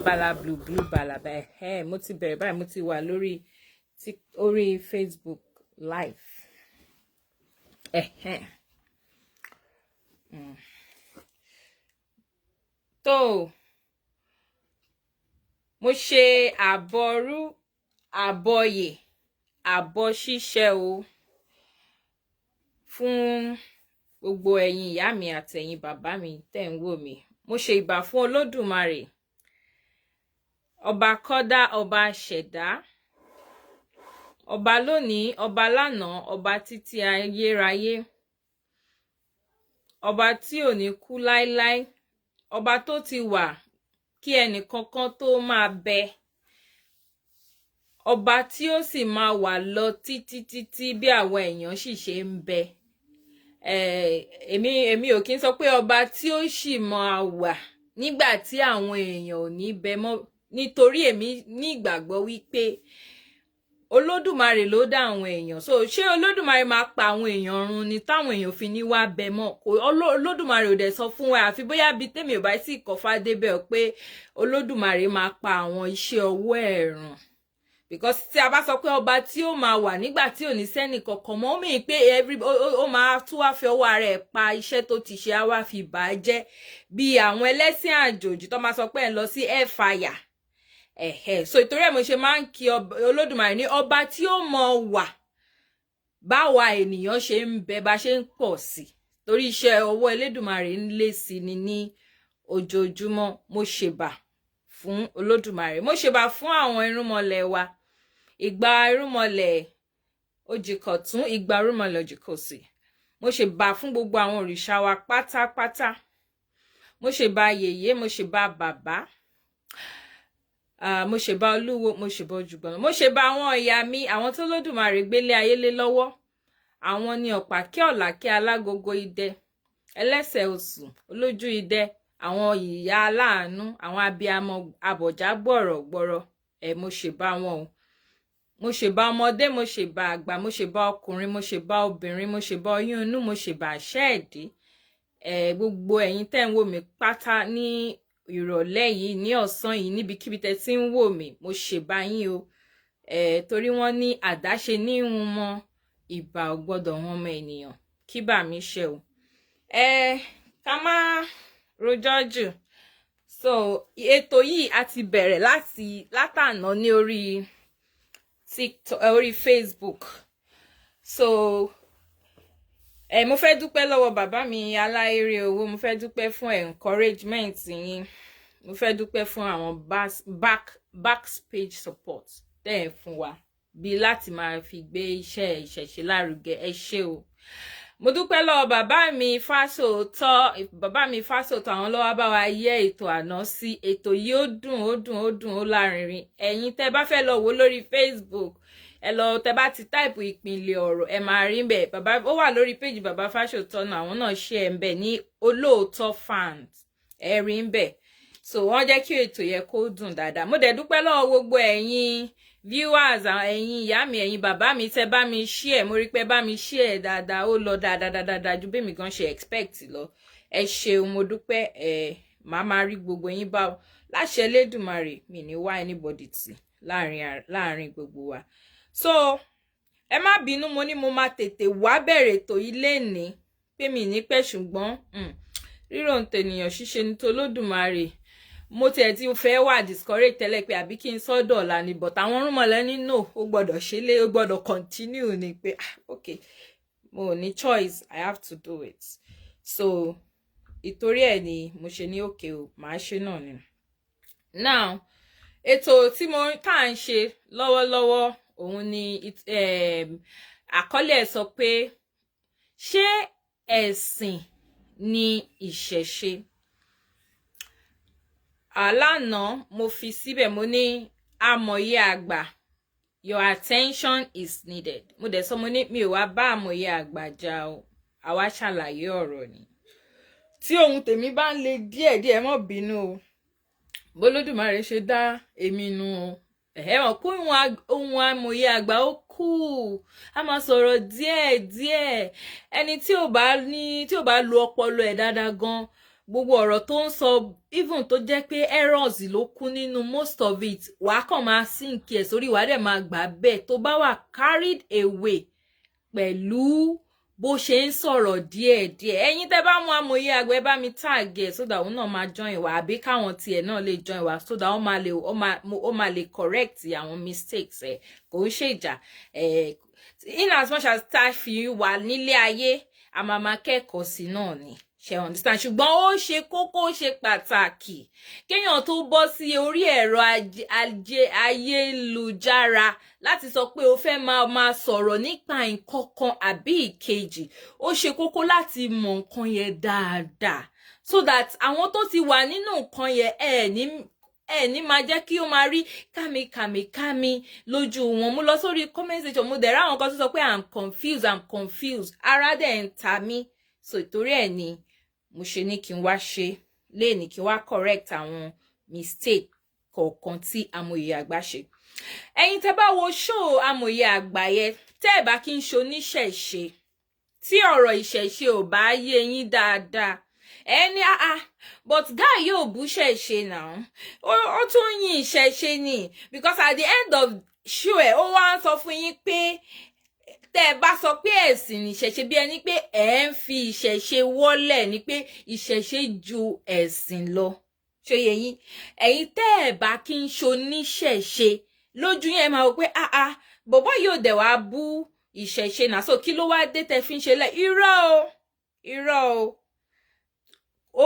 bala blue bala báyìí mo ti bẹ̀rẹ̀ báyìí mo ti wà lórí Facebook live tó mo ṣe àbọrú àbọyè àbọ̀ ṣíṣe o fún gbogbo ẹ̀yin ìyá mi àtẹ̀yin bàbá mi tẹ́ ń wò mí. Mo ṣe ìbà fún Olódùmarè, ọba kọ́dá, ọba ṣẹ̀dá, ọba lónìí, ọba lánàá, ọba títí ayérayé, ọba tí ò ní kú láéláé, ọba tó ti wà kí ẹnìkankan tó máa bẹ, ọba tí ó sì máa wà lọ títí bí àwọn èèyàn sì ṣe ń bẹ. Èmi ò kí ń sọ pé ọba tí ó sì máa wà nígbà tí àwọn èèyàn ò ní bẹ mọ́, nítorí èmi ní ìgbàgbọ́ wípé Olódùmarè ló dá àwọn èèyàn. So ṣé Olódùmarè máa pa àwọn èèyàn run ni táwọn èèyàn fi ní wá bẹ mọ́? Olódùmarè ò dẹ̀ sọ fún wa, àfi bóyá bíi tèmi ò bá sì kọfá débẹ̀ pé Olódùmarè máa pa àwọn iṣẹ́ ọwọ́ ẹ̀ run. Because tí a bá sọ pé ọba tí ó máa wà nígbà tí ò ní sẹ́nì kankan mọ́, ó mì pé ó máa tún wá fi ọwọ́ rẹ̀ pa iṣẹ́ tó ti ṣe, á wá fi bà á jẹ́, bí àwọn ẹlẹ́sìn àjòjì tó máa sọ pé ẹ̀ lọ sí airfire. So ìtorí ẹ̀ mo ṣe máa ń kí Olódùmarè ní ọba tí ó mọ wà báwa ènìyàn ṣe ń bẹ, bá ṣe ń pọ̀ sí, torí iṣẹ́ ọwọ́ Elédùmarè ń lé sí ni ní ojoojúmọ́. Mo ṣèbà fún Olódùmarè, mo ṣèbà fún àwọn irúnmọlẹ̀ wa, ìgbà irúnmọlẹ̀ òjìkọ̀tún, ìgbà irúnmọlẹ̀ òjìkòsì. Mo ṣèbà fún gbogbo àwọn òrìṣà wa pátápátá. Mo ṣèbà yèyé, mo ṣèbà bàbá, mo ṣèbà olúwo, mo ṣèbà ojúgbọ̀nà, mo ṣèbà àwọn ìyá mi, àwọn tó Olódùmarè gbélé ayé lé lọ́wọ́. Àwọn ni ọ̀pákẹ́ ọ̀làkẹ́ alágogo idẹ, ẹlẹ́sẹ̀ osùn, olójú idẹ, àwọn ìyá aláàánú, àwọn abiyamọ abọ̀já gbọ̀rọ̀gbọ̀rọ̀. Mo ṣèbà wọn o. Mo ṣèbà ọmọdé, mo ṣèbà àgbà, mo ṣèbà ọkùnrin, mo ṣèbà obìnrin, mo ṣèbà oyún inú, mo ṣèbà àṣẹ ẹ̀dí. Gbogbo ẹ̀yin tẹ́ ń wò mí pátá ní ìrọ̀lẹ́ yìí, ní ọ̀sán yìí, níbikíbi tẹ́ ti ń wò mí, mo ṣèbà yín o. Torí wọ́n ní àdáṣe ní ìhun mọ́, ìbà ò gbọ́dọ̀ wọn ọmọ ènìyàn, kí bà mí ṣe o. Ká má rojọ́ jù. So ètò yìí a ti bẹ̀rẹ̀ látàná ní orí TikTok, orí Facebook. So mo fẹ́ dúpẹ́ lọ́wọ́ bàbá mi aláìrè owó, mo fẹ́ dúpẹ́ fún encouragement yín, mo fẹ́ dúpẹ́ fún àwọn backstage support tẹ́ ẹ̀ fún wa, bí láti máa fi gbé iṣẹ́ ìṣẹ̀ṣe lárugẹ. Ẹ ṣé o. Mo dúpẹ́ lọ́wọ́ bàbá mi Fásòótọ́, àwọn ló wá bá wa yẹ ètò àná sí. Ètò yìí ó dùn ó lárinrin. Ẹ̀yin tẹ́ bá fẹ́ lọ wò lórí Facebook, tẹ́ bá ti táìpù ìpínlẹ̀ ọ̀rọ̀, ẹ máa rí ńbẹ̀. Bàbá ó wà lórí péjì bàbá Fásòótọ́ náà, àwọn náà ṣe ẹ̀ ńbẹ̀ ní olóòótọ́ fans, ẹ rí ńbẹ̀. So wọ́n jẹ́ kí ètò yẹ kó dùn dáadáa. Mo dẹ̀ dúpẹ́ lọ́wọ́ gbogbo ẹ̀yin viewers, ẹ̀yin ìyá mi, ẹ̀yin bàbá mi tẹ́ bá mi share. Mo rí pé bá mi share dáadáa, ó lọ dáadáa ju bẹ́ẹ̀ mi gan ṣe expect lọ. Ẹ ṣeun, mo dúpẹ́. Màá máa rí gbogbo yín bá o. Láṣẹ Elédùmarè, mi ní wá anybody tì láàrin gbogbo wa. So ẹ má bínú, mo ní mo máa tètè wá bẹ̀rẹ̀ ètò yìí lénìí, pé mi ní pẹ́, ṣùgbọ́n rírò ń tènìyàn ṣíṣe ní t'Olódùmarè. Mo tiẹ̀ ti fẹ́ wà discourage tẹ́lẹ̀ pé àbí kí n sọ́dọ̀ ọ̀la ni, but àwọn rúnmọ̀lẹ́ ní no, ó gbọ́dọ̀ ṣẹlẹ̀, ó gbọ́dọ̀ continue ni, pé okay, mo ní choice, I have to do it. So ìtorí ẹ̀ ni mo ṣe ní okay o, màá ṣe náà ni. Now ètò tí tá à ń ṣe lọ́wọ́lọ́wọ́ òun ni àkọlé ẹ̀ sọ pé ṣé ẹ̀sìn ni ìṣẹ̀ṣe? Àlànà mo fi síbẹ̀, mo ní amòye àgbà, your attention is needed. Mo dẹ̀ sọ mo ní mi ò wá bá amòye àgbà jà o, àwa ṣàlàyé ọ̀rọ̀ ni. Tí ohun tèmi bá ń le díẹ̀díẹ̀, mọ́ bínú o, b'Olódùmarè ṣe dá èmi nu o. Wọ́n kó ohun amòye àgbà ó kú, a máa sọ̀rọ̀ díẹ̀díẹ̀. Ẹni tí ò bá lo ọpọlọ ẹ̀ dáadáa gan, gbogbo ọ̀rọ̀ tó ń sọ even tó jẹ́ pé errors ló kún nínú most of it wàá kàn máa sink ẹ̀ sórí wàá dẹ̀ máa gbà bẹ́ẹ̀ tó bá wà carried away pẹ̀lú bó ṣe ń sọ̀rọ̀ díẹ̀díẹ̀. Ẹ̀yin tẹ́ bá mú amòye àgbẹ̀ bá mi tag ẹ̀ so that òun náà máa join wa àbí káwọn tiẹ̀ náà lè join wa so that ó máa lè correct àwọn mistakes ẹ̀ kò ń ṣèjà in as much as tá fi wà nílé ayé a máa kẹ́kọ̀ọ́ sí náà ni ṣe understand ṣùgbọ́n ó ṣe kókó ó ṣe pàtàkì kéèyàn tó bọ́ sí orí ẹ̀rọ ayélujára láti sọ pé o fẹ́ máa sọ̀rọ̀ nípa nǹkan kan àbí ìkejì ó ṣe kókó láti mọ̀ nǹkan yẹn dáadáa so that àwọn tó ti wà nínú nǹkan yẹn ẹ ní máa jẹ́ kí ó máa rí kàmìkàmì lójú wọn. Mo lọ sórí comment section mo dẹ̀ ráwọn kan tó sọ pé I'm confused ara dẹ̀ ń ta mí so ìtorí ẹ̀ ni mo ṣe ní kí n wá ṣe léèní kí n wá correct àwọn mistake kọ̀ọ̀kan tí amòye àgbà ṣe. Ẹ̀yin tẹ́ bá wo show amòye àgbà yẹn tẹ́ ẹ̀ bá kí n ṣe oníṣẹ̀ṣe tí ọ̀rọ̀ ìṣẹ̀ṣe ò bá yé yín dáadáa ẹni but guy yóò bú ṣẹ̀ṣe náà ó tún yin ìṣẹ̀ṣe ni because at the end of show ẹ̀ ó wá ń sọ fún yín pé tẹ́ bá sọ pé ẹ̀sìn ni ìṣẹ̀ṣe bí ẹni pé ẹ̀ ń fi ìṣẹ̀ṣe wọ́lẹ̀ ni pé ìṣẹ̀ṣe ju ẹ̀sìn lọ ṣòye yín ẹ̀yin tẹ́ ẹ̀ bá kí n ṣoníṣẹ̀ṣe lójú yẹn máa wò pé bọ̀bọ́ yóò dẹ̀ wá bú ìṣẹ̀ṣe náà so kí ló wá dé tẹ́ fi ń ṣe lẹ̀ irọ́ o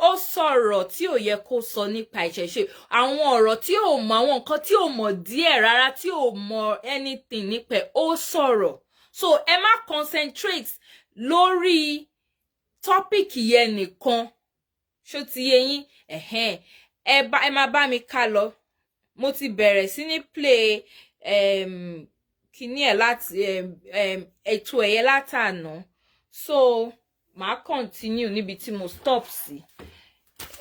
ó sọ̀rọ̀ tí ò yẹ kó sọ nípa ìṣẹ̀ṣe àwọn ọ̀rọ̀ tí ò mọ̀ àwọn nǹkan tí ò mọ̀ díẹ̀ rárá tí ò mọ̀ anything nípa ó sọ̀rọ̀ so ẹ má concentrate lórí topic yẹn nìkan ṣó ti yé yín ẹ má bá mi ká lọ mo ti bẹ̀rẹ̀ sí ní play kíní ẹ̀ láti ètò ẹ̀yẹ látàná so màá continue níbi tí mo stop sí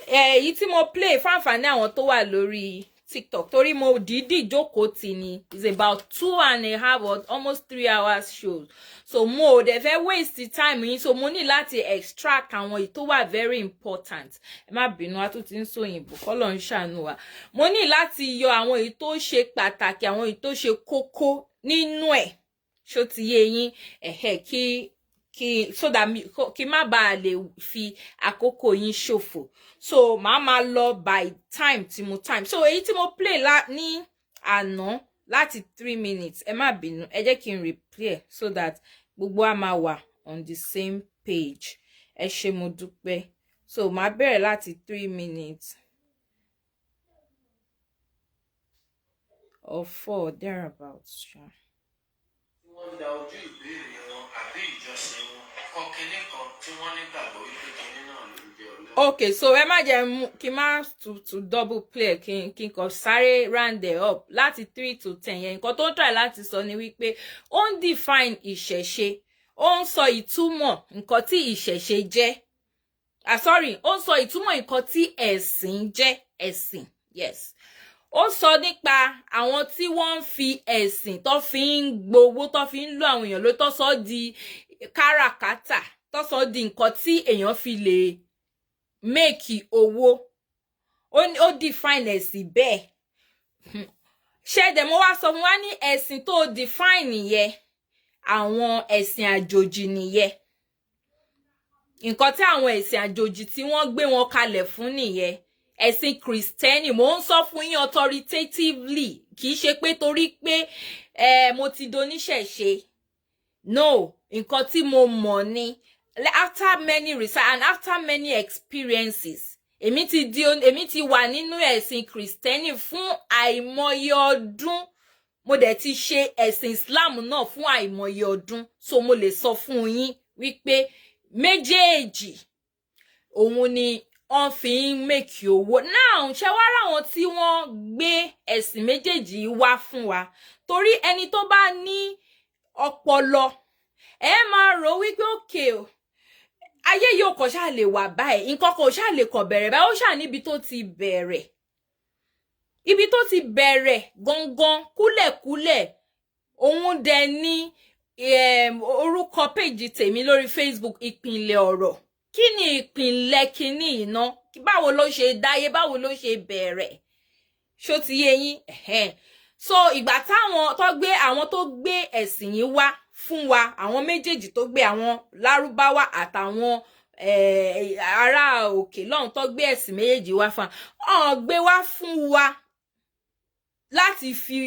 èyí tí mo play fún àǹfààní àwọn tó wà lórí TikTok torí mo dìídì jókòó tì ní is about 2.5 or almost 3 hours shows so mo ò dẹ̀ fẹ́ waste time yín so mo ní láti extract àwọn èyí tó wà very important ẹ má bínú a tún ti ń sọ òyìnbó kọ́lọ̀ ń ṣàánú wa mo ní láti yọ àwọn èyí tó ṣe pàtàkì àwọn èyí tó ṣe kókó nínú ẹ̀ ṣó ti yé yín so that kí má bàa lè fi àkókò yín ṣòfò so màá máa lọ by time tí mo time so èyí tí mo play ní àná láti 3 minutes ẹ má bínú ẹ jẹ́ kí n replay so that gbogbo a máa wà on the same page ẹ ṣé mo dúpẹ́ so màá bẹ̀rẹ̀ láti 3 minutes or 4 thereabouts. Wọ́n da ojú ìbéèrè wọn àbí ìjọsìn wọn kọ́ kinní kan tí wọ́n nígbàgbọ́ wípé kinní náà ló jẹ́ Ọlọ́run. Okay, so ẹ má jẹ́ kí n má to double play kí n kàn sáré round it up láti 3 to 10 yẹn nǹkan tó ń try láti sọ ni wípé ó ń define ìṣẹ̀ṣe ó ń sọ ìtumọ̀ nǹkan tí ìṣẹ̀ṣe jẹ́ sorry ó ń sọ ìtumọ̀ nǹkan tí ẹ̀sìn jẹ́ ẹ̀sìn yes ó sọ nípa àwọn tí wọ́n ń fi ẹ̀sìn tó fi ń gbowó tó fi ń lo àwọn èèyàn ló tó sọ di káràkátà tó sọ di nǹkan tí èèyàn fi lè make owó ó define ẹ̀sìn bẹ́ẹ̀ ṣẹ́dẹ̀ mo wá sọ mo wá ní ẹ̀sìn tó define nìyẹn àwọn ẹ̀sìn àjòjì nìyẹn nǹkan tí àwọn ẹ̀sìn àjòjì tí wọ́n gbé wọn kalẹ̀ fún nìyẹn ẹ̀sìn kìrìsìtẹ́nì mo ń sọ fún yín authoritatively kì í ṣe pé torí pé mo ti doníṣẹ̀ṣe no nǹkan tí mo mọ̀ ni after many research and after many experiences èmi ti wà nínú ẹ̀sìn kìrìsìtẹ́nì fún àìmọye ọdún mo dẹ̀ ti ṣe ẹ̀sìn Islam náà fún àìmọye ọdún so mo lè sọ fún yín wípé méjèèjì òun ni wọ́n fi ń make owó now ṣe wá ráwọn tí wọ́n gbé ẹ̀sìn méjèèjì wá fún wa torí ẹni tó bá ní ọpọlọ ẹ máa rò wípé òkè o ayé yóò kọ́ ṣáà lè wà báyìí nǹkan kan ṣáà lè kọ̀ bẹ̀rẹ̀ báyìí ó ṣáà níbi tó ti bẹ̀rẹ̀ ibi tó ti bẹ̀rẹ̀ gangan kúlẹ̀kúlẹ̀ òun dẹ̀ ní orúkọ péjì tèmi lórí Facebook ìpínlẹ̀ ọ̀rọ̀ kí ni ìpìnlẹ̀ kíní iná báwo ló ṣe dáyé báwo ló ṣe bẹ̀rẹ̀ ṣó ti yé yín so ìgbà táwọn tó gbé ẹ̀sìn yìí wá fún wa àwọn méjèèjì tó gbé àwọn lárúbáwá àtàwọn ará òkè lọ́hùn tó gbé ẹ̀sìn méjèèjì wá fún wa gbé wá fún wa láti fi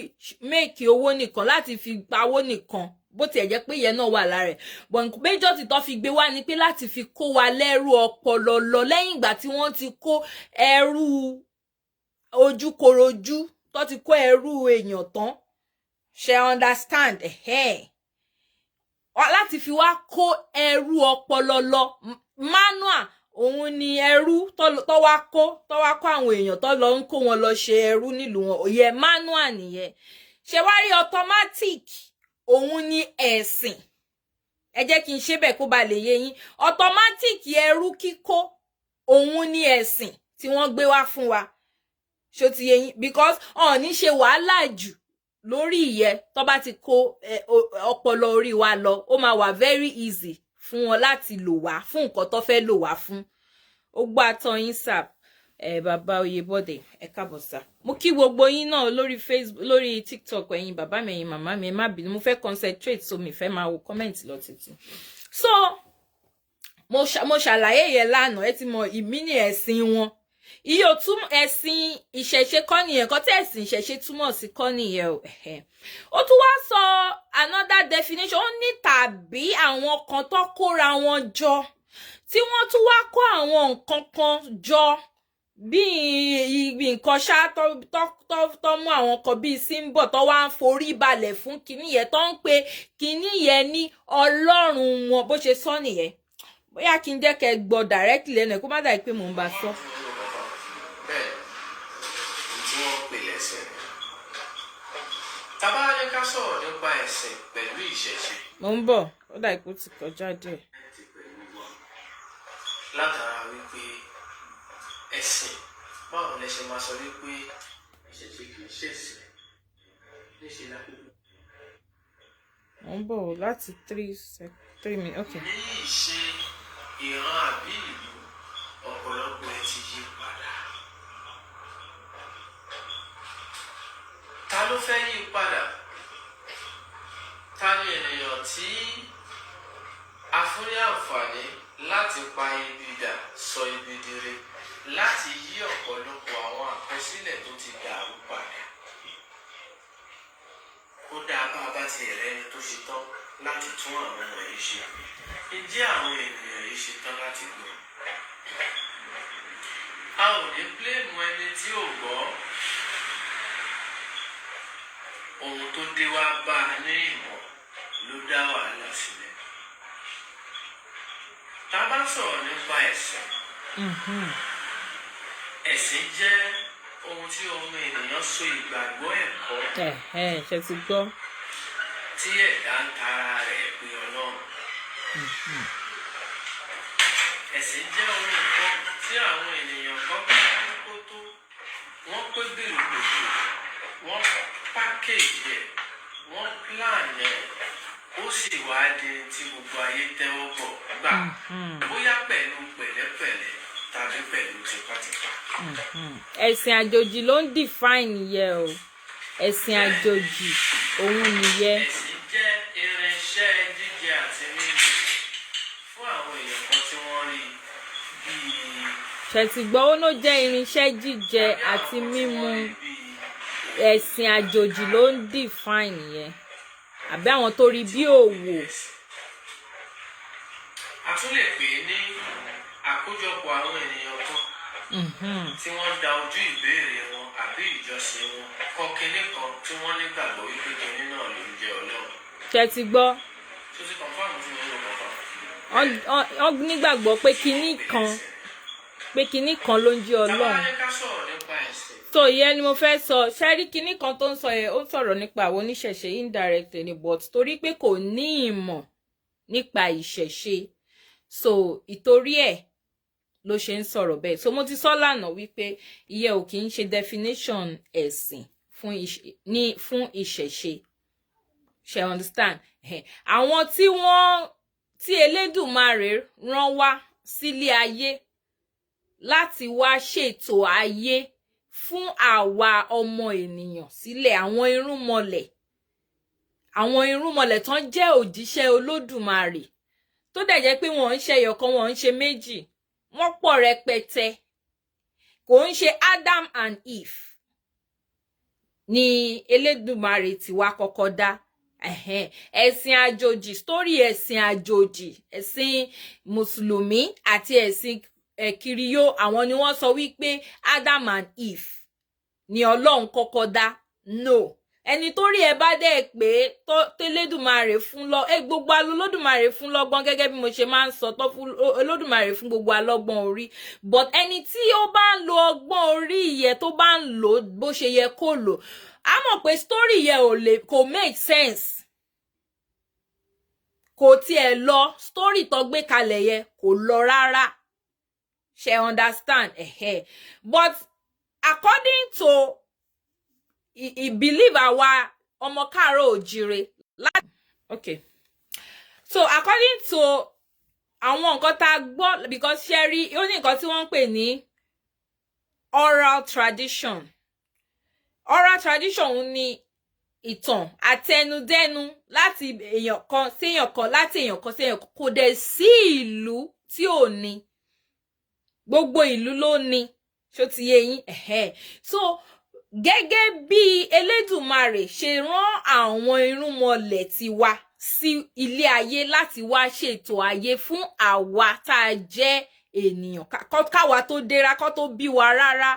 make owó nìkan láti fi pawó nìkan bó tiẹ̀ jẹ́ pé ìyẹn náà wà lára ẹ̀ but méjọ́ tí tó fi gbé wá ni pé láti fi kó wa lẹ́rú ọpọlọ lọ lẹ́yìn ìgbà tí wọ́n ti kó ẹrú ojúkorojú tó ti kó ẹrú èèyàn tán ṣe understand láti fi wá kó ẹrú ọpọlọ lọ manual òun ni ẹrú tó wá kó àwọn èèyàn tó lọ ń kó wọn lọ ṣe ẹrú nílùú wọn òye manual nìyẹn ṣe wá rí automatic òun ni ẹ̀sìn ẹ jẹ́ kí n ṣe bẹ́ẹ̀ kó ba lè yé yín automatic ẹrú kíkó òun ni ẹ̀sìn tí wọ́n gbé wá fún wa ṣó ti yé yín because ọ̀n ní ṣe wàhálà jù lórí ìyẹn tó bá ti kó ọpọlọ orí wa lọ ó máa wà very easy fún wọn láti lò wá fún nǹkan tó fẹ́ lò wá fún ó gbà tán yín sà bàbá Oyèbọ̀dé ẹ káàbọ̀ sà mo kí gbogbo yín náà lórí Facebook lórí TikTok ẹ̀yin bàbá mi ẹ̀yin màmá mi ẹ má bínú mo fẹ́ concentrate so mi fẹ́ máa wo comment lọ títí so mo ṣàlàyé yẹn lánàá ẹ ti mọ ìmíní ẹ̀sìn wọn iye òtún ẹ̀sìn ìṣẹ̀ṣe kọ́ nìyẹn kọ́ tí ẹ̀sìn ìṣẹ̀ṣe túmọ̀ sí kọ́ nìyẹn ó tún wá sọ another definition ó ní tàbí àwọn kan tó kóra wọn jọ tí wọ́n tún wá kó àwọn nǹkan kan jọ bí nǹkan ṣá tó mú àwọn kan bíi symbol tó wá ń forí balẹ̀ fún kinní yẹn tó ń pe kinní yẹn ní ọlọ́run wọn bó ṣe sọ nìyẹn bóyá kí n jẹ́ kẹ́ gbọ́ directly lẹ́nu ẹ̀ kó má dàbí pé mò ń bá sọ. bẹ́ẹ̀ tí wọ́n pè lẹ́sẹ̀ tàbá ní ká sọ̀rọ̀ nípa ẹ̀sìn pẹ̀lú ìṣẹ̀ṣe. mo ń bọ̀ ó dà ipò ti kọjá díẹ̀. látara wípé ẹ̀sìn báwo lẹ ṣe máa sọ wípé ìṣẹ̀ṣe kì í ṣẹ̀sìn níṣẹ́ lákòókò. mo ń bọ̀ láti 3 minutes okay. ní ìṣe ìran àbí ìlú ọ̀pọ̀lọpọ̀ ẹ ti yí padà. ta ló fẹ́ yí padà? ta ni ènìyàn tí a fún ní àǹfààní láti pa ibi dà sọ ibi dire láti yí ọ̀pọ̀lọpọ̀ àwọn àkọsílẹ̀ tó ti dàrú padà? ó dáa bá a bá ti rẹ́ni tó ṣe tán láti tún àwọn ọmọ yìí ṣe. Ǹjẹ́ àwọn ènìyàn yìí ṣe tán láti gbọ́? A ò ní bléèmù ẹni tí ò gbọ́. Ohun tó dé wá bá a ní ìmọ̀ ló dá wàhálà sílẹ̀. Tá a bá sọ̀rọ̀ nípa ẹ̀sìn. Ẹ̀sìn jẹ́ ohun tí ọmọ ènìyàn so ìgbàgbọ́ ẹ̀kọ́. Ṣe ti gbọ́. Tí ẹ̀dá ń tara rẹ̀ pé Ọlọ́run. Ẹ̀sìn jẹ́ ohun nǹkan tí àwọn ènìyàn kan bá kó tó wọ́n pé gbèrúgbèrú wọ́n pákéjì ẹ̀ wọ́n pílànì ẹ̀ ó sì wá di tí gbogbo ayé tẹ́wọ́ bọ̀ gbà bóyá pẹ̀lú pẹ̀lẹ́pẹ̀lẹ́ tàbí pẹ̀lú tipátipá. Ẹ̀sìn àjòjì ló ń define yẹ o ẹ̀sìn àjòjì òun nìyẹn. Ẹ̀sìn jẹ́ irinṣẹ́ jíjẹ àti mímu fún àwọn èèyàn kan tí wọ́n rí bíi. Ṣètìgbọ́ ó ló jẹ́ irinṣẹ́ jíjẹ àti mímu ẹ̀sìn àjòjì ló ń define yẹn àbí àwọn tó rí bí òwò. A tún lè pè é ní àkójọpọ̀ àwọn ènìyàn kan tí wọ́n da ojú ìbéèrè wọn àbí ìjọsìn wọn kọ́ kinní kan tí wọ́n nígbàgbọ́ wípé kinní náà ló ń jẹ Ọlọ́run. Ṣètìgbọ́. Tó ti kọ̀ǹfàmù tí wọ́n lò kọ̀ǹfàmù. Wọ́n nígbàgbọ́ pé kinní kan ló ń jẹ Ọlọ́run. Tàbá ní ká sọ̀rọ̀ nípa ẹ̀sìn. So ìyẹn ni mo fẹ́ sọ ṣẹ́rí kinní kan tó ń sọ yẹn ó sọ̀rọ̀ nípa àwọn oníṣẹ̀ṣe indirectly ni but torí pé kò ní ìmọ̀ nípa ìṣẹ̀ṣe so ìtorí ẹ̀ ló ṣe ń sọ̀rọ̀ bẹ́ẹ̀ so mo ti sọ lánàá wípé ìyẹn ò kì í ṣe definition ẹ̀sìn fún ìṣẹ̀ṣe ṣe understand àwọn tí Elédùmarè rán wá sílé ayé láti wá ṣètò ayé fún àwa ọmọ ènìyàn sílẹ̀, àwọn irúnmọlẹ̀ tán jẹ́ òjíṣẹ́ Olódùmarè tó dẹ̀ jẹ́ pé wọ́n ń ṣe ẹyọ̀kan, wọ́n ń ṣe méjì, wọ́n pọ̀ rẹpẹtẹ. Kò ń ṣe Adam and Eve ni Elédùmarè tí wá kọ́kọ́ dá. Ẹ̀sìn àjòjì, story ẹ̀sìn àjòjì, ẹ̀sìn Mùsùlùmí àti ẹ̀sìn Kiriyó, àwọn ni wọ́n sọ wípé Adam and Eve ni Ọlọ́run kọ́kọ́ dá. No, ẹni tó rí ẹ bá dẹ̀ pé tẹ́lẹ́dùmarè fún lọ gbogbo Olódùmarè fún lọ́gbọ́n, gẹ́gẹ́ bí mo ṣe máa ń sọ, tó fún Olódùmarè fún gbogbo alọ́gbọ́n orí, but ẹni tí ó bá ń lo ọgbọ́n orí yẹ tó bá ń lò bó ṣe yẹ kó lò, a mọ̀ pé story yẹ kò make sense, kò tiẹ̀ lọ, story tó gbé kalẹ̀ yẹ kò lọ rárá, ṣe understand? But according to believe àwa ọmọ káàárọ̀ òjíire, okay, so according to àwọn nǹkan tá a gbọ́, because sherry ó ní nǹkan tí wọ́n ń pè ní oral tradition. Oral tradition ni ìtàn àtẹnudẹ́nu láti èèyàn kan sí èèyàn kan, láti èèyàn kan sí èèyàn kan. Kò dẹ̀ sí ìlú tí ò ní, gbogbo ìlú ló ní, ṣó ti yé yín? So gẹ́gẹ́ bí Elédùmarè ṣe rán àwọn irúnmọlẹ̀ tiwa sí ilé ayé láti wá ṣètò ayé fún àwa tá a jẹ́ ènìyàn, káwa tó dẹ́ra, kó tó bí wa rárá.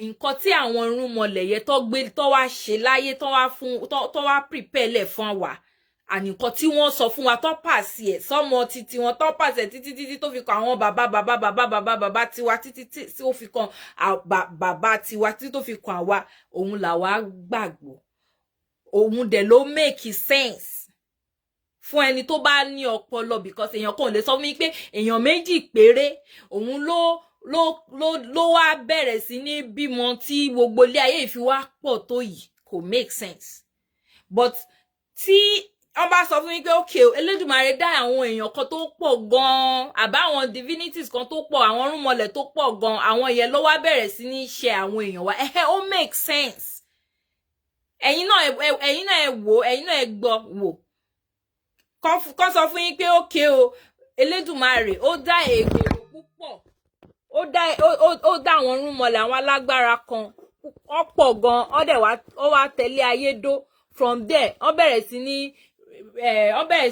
Nǹkan tí àwọn irúnmọlẹ̀ yẹn tó gbé, tó wá ṣe láyé, tó wá prepare lẹ̀ fún wa, àní nǹkan tí wọ́n sọ fún wa, tó pàṣẹ ẹ̀ sọ́mọ títí wọn, tó pàṣẹ títí tó fi kan àwọn bàbá tiwa, títí tí ó fi kan bàbá tiwa, títí tó fi kan àwa, òun làwa gbàgbọ́, òun dẹ̀ ló make sense fún ẹni tó bá ní ọpọlọ, because èèyàn kan lè sọ fún mi pé èèyàn méjì péré òun ló wá bẹ̀rẹ̀ sí ní bímọ tí gbogbo ilé ayé ìfi wá pọ̀ tó yìí, kò make sense. But tí wọ́n bá sọ fún mi pé okay, Elédùmarè dá àwọn èèyàn kan tó pọ̀ gan-an, àbá àwọn divinities kan tó pọ̀, àwọn irúnmọlẹ̀ tó pọ̀ gan-an, àwọn yẹn ló wá bẹ̀rẹ̀ sí ní ṣe àwọn èèyàn wa, ó make sense. Ẹ̀yin náà ẹ wò, ẹ̀yin náà ẹ gbọ́ wò, kọ́ sọ fún yín pé okay o, Elédùmarè ó dá èrò púpọ̀, ó dá àwọn irúnmọlẹ̀, àwọn alágbára kan, wọ́n pọ̀ gan-an, ó wá tẹ̀lé ayé dó. From there wọ́n bẹ̀rẹ̀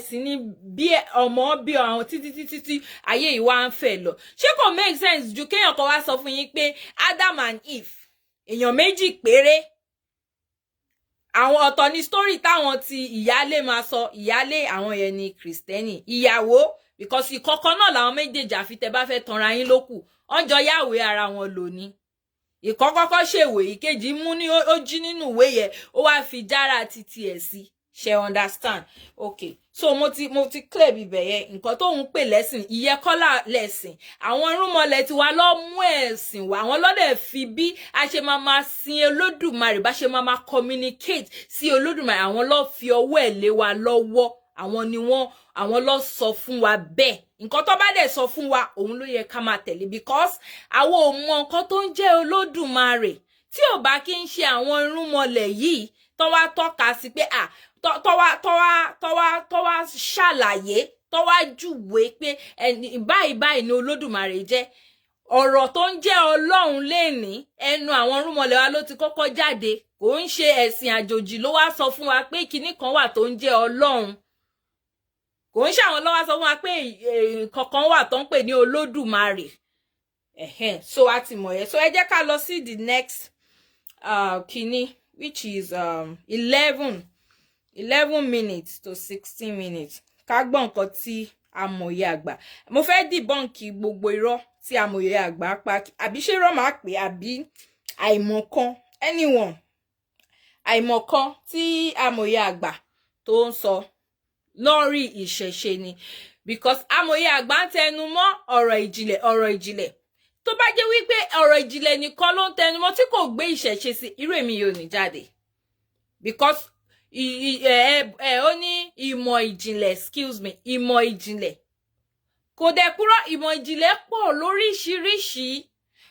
sí ní bí ọmọ bí àwọn títí ayé yìí wá ń fẹ̀ lọ. Ṣé kò make sense ju kéèyàn kan wá sọ fún yín pé Adam and Eve èèyàn méjì péré, àwọn ọ̀tọ̀ ní story táwọn ti ìyálé máa sọ, ìyálé àwọn yẹn ni Kristẹni, ìyàwó because ìkọ̀kan náà làwọn méjèèjì, àfi tẹ́ bá fẹ́ tanra yín lókù, ọjọ́ yàwé ara wọn lò ní. Ìkọ́kọ́kọ́ ṣèwé, ìkejì mú ní ó jí nínú ìwé yẹn, ó wá fi jára títí ẹ̀ sí, ṣe understand? Okay, so mo ti clear bíbẹ̀ yẹn. Nǹkan tó ń pè lẹ́sìn, ìyẹn kọ́lá lẹ́sìn. Àwọn irúnmọlẹ̀ ti wá lọ mú ẹ̀sìn wá, àwọn lọ́dẹ̀ fi bí a ṣe máa sin Olódùmarè, bá ṣe máa communicate sí Olódùmarè, àwọn ló fi ọwọ́ ẹ̀ lé wa lọ́wọ́, àwọn ló sọ fún wa bẹ́ẹ̀. Nǹkan tó bá dẹ̀ sọ fún wa, òun ló yẹ ká máa tẹ̀lé, because àwọn ò mọ nǹkan tó ń jẹ́ Olódùmarè tí ò bá kí ń ṣe àwọn irúnmọlẹ̀ yìí tó wá tọ́ka sí pé tó wá ṣàlàyé, tó wá júwe pé báyìí ni Olódùmarè jẹ́. Ọ̀rọ̀ tó ń jẹ́ Ọlọ́run lénìí, ẹnu àwọn irúnmọlẹ̀ wa ló ti kọ́kọ́ jáde, kò ń ṣe ẹ̀sìn àjòjì ló wá sọ fún wa pé kinní kan wà tó ń jẹ́ Ọlọ́run, kò ń ṣàwọn ló wá sọ fún wa pé kankan wà tó ń pè ní Olódùmarè. So a ti mọ̀ yẹn. So ẹ jẹ́ ká lọ sí the next kinní, which is 11 minutes to 16 minutes. Ká gbọ́ nǹkan tí amòye àgbà, mo fẹ́ dìbọ́ǹkì gbogbo irọ́ tí amòye àgbà pa, àbí ṣé irọ́ máa pè, àbí àìmọ̀kan, anyone, àìmọ̀kan tí amòye àgbà tó ń sọ lórí ìṣẹ̀ṣe ni, because amòye àgbà ń tẹnu mọ́ ọ̀rọ̀ ìjìnlẹ̀. Tó bá jẹ́ wípé ọ̀rọ̀ ìjìnlẹ̀ nìkan ló ń tẹnu mọ́ tí kò gbé ìṣẹ̀ṣe sí, irú èmi yóò ní jáde, because ó ní ìmọ̀ ìjìnlẹ̀, excuse me, ìmọ̀ ìjìnlẹ̀ kò dẹ̀ kúrò ìmọ̀ ìjìnlẹ̀ pọ̀ lóríṣiríṣi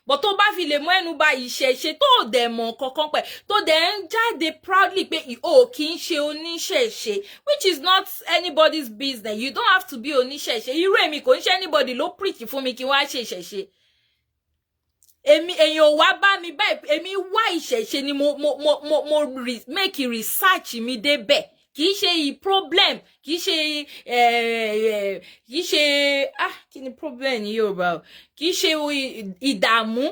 but tó bá fi lè mú ẹnu bà ìṣẹ̀ṣe tó dẹ̀ mọ̀ kankan pẹ̀ tó dẹ̀ ń jáde proudly pé o kì í ṣe oníṣẹ̀ṣe which is not anybody's business. You don't have to be oníṣẹ̀ṣe. Irú èmi kò ń ṣe anybody ló preach fún mi kí wá ṣe ìṣẹ̀ṣe. Èèyàn wá bá mi báyìí èmi wá ìṣẹ̀ṣe ni mo make research mi débẹ̀. Kì í ṣe problem kì í ṣe kí ni problem ní Yorùbá o kì í ṣe ìdààmú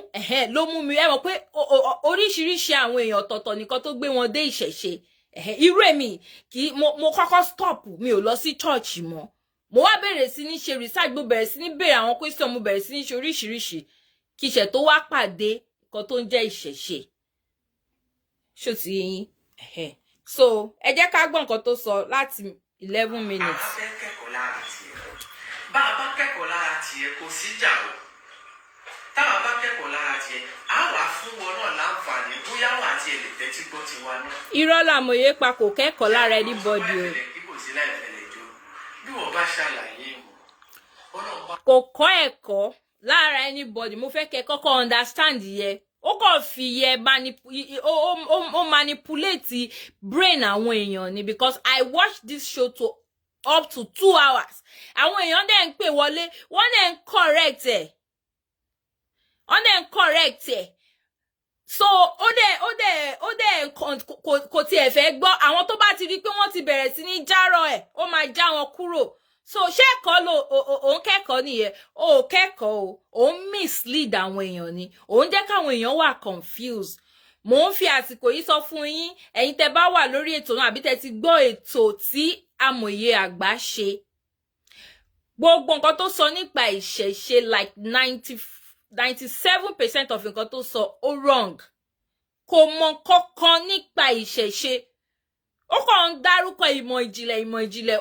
ló mú mi ẹ mọ̀ pé oríṣiríṣi àwọn èèyàn ọ̀tọ̀ọ̀tọ̀ nìkan tó gbé wọn dé ìṣẹ̀ṣe irú èmi mo kọ́kọ́ stop mi ò lọ sí church mọ́ mo wá bẹ̀rẹ̀ sí ní ṣe research mo bẹ̀rẹ̀ sí ní béèrè àwọn question mo bẹ̀rẹ̀ sí ní ṣe oríṣiríṣi kí ìṣẹ̀ tó wá pàdé nǹkan tó ń jẹ́ ìṣẹ̀ṣe ṣó ti yín so ẹ jẹ́ ká gbọ́ nǹkan tó sọ láti 11 minutes. bá a bá kẹ́kọ̀ọ́ lára tiẹ̀ kò sí jà o táwa bá kẹ́kọ̀ọ́ lára tiẹ̀ á wà fún wọn náà láǹfààní bóyá wà á tiẹ̀ lè tẹ́tí gbọ́ tiwa náà. irọ́ làmòye pa kò kẹ́kọ̀ọ́ lára anybody o. bí wọ́n bá ṣàlàyé kò kọ́ ẹ̀kọ́ lára anybody mo fẹ́ kẹ́ kọ́kọ́ understand yẹ ó kàn fi yẹ manipulate brain àwọn èèyàn ni because I watched this show to up to 2 hours àwọn èèyàn dẹ̀ ń pè wọlé wọ́n dẹ̀ ń correct ẹ̀ so ó dẹ̀ kò tiẹ̀ fẹ́ gbọ́ àwọn tó bá ti rí pé wọ́n ti bẹ̀rẹ̀ sí ní járọ̀ ẹ̀ ó máa já wọn kúrò so ṣé ẹ̀kọ́ lo òun kẹ́kọ̀ọ́ nìyẹn ó kẹ́kọ̀ọ́ o òun mislead àwọn èèyàn ni òun jẹ́ káwọn èèyàn wà confused mò ń fi àsìkò yìí sọ fún yín ẹ̀yin tẹ́ bá wà lórí ètò náà àbí tẹ́ ti gbọ́ ètò tí amòye àgbà ṣe gbogbo nǹkan tó sọ nípa ìṣẹ̀ṣe like 97% of nǹkan tó sọ ó wrong kò mọ kankan nípa ìṣẹ̀ṣe ó kàn ń dárúkọ ìmọ̀ ìjìnlẹ̀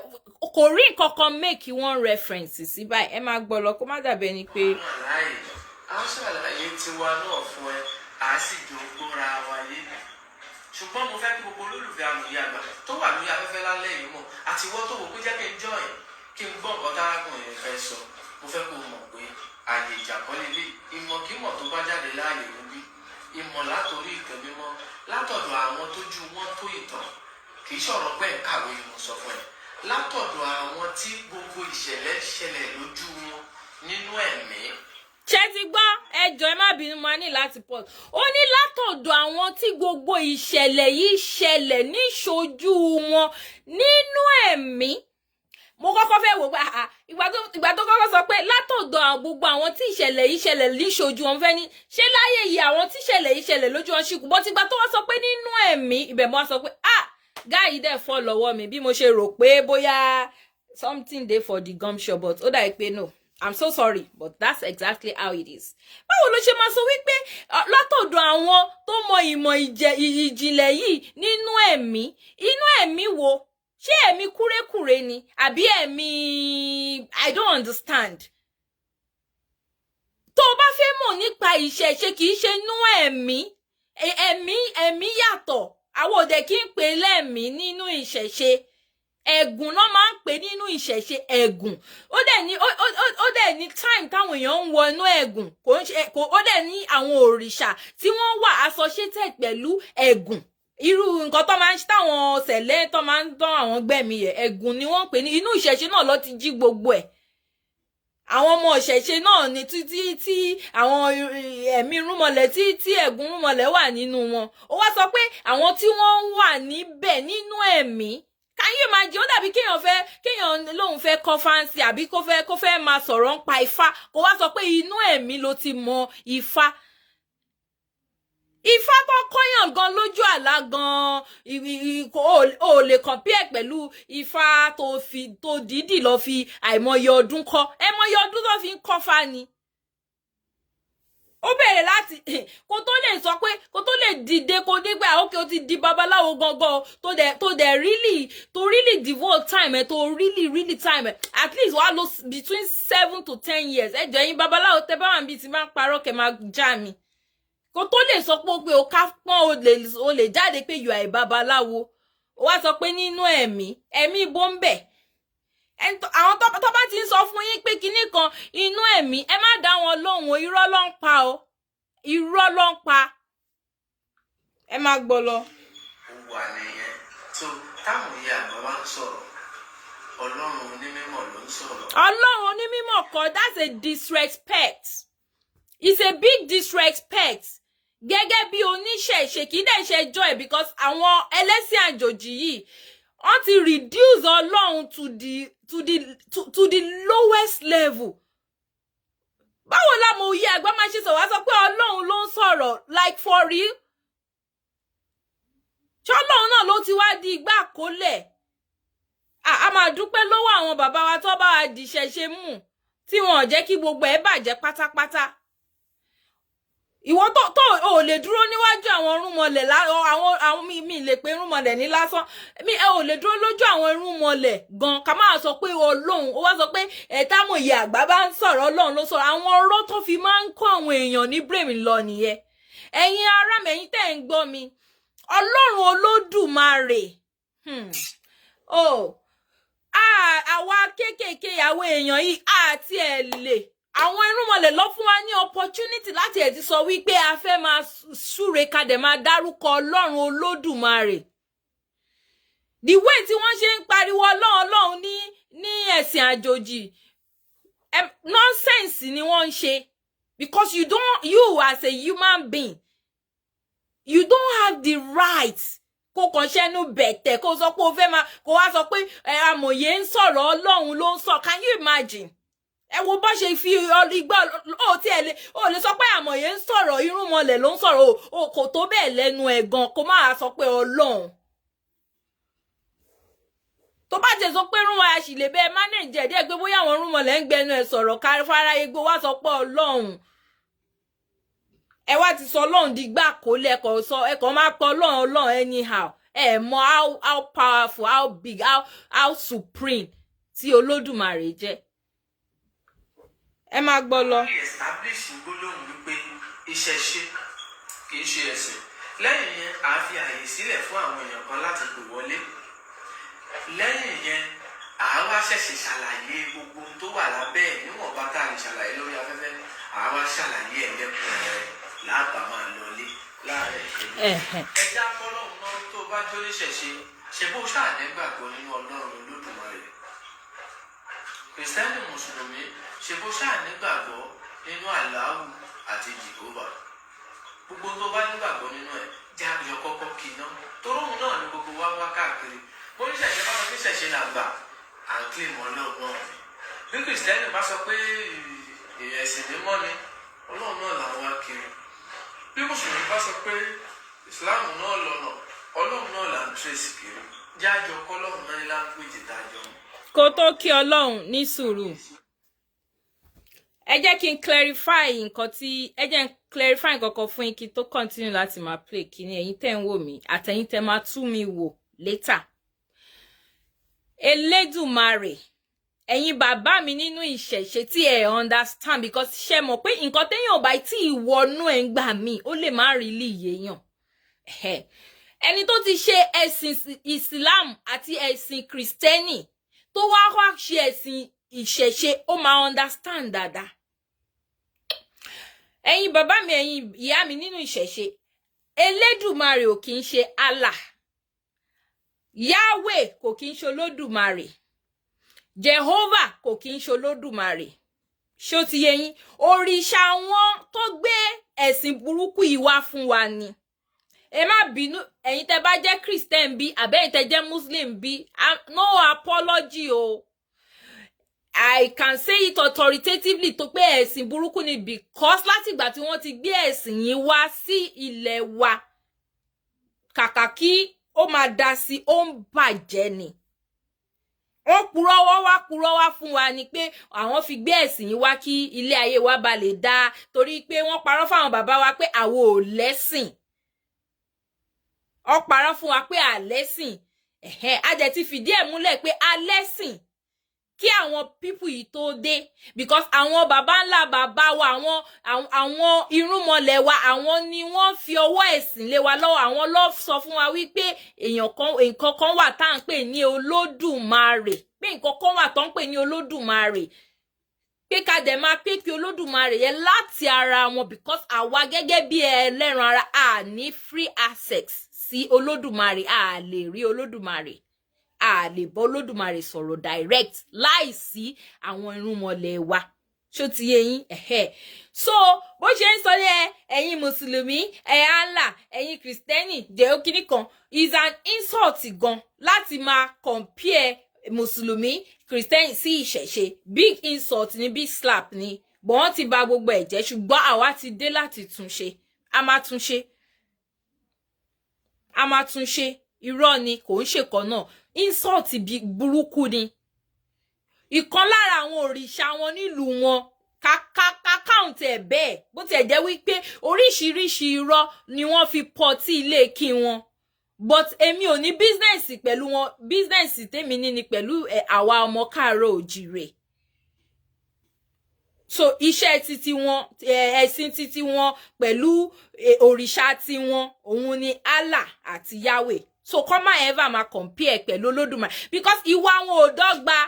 kò rí nǹkankan make one reference sí báyìí ẹ máa gbọ́ lọ kó má dàbí ẹni pé. a ṣàlàyé tiwa náà fún ẹ a sì jogúnra wa yé ṣùgbọ́n mo fẹ́ kí gbogbo olólùfẹ́ amòye àgbà tó wà lórí afẹ́fẹ́ lálẹ́ yìí mọ̀ àti ìwọ tó wò pé jẹ́ kí n jọ ẹ̀ kí n gbọ́ nǹkan tárákùnrin yẹn fẹ́ sọ mo fẹ́ kó mọ̀ pé àyè ìjàpọ̀ lélẹ̀ ìmọ̀kímọ̀ tó bá jáde láàyè níbí ìmọ̀ látòrí ìtàn mímọ́ látọ̀dọ̀ àwọn tójú wọn tó ìtàn kì í ṣọ̀rọ̀ pé kàwé mo sọ fún ẹ látọ̀dọ̀ àwọn tí gbogbo ìṣẹ̀lẹ̀ ṣẹlẹ̀ lójú wọn nínú ẹ̀mí. ṣé ti gbọ́ ẹjọ́ ẹ má bínú máa ní láti pọ̀ ó ní látọ̀dọ̀ àwọn tí gbogbo ìṣẹ̀lẹ̀ yìí ṣẹlẹ̀ níṣojú wọn nínú ẹ̀mí mo kọ́kọ́ fẹ́ wò pé ìgbà tó kọ́kọ́ sọ pé látọ̀dọ̀ gbogbo àwọn tí ìṣẹ̀lẹ̀ yìí ṣẹlẹ̀ níṣojú wọn fẹ́ ní ṣé láyé yìí àwọn tí ìṣẹ̀lẹ̀ yìí ṣẹlẹ̀ lójú wọn ṣìkú bọ́ tìgbà tó wọ́n sọ pé nínú ẹ̀mí ibẹ̀ mo wá sọ pé guy dẹ̀ fọ́ lọ́wọ́ mi bí mo ṣe rò pé bóyá something dey for the gumshoe but ó dà pé no I'm so sorry but that's exactly how it is. báwo ló ṣe máa sọ wípé látọ̀dọ̀ àwọn tó mọ ìmọ̀ ìjìnlẹ̀ yìí nínú ẹ̀mí inú ẹ̀mí wo ṣé ẹ̀mí kúrékùré ni àbí ẹ̀mí I don't understand. tó o bá fẹ́ mọ̀ nípa ìṣẹ̀ṣe kì í ṣe inú ẹ̀mí yàtọ̀ àwọn òde kí n pè lẹ́mí nínú ìṣẹ̀ṣe ẹ̀gùn náà máa ń pè nínú ìṣẹ̀ṣe ẹ̀gùn ó dẹ̀ ní time táwọn èèyàn ń wọ inú ẹ̀gùn ó dẹ̀ ní àwọn òrìṣà tí wọ́n wà associated pẹ̀lú ẹ̀gùn irú nǹkan tó máa ń táwọn ṣẹlẹ̀ tó máa ń dán àwọn gbẹ̀mí ẹ̀ ẹ̀gùn ni wọ́n ń pè ní inú ìṣẹ̀ṣe náà ló ti jí gbogbo ẹ̀ àwọn ọmọ ìṣẹ̀ṣe náà ni tí àwọn ẹ̀mí rúmọlẹ̀ tí ẹ̀gún rúmọlẹ̀ wà nínú wọn ó wá sọ pé àwọn tí wọ́n wà níbẹ̀ nínú ẹ̀mí káyé máa jẹ́ ó dàbí kéèyàn lóun fẹ́ kọ́ fáǹsì àbí kó fẹ́ máa sọ̀rọ̀ ń pa ifá kó wá sọ pé inú ẹ̀mí ló ti mọ ifá tó kọ́yàn gan lójú àlá gan ò lè compare pẹ̀lú ifá tó dídì lọ fi àìmọye ọdún kọ́ ẹmọye ọdún tó fi ń kọ́ fá ni ó bẹ̀rẹ̀ láti kó tó lè sọ pé kó tó lè dìde kó dégbà ókè ó ti di babaláwo gangan tó dẹ̀ really devote time ẹ̀ tó really time ẹ̀ at least wàá lò between 7 to 10 years ẹ jẹ́ yín babaláwo tẹ́ bá wà níbi tí máa ń parọ́ kẹ́ máa já mi kó tó lè sọ pé o ká pọ́n o lè jáde pé you are babaláwo o wá sọ pé nínú ẹ̀mí bó ń bẹ̀ àwọn tó bá ti ń sọ fún yín pé kinní kan inú ẹ̀mí ẹ má dá wọn lóhùn o, irọ́ ló ń pa o, irọ́ ló ń pa. Ẹ má gbọ́ lọ. wà nìyẹn tó táwọn ìyá àgbà wá ń sọ̀rọ̀ Ọlọ́run onímọ̀ ló ń sọ̀rọ̀. Ọlọ́run onímọ̀ kọ́, that's a disrespect. It's a big disrespect. Gẹ́gẹ́ bí oníṣẹ̀ṣe kì í dẹ̀ ṣe jọ ẹ̀ because àwọn ẹlẹ́sìn àjòjì yìí wọ́n ti reduce Ọlọ́run to the lowest level. Báwo la mo yẹ àgbà máa ṣe sọ wá sọ pé Ọlọ́run ló ń sọ̀rọ̀ like for real? Ṣé Ọlọ́run náà ló ti wá di igbá àkólẹ̀? A máa dúpẹ́ lọ́wọ́ àwọn bàbá wa tó bá wa dìṣẹ̀ṣe mú tí wọn ò jẹ́ kí gbogbo ẹ̀ bàjẹ́ pátápátá. Ìwọ tó ò lè dúró níwájú àwọn irúnmọlẹ̀ àwọn mi lè pe irúnmọlẹ̀ ní lásán mi ò lè dúró lójú àwọn irúnmọlẹ̀ gan ká máa sọ pé Ọlọ́run ó wá sọ pé táwọn ìyá àgbà bá ń sọ̀rọ̀ Ọlọ́run ló sọ̀rọ̀. Àwọn ọ̀rọ̀ tó fi máa ń kó àwọn èèyàn ní brain lọ nìyẹn. Ẹ̀yin ará mi, ẹ̀yin tẹ́ ń gbọ́ mi, Ọlọ́run Olódùmarè àwa kéékèèké àwọn èèyàn yìí àti ẹ̀ lè àwọn irúnmọlẹ̀ lọ fún wa ní opportunity láti ẹ̀ ti sọ wípé a fẹ́ máa súre kadẹ̀ máa dárúkọ Ọlọ́run Olódùmarè. The way tí wọ́n ṣe ń pariwo Ọlọ́run ní ẹ̀sìn àjòjì nonsense ni wọ́n ń ṣe because you as a human being you don't have the right kó kàn ṣẹ́nu bẹ̀tẹ̀ kó sọ pé o fẹ́ máa kó wá sọ pé amòye ń sọ̀rọ̀ Ọlọ́run ló ń sọ. Can you imagine? Ẹ wo bó ṣe fi igbá ó lè sọ pé amòye ń sọ̀rọ̀ irúnmọlẹ̀ ló ń sọ̀rọ̀ o kò tó bẹ́ẹ̀ lẹ́nu ẹ̀ gan kó máa sọ pé Ọlọ́run. Tó bá jẹ́ sọ pé irúnmọlẹ̀ sì lè bẹ́ẹ̀ manage díẹ̀ pé bóyá àwọn irúnmọlẹ̀ ń gbẹnu ẹ̀ sọ̀rọ̀ káfárá egbò wá sọ pé Ọlọ́run. Ẹ wá ti sọ Ọlọ́run di gbà kó lẹ́kọ̀ọ́ sọ ẹ kàn máa pọ̀ Ọlọ́run anyhow. Ẹ mọ̀ how powerful, how big, how supreme tí Olódùmarè jẹ́. Ẹ máa gbọ́ lọ. Establish gbólóhùn wípé ìṣẹ̀ṣe kì í ṣe ẹ̀sìn. Lẹ́yìn yẹn a fi àyè sílẹ̀ fún àwọn èèyàn kan láti pè wọlé. Lẹ́yìn yẹn àwa ṣẹ̀ṣẹ̀ ṣàlàyé gbogbo ohun tó wà lábẹ́ ẹ̀ níwọ̀nba tá a lè ṣàlàyé lórí afẹ́fẹ́ àwa ṣàlàyé ẹ̀ lẹ́kùnrin láàbà máa lọlé láàárẹ̀ ìṣẹ́jú. Ẹja fọlọ́run náà tó bá jórí ṣẹ̀ṣe ṣe bó ṣàdẹ́gbàgbọ́ nínú Ọlọ́run Olódùmarè. Kìrìsìtẹ́nì Mùsùlùmí ṣe bó ṣàdẹ́gbàgbọ́ nínú Àláhù àti Jèhófà. Gbogbo tó bá nígbàgbọ́ nínú ẹ̀ jẹ́ àjọ kọ́kọ́ kì í ná. Toróhùn náà ni gbogbo wa wá káàkiri. Bó ní ṣẹ̀ṣẹ̀ bá sọ pé ṣẹ̀ṣẹ̀ làgbà à ń kílè mọ́ Ọlọ́run. Bí Kìrìsìtẹ́nì bá sọ pé ẹ̀sìn mímọ́ ni Ọlọ́run náà làwọn wá kiri. Bí Mùsùlùmí bá sọ pé Ìsìláàmù náà lọ́nà Ọlọ́run náà là ń tírèsì kiri. Jẹ́ àjọ kọ́ Ọlọ́run náà ní láńgbèjì dájọ́. Kó tó kí Ọlọ́run ní sùúrù. Ẹ jẹ́ kí n clarify nǹkan kan fún yín kí n tó continue láti máa play kíní ẹ̀yin tẹ́ ń wò mí àtẹ̀yin tẹ́ máa tú mi wò later. Elédùmarè ẹ̀yin bàbá mi nínú ìṣẹ̀ṣe tí ẹ understand because ṣe mọ̀ pé nǹkan téèyàn ò bá tí ì wọnú ẹ̀ ń gbà mí ó lè má rí lè yéèyàn. Ẹni tó ti ṣe ẹ̀sìn Islam àti ẹ̀sìn Kristẹni tó wá ṣe ẹ̀sìn ìṣẹ̀ṣe ó máa understand dáadáa. Ẹ̀yin bàbá mi ẹ̀yin ìyá mi nínú ìṣẹ̀ṣe Elédùmarè ò kì í ṣe Allah, Yahweh kò kì í ṣe Olódùmarè, Jehovah kò kì í ṣe Olódùmarè. Ṣó ti yé yín? Òrìṣà wọn tó gbé ẹ̀sìn burúkú yìí wá fún wa ni. Ẹ má bínú ẹ̀yin tẹ́ bá jẹ́ Christian bí àbẹ́yin tẹ́ jẹ́ Muslim bí no apology o. I can say it authoritatively tó pé ẹ̀sìn burúkú ni because láti ìgbà tí wọ́n ti gbé ẹ̀sìn yìí wá sí ilẹ̀ wa kàkà kí ó máa dá sí ó ń bàjẹ́ ni. Wọ́n purọ́ wá fún wa ni pé àwọn fi gbé ẹ̀sìn yìí wá kí ilé ayé wa ba lè dá torí pé wọ́n parọ́ fáwọn bàbá wa pé àwọn ò lẹ́sìn. Wọ́n parọ́ fún wa pé a lẹ́sìn. A dẹ̀ ti fìdí ẹ̀ múlẹ̀ pé a lẹ́sìn kí àwọn people yìí tó dé because àwọn bàbá ńlá bàbá wa àwọn irúnmọlẹ̀ wa àwọn ni wọ́n fi ọwọ́ ẹ̀sìn lé wa lọ́wọ́. Àwọn ló sọ fún wa wípé nǹkan kan wà tá à ń pè ní Olódùmarè pé nǹkan kan wà tó ń pè ní Olódùmarè pé ká dẹ̀ máa pé kí Olódùmarè yẹn láti ara wọn because àwa gẹ́gẹ́ bí ẹlẹ́ran ara a ní free access sí Olódùmarè a lè rí Olódùmarè a lè bọ́ Olódùmarè sọ̀rọ̀ direct láìsí àwọn irúnmọlẹ̀ wa ṣó ti yé yín so bó ṣe ń sọ ẹ̀yin mùsùlùmí Allah ẹ̀yin kìrìsìtẹ́nì jẹ́ kíní kan is an insult gan láti máa compare mùsùlùmí kìrìsìtẹ́nì sí ìṣẹ̀ṣe big insult ni big slap ni bọ́n wọ́n ti bà gbogbo ẹ̀ jẹ́ ṣùgbọ́n àwa ti dé láti túnṣe a máa túnṣe irọ́ ni kò ń ṣèkan náà insult burúkú ni ìkan lára àwọn òrìṣà wọn nílùú wọn kákákáùntì ẹ̀ bẹ́ẹ̀ bó tiẹ̀ jẹ́ wípé oríṣiríṣi irọ́ ni wọ́n fi pọ̀ tí ilé kí wọn but èmi ò ní bísínẹ́sì pẹ̀lú wọn bísínẹ́sì tèmi ní ni pẹ̀lú àwa ọmọ káàárọ̀ òjìrè so iṣẹ́ títí wọn ẹ̀sìn títí wọn pẹ̀lú òrìṣà tí wọn òun ni Allah àti Yahweh so kọ́ máa ever máa compare pẹ̀lú Olódùmarè because ìwà wọn ò dọ́gba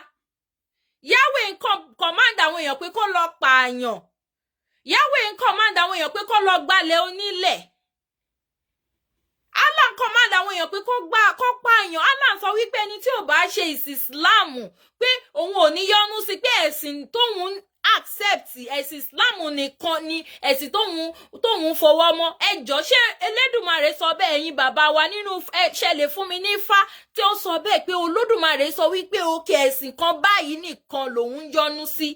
Yahweh ń command àwọn èèyàn pé kó lọ pààyàn Yahweh ń command àwọn èèyàn pé kó lọ gbalẹ̀ onílẹ̀ Allah ń command àwọn èèyàn pé kó pààyàn Allah sọ wípé ẹni tí ò bá ṣe ìsìsìláàmù pé òun ò ní yọ́nú sí pé ẹ̀sìn tóun accept ẹ̀sìn Islam nìkan ni ẹ̀sìn tóun fọwọ́ mọ́ ẹjọ́ ṣé Elédùmarè sọ bẹ́ẹ̀ ẹ̀yin bàbá wa nínú ṣẹlẹ̀ fún mi ní Ifá tí ó sọ bẹ́ẹ̀ pé Olódùmarè sọ wípé òkè ẹ̀sìn kan báyìí nìkan lòun yọ́nú sí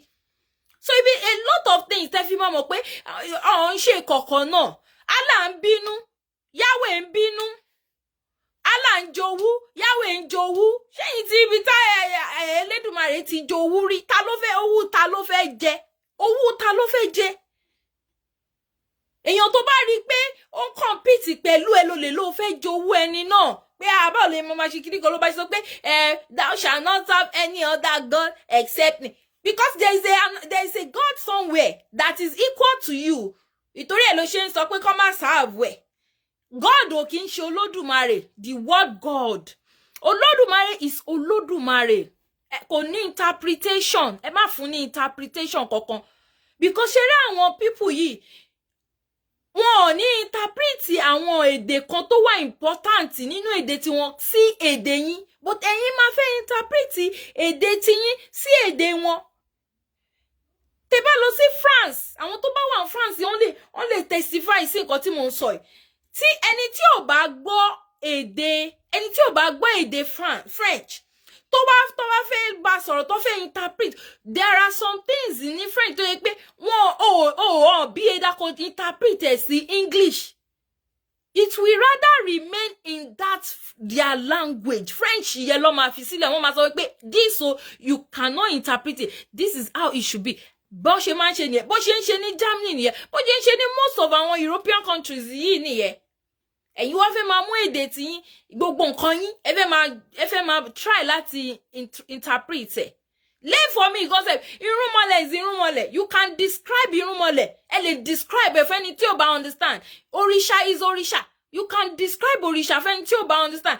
so ibi a lot of things tẹ́ fi mọ̀ pé ọ̀hún ń ṣe kọ̀ọ̀kan náà Allah ń bínú Yahweh ń bínú Allah ń jowú Yahweh ń jowú ṣẹ́yìn tí ibi tá Elédùmarè ti jowú rí ta ló fẹ́ owó ta ló fẹ́ jẹ owó ta ló fẹ́ jẹ èèyàn tó bá rí i pé ó ń compete pẹ̀lú ẹ ló fẹ́ jowú ẹni náà pé àbá ò lè mọ máa ṣe kíní kan ló bá ṣe sọ pé thou shall not serve any other God except me because there is a God somewhere that is equal to you ìtorí ẹ̀ ló ṣe ń sọ pé kó má serve ẹ̀ God ò kì í ṣe Olódùmarè the word God Olódùmarè is Olódùmarè kò ní interpretation ẹ má fún ní interpretation kankan because ṣe rí àwọn people yìí wọn ò ní interpret àwọn èdè kan tó wà important nínú èdè tiwọn sí èdè yín but ẹ̀yin máa fẹ́ interpret èdè tiyín sí èdè wọn tẹ́ bá lọ sí France àwọn tó bá wà ní France wọ́n lè testify sí nǹkan tí mò ń sọ yìí tí ẹni tí ò bá gbọ́ èdè French tó bá fẹ́ bá sọ̀rọ̀ tó fẹ́ interpret there are some things ní French tó yẹ pé wọ́n bí ẹ̀dá kan interpret ẹ̀ sí English it will rather remain in that their language French yẹn ló máa fi sílẹ̀ wọ́n máa sọ pé this so you cannot interpret it this is how it should be bó ṣe máa ń ṣe nìyẹn bó ṣe ń ṣe ní Germany nìyẹn bó ṣe ń ṣe ní most of àwọn European countries yìí nìyẹn ẹ̀yin wá fẹ́ máa mú èdè tí yín gbogbo nǹkan yín ẹ fẹ́ máa try láti interpret ẹ̀ lay for me because irúnmọlẹ̀ is irúnmọlẹ̀ you can describe irúnmọlẹ̀ ẹ lè describe ẹ̀ fẹ́ni tí ò bá understand òrìṣà is òrìṣà you can describe òrìṣà fẹ́ni tí ò bá understand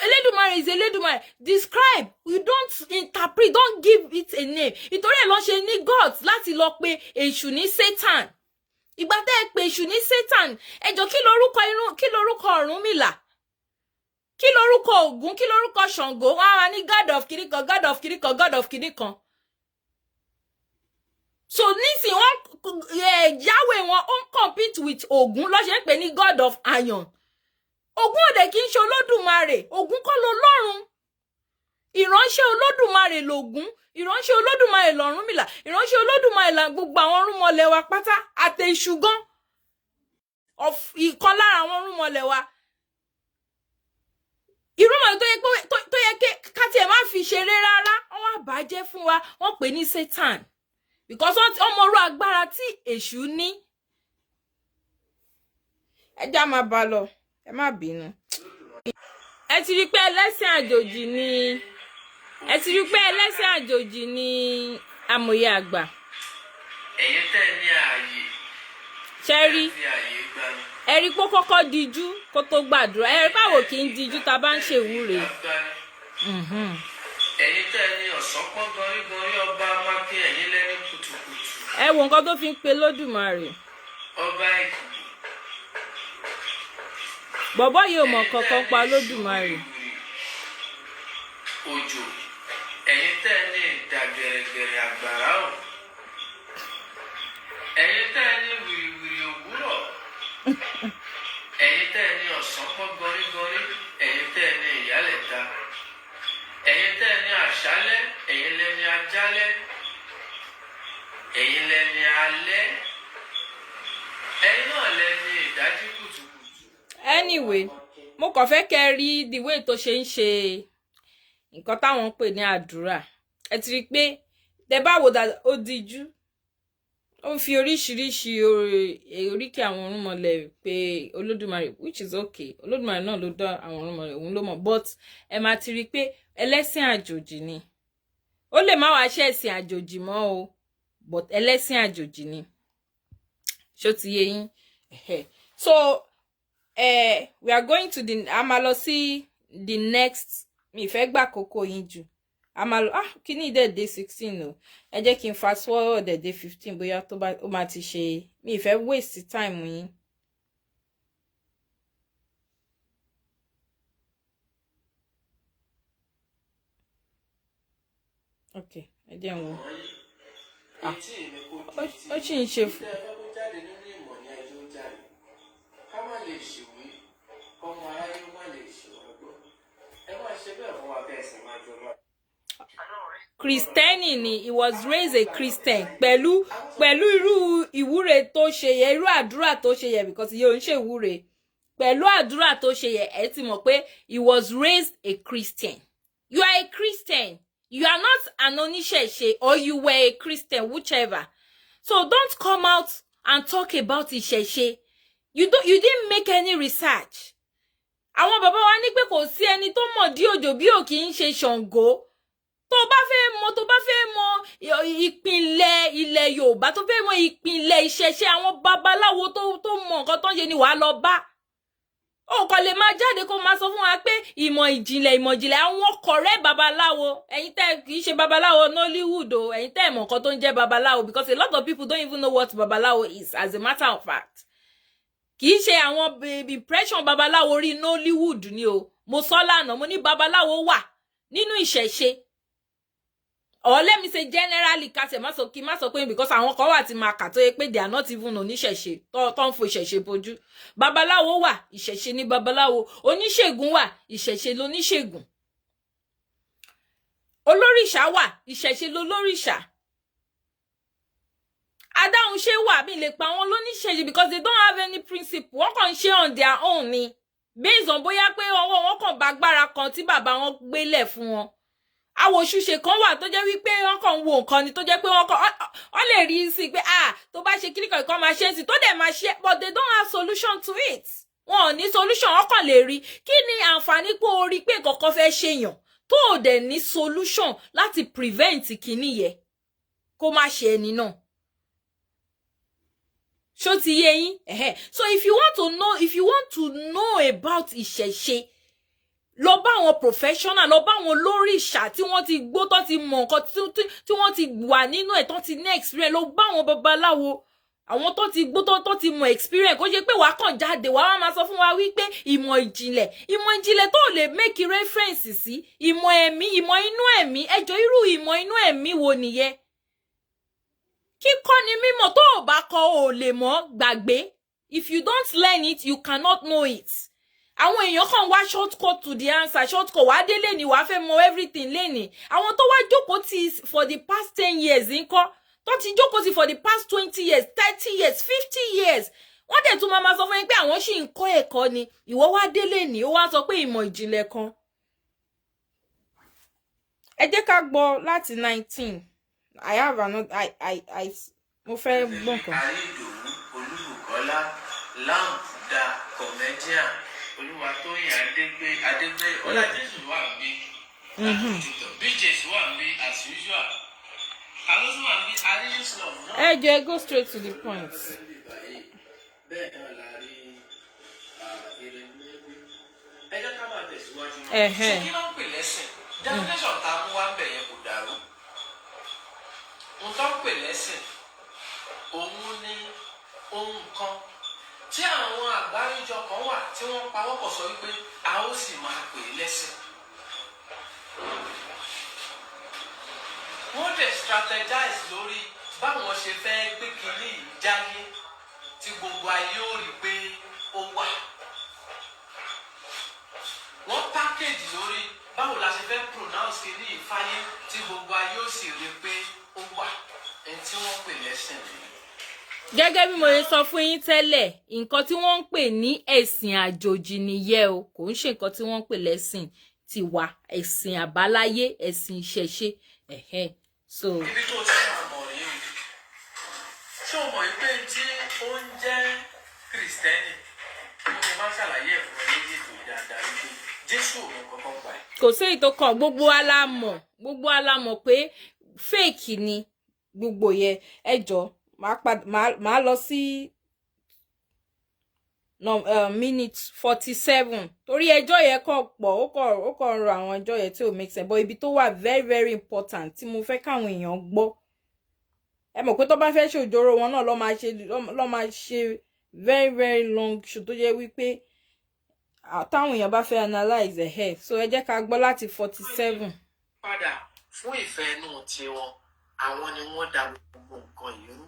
Elédùmarè is Elédùmarè describe you don't interpret don't give it a name ìtorí ẹ̀ ló ṣe ní gods láti lọ pe èṣù ní Satan ìgbà tẹ́ ẹ pè èṣù ní Satan ẹjọ́ kí lorúkọ Ọ̀rúnmìlà kí lorúkọ Ògún kí lorúkọ Ṣàngó wọn á ní god of kìnìkan god of kìnìkan god of kìnìkan so nísìnyí wọn Yahweh wọn ó ń compete with Ògún ló ṣe ń pè ní god of iron Ògún òde kì í ṣe Olódùmarè Ògún kọ́ lọ́lọ́run ìránṣẹ́ Olódùmarè lògún ìránṣẹ́ Olódùmarè l'Ọ̀rúnmìlà ìránṣẹ́ Olódùmarè là gbogbo àwọn ọ̀rúnmọlẹ̀ wa pátá àti èṣù gan ìkan lára àwọn ọ̀rúnmọlẹ̀ wa ìrúnmọlẹ̀ tó yẹ ká tiẹ̀ má fi ṣeré rárá wọ́n wá bàjẹ́ fún wa wọ́n pè ní Satan because wọ́n mọrú agbára tí èṣù ní ẹ já máa bá lọ ẹ má bínú ẹ ti rí pé ẹlẹ́sìn àjòjì ni amòye àgbà. ẹ̀yin tẹ́ ní ààyè. ṣẹ́rí ẹ̀rí pé kọ́kọ́ dijú kó tó gbàdúrà ẹ̀rí báwo kì í dijú tá a bá ń ṣèwúre. ẹ̀yin tẹ́ ní ọ̀sán pọ́n gọrígọrí ọba mákè ẹ̀yin lẹ́ni kùtùkùtù. Ẹ wo nǹkan tó fi ń pe lódùmarè. Ọba ìkù. Bọ̀bọ́ yìí ò mọ̀ kankan pa lódùmarè. Òjò ẹ̀yin tẹ́ ní ìdàgẹ̀rẹ̀gẹ̀rẹ̀ àgbàrá o. Ẹ̀yin tẹ́ ní wìrìwìrì òwúrọ̀. Ẹ̀yin tẹ́ ní ọ̀sán pọ́n gọrígọrí. Ẹ̀yin tẹ́ ní ìyálẹ̀ta. Ẹ̀yin tẹ́ ní àṣálẹ́. Ẹ̀yin lẹ́ni ajálẹ́. Ẹ̀yin lẹ́ni alẹ́. Ẹ̀yin náà lẹ́ni ìdájí kùtùkùtù. Anyway, mo kàn fẹ́ kẹ́ rí the way tó ṣe ń ṣe nǹkan táwọn ń pè ní àdúrà. Ẹ ti rí i pé tẹ bá wo ó díjú. Ó ń fi oríṣiríṣi oríkì àwọn ọ̀rúnmọlẹ̀ pé olódùmarè, which is okay. Olódùmarè náà ló dá àwọn ọ̀rúnmọlẹ̀, òun ló mọ̀, but ẹ máa ti rí i pé ẹlẹ́sìn àjòjì ni. Ó lè má wá ṣe ẹ̀sìn àjòjì mọ́ o, but ẹlẹ́sìn àjòjì ni. Ṣó ti yé yín? So we are going to the a máa lọ sí the next. Mi fẹ́ gbà kókó yín jù. A máa lọ kíní dé 16 o. Ẹ jẹ́ kí n fast forward dé 15 bóyá tó bá ó máa ti ṣe. Mi fẹ́ waste time yín. Okay, ẹ jẹ́ n wo. Ó sì ń ṣe fún. Kristẹni ni, he was raised a Christian pẹ̀lú irú ìwúre tó ṣe yẹ, irú àdúrà tó ṣe yẹ, because yóò ń ṣe ìwúre pẹ̀lú àdúrà tó ṣe yẹ. Ẹ ti mọ̀ pé he was raised a Christian. You are a Christian. You are not an oníṣẹ̀ṣe, or you were a Christian, whichever. So don't come out and talk about ìṣẹ̀ṣe. You didn't make any research. Àwọn bàbá wa ní pé kò sí ẹni tó mọ̀ dí òjò bí ò kì í ṣe Ṣàngó. Tó bá fẹ́ mọ̀ ìpínlẹ̀ ilẹ̀ Yorùbá, tó fẹ́ mọ̀ ìpínlẹ̀ ìṣẹ̀ṣe àwọn babaláwo tó mọ̀ nǹkan tó ń ṣe ni wàá lọ bá. Ó kàn lè máa jáde kó máa sọ fún wa pé ìmọ̀ ìjìnlẹ̀ àwọn correct babaláwo. Ẹ̀yin tẹ́ kì í ṣe babaláwo Nollywood o, ẹ̀yin tẹ́ mọ̀ nǹkan tó ń jẹ́ babaláwo, because a lot of people don't even know what babaláwo is, as a matter of fact. Kì í ṣe àwọn impression babaláwo rí Nollywood ni o. Mo sọ lánàá, mo ní babaláwo wà nínú ìṣẹ̀ṣe. Or let me say generally, kase má sọ pé because àwọn kan wà tí máa kà tó yẹ pé they are not even oníṣẹ̀ṣe tó ń fo ìṣẹ̀ṣe bojú. Babaláwo wà, ìṣẹ̀ṣe ni babaláwo. Oníṣègùn wà, ìṣẹ̀ṣe lóníṣègùn. Olórìṣà wà, ìṣẹ̀ṣe lolórìṣà. Adáhunṣe wà, mi lè pa wọn lóníṣẹ̀ṣe because they don't have any principle. Wọ́n kàn ṣe on their own ni. Based on bóyá pé ọwọ́ wọn kàn bá agbára kan tí bàbá wọn gbélẹ̀ fún wọn. Àwòṣùṣe kan wà tó jẹ́ wípé wọ́n kàn wo nǹkan ni tó jẹ́ pé wọ́n lè rí sí pé tó bá ṣe kíníkan kan máa ṣe sí tó dẹ̀ máa ṣe, but they don't have solution to it. Wọn ò ní solution, wọ́n kàn lè rí. Kí ni àǹfààní pé o rí pé kankan fẹ́ ṣèyàn tó ò dẹ̀ ní solution láti prevent kíní yẹ kó má ṣe ẹni náà. Ṣó ti yé yín? So if you want to know about ìṣẹ̀ṣe, lọ bá àwọn professional, lọ bá àwọn lórìṣà tí wọ́n ti gbọ́ tó ti mọ̀ nǹkan tí wọ́n ti wà nínú ẹ̀ tó ti ní experience, lọ bá àwọn babaláwo, àwọn tó ti gbọ́ tó ti mọ̀ experience. Kó ṣe pé wàá kàn jáde wàá máa sọ fún wa wípé ìmọ̀ ìjìnlẹ̀ tó lè make reference sí ìmọ̀ inú ẹ̀mí. Ẹjọ́ irú ìmọ̀ inú ẹ̀mí wo nìyẹn? Kíkọ́ ni mímọ̀, tó ò bá kọ́ ò lè mọ̀, gbàgbé. If you don't learn it, you cannot know it. Àwọn èèyàn kan wá shortcut to the answer, shortcut wá dé lẹ́ni wá fẹ́ mọ̀ everything lẹ́ni. Àwọn tó wá jókòó ti for the past 10 years ńkọ́, tó ti jókòó ti for the past 20 years, 30 years, 50 years. Wọ́n dẹ̀ tún máa sọ fún yín pé àwọn ṣì ń kọ́ ẹ̀kọ́ ni. Ìwọ wá dé lẹ́ni, ó wá sọ pé ìmọ̀ ìjìnlẹ̀ kan. Ẹ jẹ́ ká gbọ́ láti 19. I have another mo fẹ́ gbọ́ nǹkan. Ayédòwú Olúbùkọ́lá Láǹdà comedian Olúwatóyìn Adégbé Ọlájésù wà bí. BJs wà bí as usual. Kálọ́sù wà bí Adéyẹsù náà. Ẹ jẹ́ go straight to the point. Bẹ́ẹ̀ náà la rí èrè lẹ́bí. Ẹ jẹ́ ká máa tẹ̀síwájú. Ṣé kí ló ń pè lẹ́sìn? definition tá a mú wá ń bẹ̀ yẹn kò dàrú. Ohun tó ń pè lẹ́sìn òun ni ohun kan tí àwọn àgbáríjọ kan wà tí wọ́n pawọ́pọ̀ sọ wípé a ó sì máa pè é lẹ́sìn. Wọ́n dẹ̀ strategize lórí báwọn ṣe fẹ́ gbé kínní jáde tí gbogbo ayé ó rí pé ó wà. Wọ́n package lórí báwo la ṣe fẹ́ pronounce kínní ìfáyé tí gbogbo ayé ó sì rí pé ó wà. Ẹni tí wọ́n pè lẹ́sìn nìyí. Gẹ́gẹ́ bí mo ṣe sọ fún yín tẹ́lẹ̀, nǹkan tí wọ́n ń pè ní ẹ̀sìn àjòjì nìyẹn o, kò ń ṣe nǹkan tí wọ́n ń pè lẹ́sìn tiwa, ẹ̀sìn àbáláyé, ẹ̀sìn ìṣẹ̀ṣe. So ibi tó ti máa mọ̀ rí o. Ṣé o mọ̀ pé tí ó ń jẹ́ Kristẹni, mo ti máa ń ṣàlàyé ẹ̀fọ́ méjèèjì dáadáa wípé Jésù òun kankan pa ẹ̀. kò sí èyí tó kàn, gbogbo alámọ̀ pé fake ni gbogbo yẹn. Ẹ jọ̀ọ́ màá lọ sí minute 47 torí ẹjọ́ yẹn kàn pọ̀, ó kàn rọ àwọn ẹjọ́ yẹn tí ò make sense, but ibi tó wà very very important tí mo fẹ́ káwọn èèyàn gbọ́. Ẹ mọ̀ pé tó bá fẹ́ ṣe òjòrò wọn náà lọ́ máa ṣe very very long show tó jẹ́ wípé táwọn èèyàn bá fẹ́ analyze ẹ̀. So ẹ jẹ́ ká gbọ́ láti 47. Padà fún ìfẹ́ inú tiwọn, àwọn ni wọ́n dá gbogbo nǹkan yìí rú.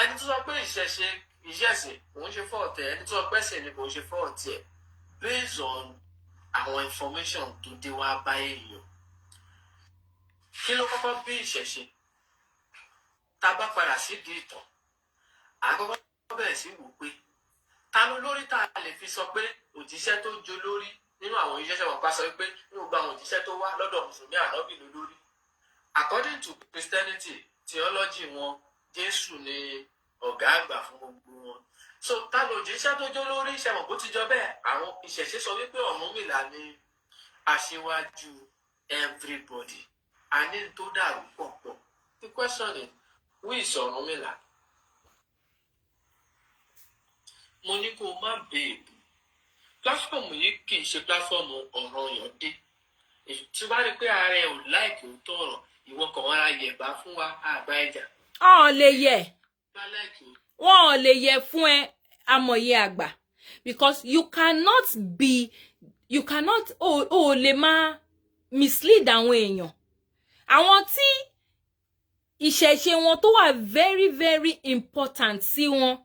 Ẹni tó sọ pé ìṣẹ̀sìn kò ń ṣe fọ́ọ̀tẹ̀, ẹni tó sọ pé ẹ̀sìn ni kò ń ṣe fọ́ọ̀tẹ̀ based on àwọn information tó dé wá bá èèyàn. Kí ló kọ́kọ́ bí ìṣẹ̀ṣe? Tá a bá padà sídìí ìtàn, àkọ́kọ́ bẹ̀rẹ̀ sí wò pé ta ló lórí tá a lè fi sọ pé òjíṣẹ́ tó jó lórí nínú àwọn òjíṣẹ́ wọn pa sọ pé nínú gbogbo àwọn òjíṣẹ́ tó wá lọ́dọ̀ mùsùlùmí ànábì ló lórí. According to Christianity theology wọn, Jésù ni ọ̀gá àgbà fún gbogbo wọn. So ta ló òjíṣẹ́ tó jó lórí ìṣẹ̀wọ̀n bó ti jọ bẹ́ẹ̀, àwọn ìṣẹ̀ṣe sọ wípé Ọ̀rúnmìlà ni aṣíwájú everybody. A ní tó dàrú pọ̀pọ̀. The question is, who is Ọ̀rúnmìlà? Mo ní kó má bèèbù. Pláfọ́ọ̀mù yìí kì í ṣe pláfọ́ọ̀mù ọ̀rọ̀ Ọ̀yọ́dé. Tí wàá rí pé ààrẹ ò láìkì ó tọ̀rọ̀, ìwọ kan wá yẹ̀bá fún wa àgbá ẹja. Wọ́n lè yẹ fún ẹ amòye àgbà, because you cannot lè máa mislead àwọn èèyàn. Àwọn tí ìṣẹ̀ṣe wọn tó wà very very important sí wọn,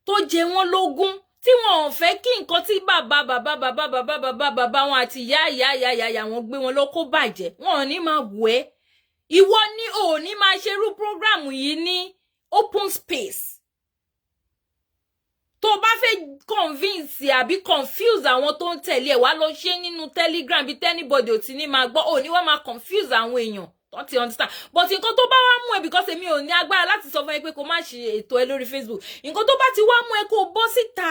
tó jẹ wọ́n lógún, tí wọn ò fẹ́ kí nǹkan tí bàbá wọn àti ìyá wọn gbé wọn lọ kó bàjẹ́, wọn ò ní máa wò ẹ́. Ìwọ ni ò ní máa ṣerú program yìí ní open space. Tó bá fẹ́ convince àbí confuse àwọn tó ń tẹ̀lé ẹ̀, wá lọ ṣe nínú Telegram bí anybody ò ti ní máa gbọ́, ò ní wá máa confuse àwọn èèyàn. Don't you understand? But nǹkan tó bá wá mú ẹ, because èmi ò ní agbára láti sọ fún ẹ pé kó má ṣe ètò ẹ lórí Facebook. Nǹkan tó bá ti wá mú ẹ kó bọ́ síta,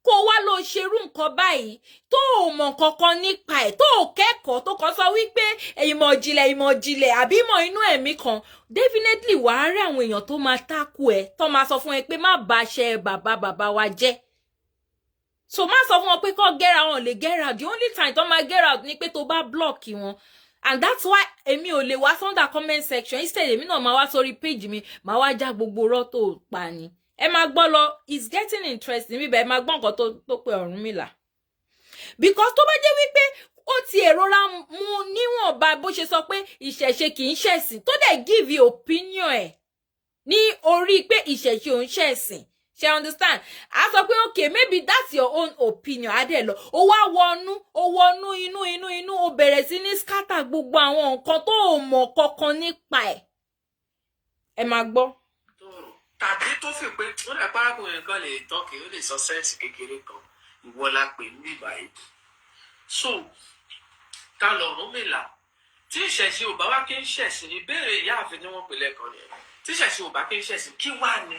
kó wá lọ ṣerú nǹkan báyìí tó ò mọ̀ kankan nípa ẹ̀, tó ò kẹ́kọ̀ọ́, tó kàn sọ wípé ìmọ̀ ìjìnlẹ̀ àbí ìmọ̀ inú ẹ̀mí kan, definitely wàá rí àwọn èèyàn tó máa tákù ẹ, tó máa sọ fún ẹ pé má bà ṣe bàbá wa jẹ́. So má sọ fún wọn pé kó get out, wọn lè get out. The only time tó máa get out ni pé tó bá block wọn. And that's why èmi ò lè wá under comment section. Instead èmi náà máa wá sórí page mi, máa wá já gbogbo rọ́ tó pa ni. Ẹ máa gbọ́ lọ, it's getting interesting. Bí bẹ́ẹ̀ máa gbọ́ nǹkan tó pé Ọ̀rúnmìlà. Because tó bá jẹ́ wípé ó ti èrora mú níwọ̀nba bó ṣe sọ pé ìṣẹ̀ṣe kì í ṣẹ̀sìn, tó dẹ̀ give you opinion ẹ̀ ní orí pé ìṣẹ̀ṣe ò ń ṣẹ̀sìn. She understand? A sọ pé okay, maybe that's your own opinion. Adé lọ, ó wá wọnú inú, ó bẹ̀rẹ̀ sí ní scatter gbogbo àwọn nǹkan tó mọ̀ kankan nípa ẹ̀. Ẹ máa gbọ́. Tàbí tó fi pé ó lè parákùnrin kan lè tọ́kì, ó lè sọ sẹ́ǹsì kékeré kan, ìwọ la pè ní báyìí. So ta l'Ọ̀rúnmìlà? Tí ìṣẹ̀ṣe ò bá wá kí ń ṣẹ̀sìn, ìbéèrè ìyáàfin ni wọ́n pè lẹ́ẹ̀kan nìyẹn. Tí ìṣẹ̀ṣe ò bá kí ń ṣẹ̀sìn, kí wá ni?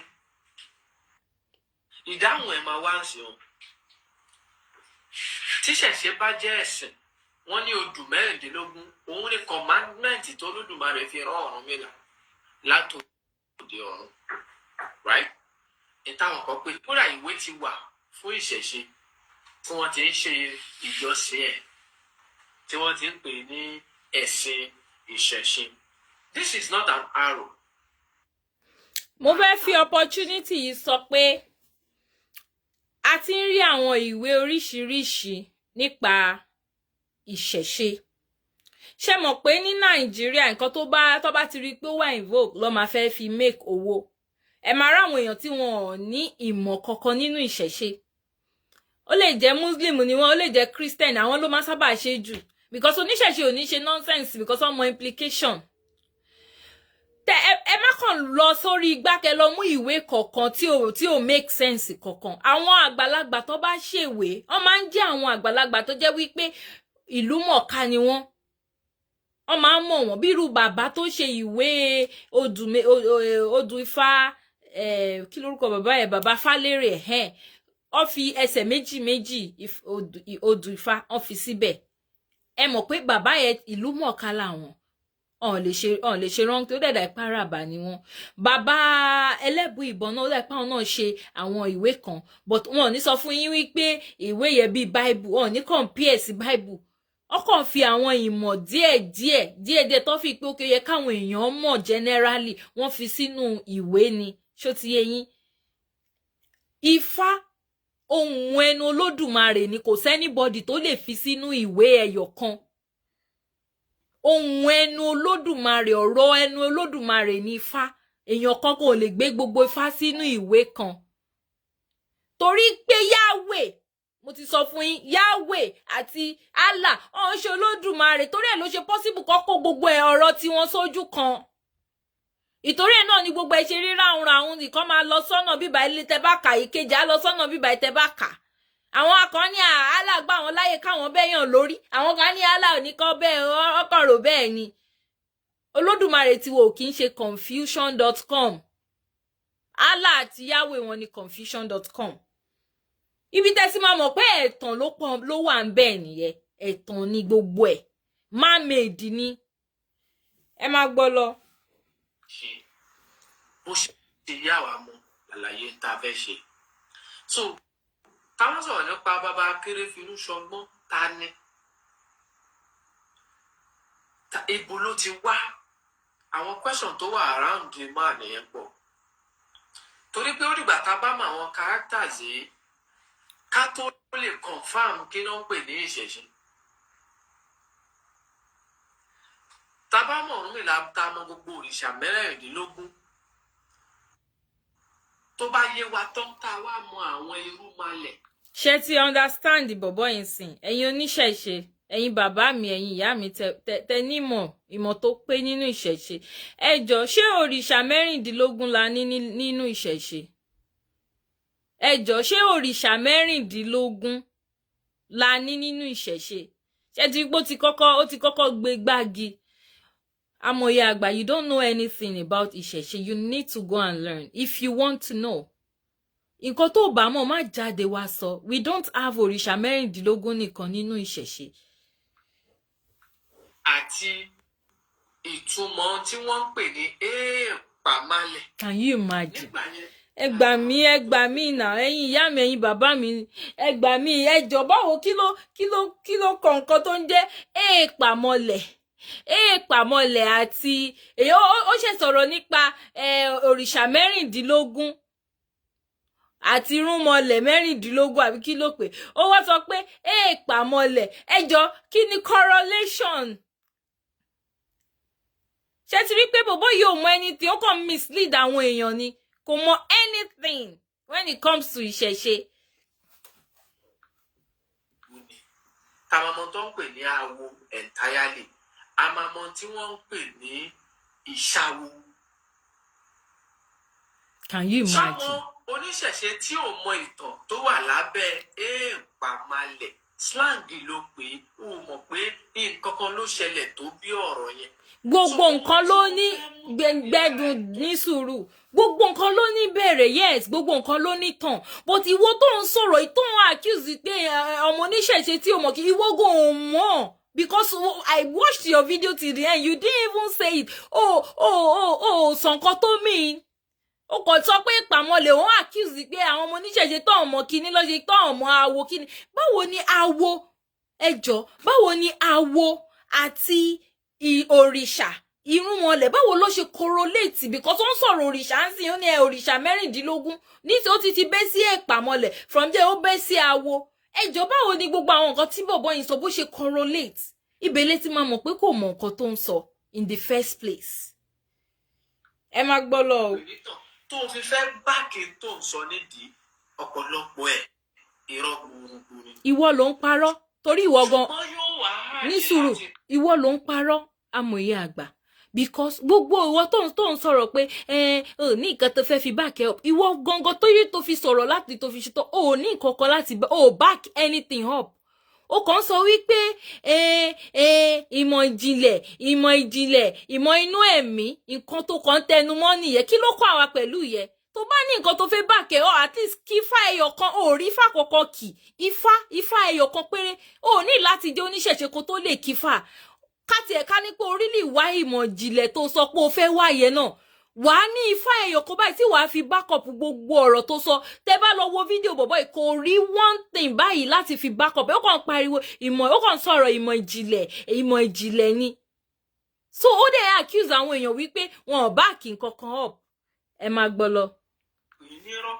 Ìdáhùn ẹ̀ máa wá ń ṣe wọn. Tí ìṣẹ̀ṣe bá jẹ́ ẹ̀sìn, wọ́n ní odù 16, òun ni commandment tó Olódùmarè fi rán Ọ̀rúnmìlà látòdì ọ̀run. Right? Ìtàwọn kan pé kódà ìwé ti wà fún ìṣẹ̀ṣe tí wọ́n ti ń ṣe ìjọsìn ẹ̀. tí wọ́n ti ń pè ní ẹ̀sìn ìṣẹ̀ṣe. This is not an arrow. Mo fẹ́ fi opportunity yìí sọ pé a ti ń rí àwọn ìwé oríṣiríṣi nípa ìṣẹ̀ṣe. Ṣé mọ̀ pé ní Nàìjíríà nǹkan tó bá ti rí pé ó wà in vogue ló máa fẹ́ fi make owó. Ẹ máa ráwọn èèyàn tí wọn ò ní ìmọ̀ kankan nínú ìṣẹ̀ṣe. Ó lè jẹ́ Muslim ni wọ́n, ó lè jẹ́ Christian, àwọn ló máa sábà ṣe jù. Because oníṣẹ̀ṣe ò ní ṣe nonsense because wọ́n mọ implication. Ẹ má kàn lọ sórí igbá kẹ́ lọ mú ìwé kọ̀ọ̀kan tí ò make sense kọ̀ọ̀kan. Àwọn àgbàlagbà tó bá ṣèwé, wọ́n máa ń jẹ́ àwọn àgbàlagbà tó jẹ́ wípé ìlú mọ̀ọ́ká ni wọ́n. Wọ́n máa ń mọ̀ wọ́n bí irú bàbá tó ṣe ìwé odù Ifá, kí lórúkọ bàbá yẹn, bàbá Fálérè, wọ́n fi ẹsẹ̀ méjì odù Ifá wọ́n fi síbẹ̀. Ẹ mọ̀ pé bàbá yẹn ìlú mọ̀ọ́ká làwọn. Ọ̀n lè ṣe wrong tó dẹ̀dà ìpáràbà ni wọ́n. Bàbá ẹlẹ́bù ìbọn náà ó dẹ̀ páwọn náà ṣe àwọn ìwé kan, but wọn ò ní sọ fún yín wípé ìwé yẹn bíi Bible, wọn ò ní compare sí Bible. Wọ́n kàn fi àwọn ìmọ̀ díẹ̀ tó fi pé ó yẹ káwọn èèyàn mọ̀ generally wọ́n fi sínú ìwé ni. Ṣó ti yé yín? Ifá ohun ẹnu Olódùmarè ni, kò sẹ́nibọ́dì tó lè fi sínú ìwé ẹyọ kan. Ohun ẹnu Olódùmarè, ọ̀rọ̀ ẹnu Olódùmarè ni Ifá. Èèyàn kan kò lè gbé gbogbo Ifá sínú ìwé kan. Torí pé Yahweh, mo ti sọ fún yín, Yahweh àti Allah ọ̀n ṣe Olódùmarè, torí ẹ̀ ló ṣe possible kó kó gbogbo ọ̀rọ̀ tí wọ́n sójú kan. Ìtorí ẹ̀ náà ni gbogbo ẹ̀ ṣe rí ráhùn nìkan máa lọ sọ́nà bíbá ilé tẹ́ bá kà, ìkejì á lọ sọ́nà bíbá tẹ́ bá kà. Àwọn kan ní Allah gbà wọ́n láyè káwọn bẹ́yàn lórí, àwọn kan ní Allah ò ní kọ́ bẹ́ẹ̀, ọkàn rò bẹ́ẹ̀ ni. Olódùmarè tí wò kì í ṣe confusion.com. Allah àti Yahweh wọn ni confusion.com. Ibi tẹ́ sì máa mọ̀ pé ẹ̀tàn ló wà ń bẹ́ẹ̀ nìyẹn. Ẹ̀tàn ni gbogbo ẹ̀. Man-made ni. Ẹ máa gbọ́ lọ. Bó ṣe yá wa mú àlàyé tá a fẹ́ ṣe. So táwọn sọ̀rọ̀ nípa bàbá Akérèfínú ṣọgbọ́n Tani. Ibo ló ti wá? Àwọn question tó wà around the man yẹn pọ̀. Torí pé ó dìgbà tá a bá mọ àwọn characters yìí ká tó lè confirm kí ló ń pè ní ìṣẹ̀ṣe. Tá a bá mọ̀ Ọ̀rúnmìlà tá a mọ gbogbo òrìṣà mẹ́rẹ̀ẹ́rìndínlógún. Tó bá yé wa tán tá a wá mọ àwọn irúnmalẹ̀. Ṣé ti understand bọ̀bọ́ yìí sìn? Ẹ̀yin oníṣẹ̀ṣe, ẹ̀yin bàbá mi, ẹ̀yin ìyá mi, tẹ nímọ̀ ìmọ̀ tó pé nínú ìṣẹ̀ṣe. Ẹ jọ̀ọ́, ṣé òrìṣà mẹ́rìndínlógún la ní nínú ìṣẹ̀ṣe? Ẹ jọ̀ọ́, ṣé òrìṣà mẹ́rìndínlógún la ní nínú ìṣẹ̀ṣe? Ṣé ti gbó ó ti kọ́kọ́ gbé gbági? Amòye àgbà, you don't know anything about ìṣẹ̀ṣe. You need to go and learn if you want to know. Nǹkan tó bá mọ̀ má jáde wá sọ. We don't have òrìṣà mẹ́rìndínlógún nìkan nínú ìṣẹ̀ṣe. Àti ìtumọ̀ tí wọ́n ń pè ní èèpàmálẹ̀. Can you imagine? Ẹ gbà mí náà, ẹ̀yin ìyá mi, ẹ̀yin bàbá mi, ẹ gbà mí, ẹ jọ̀ọ́, báwo kí ló kọ nǹkan tó ń jẹ́ èèpàmọ́lẹ̀ àti èyí ó ṣe sọ̀rọ̀ nípa òrìṣà mẹ́rìndínlógún àti irúnmọlẹ̀ mẹ́rìndínlógún àbí kí ló pè, ó wá sọ pé èèpàmọ́lẹ̀. Ẹ jọ̀ọ́, kí ni correlation? Ṣé ti rí pé bòbó yìí ò mọ anything, ó kàn mislead àwọn èèyàn ni, kò mọ anything when it comes to ìṣẹ̀ṣe. Tàmọ̀mọ́ tó ń pè ní awo entirely, àmàmọ́ tí wọ́n ń pè ní ìṣàwo. Can you imagine? Sáwọn oníṣẹ̀ṣe tí ò mọ ìtàn tó wà lábẹ́ èèpàmálẹ̀ slang ló pé ó mọ̀ pé nǹkan kan ló ṣẹlẹ̀ tó bí ọ̀rọ̀ yẹn. Gbogbo nǹkan ló ní gbẹ̀dùn ní sùúrù, gbogbo nǹkan ló ní bẹ̀rẹ̀, yes, gbogbo nǹkan ló ní tàn, but ìwọ tó ń sọ̀rọ̀ ìtàn accuse pé ọmọ oníṣẹ̀ṣe tí o mọ̀ kí ìwọ go mọ̀, because I watched your video till the end, you didn't even say it. Sọ nǹkan tó mean. Ó kò sọ pé ìpàmọ́lẹ̀ òun accuse pé àwọn ọmọ oníṣẹ̀ṣe tó ọmọ kíní ló ṣe tó ọmọ awo kíní. Báwo ni awo? ẹjọ́ báwo ni awo àti òrìṣà irúnmọlẹ̀ báwo ló ṣe correlate because ó ń sọ̀rọ̀ òrìṣà ń sìn ó ní òrìṣà 16 níṣẹ́ ó ti bẹ́ sí ẹ̀pàmọ́lẹ̀ from there ó bẹ́ sí awo ẹjọ́ báwo ni gbogbo àwọn nǹkan tí bọ̀bọ̀ yìí sọ bó ṣe correlate ìbẹ̀lẹ̀ tí máa mọ̀ pé kò mọ̀ nǹkan tó ń sọ in the first place. Ẹ máa gbọ́ lọ o. tó fi fẹ́ báàkì tó ń sọ nídìí ọ̀pọ̀lọpọ̀ ẹ̀ irọ́ gbùrùgbùrù. Ìwọ ló ń parọ́ torí ìwọ gan ní sùúrù ìwọ ló ń parọ́ amòye àgbà because gbogbo ìwọ tó ń sọ̀rọ̀ pé ní nǹkan tó fẹ́ fi back up ìwọ gangan tó yẹ tó fi sọ̀rọ̀ láti tó fi ṣètò ní nǹkan kan láti back anything up ó kàn sọ wípé ìmọ̀ ìjìnlẹ̀ ìmọ̀ inú ẹ̀mí nǹkan tó kàn tẹnu mọ́ nìyẹn kí ló kọ́ àwa pẹ̀lú yẹn tó bá ní nǹkan tó fẹ́ back up at least kí ifá ẹyọ kan ò rí ifá kọ̀ọ̀kan kì ifá ẹyọ kan péré ò ní láti jẹ́ oníṣẹ̀ṣe kó tó lè kífà káti ẹ̀ka ní pé orílẹ̀ ìwá ìmọ̀ ìjìnlẹ̀ tó sọ pé o fẹ́ wáyé náà wà á ní ifá ẹ̀yọ̀kan báyìí tí wàá fi backup gbogbo ọ̀rọ̀ tó sọ tẹ́ bá lọ wo fídíò bọ̀bọ̀ yìí kò rí one thing báyìí láti fi backup ó kàn pariwo ó kàn sọ̀rọ̀ ìmọ̀ ìjìnlẹ̀ ni so ó dẹ̀ accuse àwọn èèyàn wípé wọn ò báàkì nǹkan kan up ẹ máa gbọ́ lọ. ìnirọ́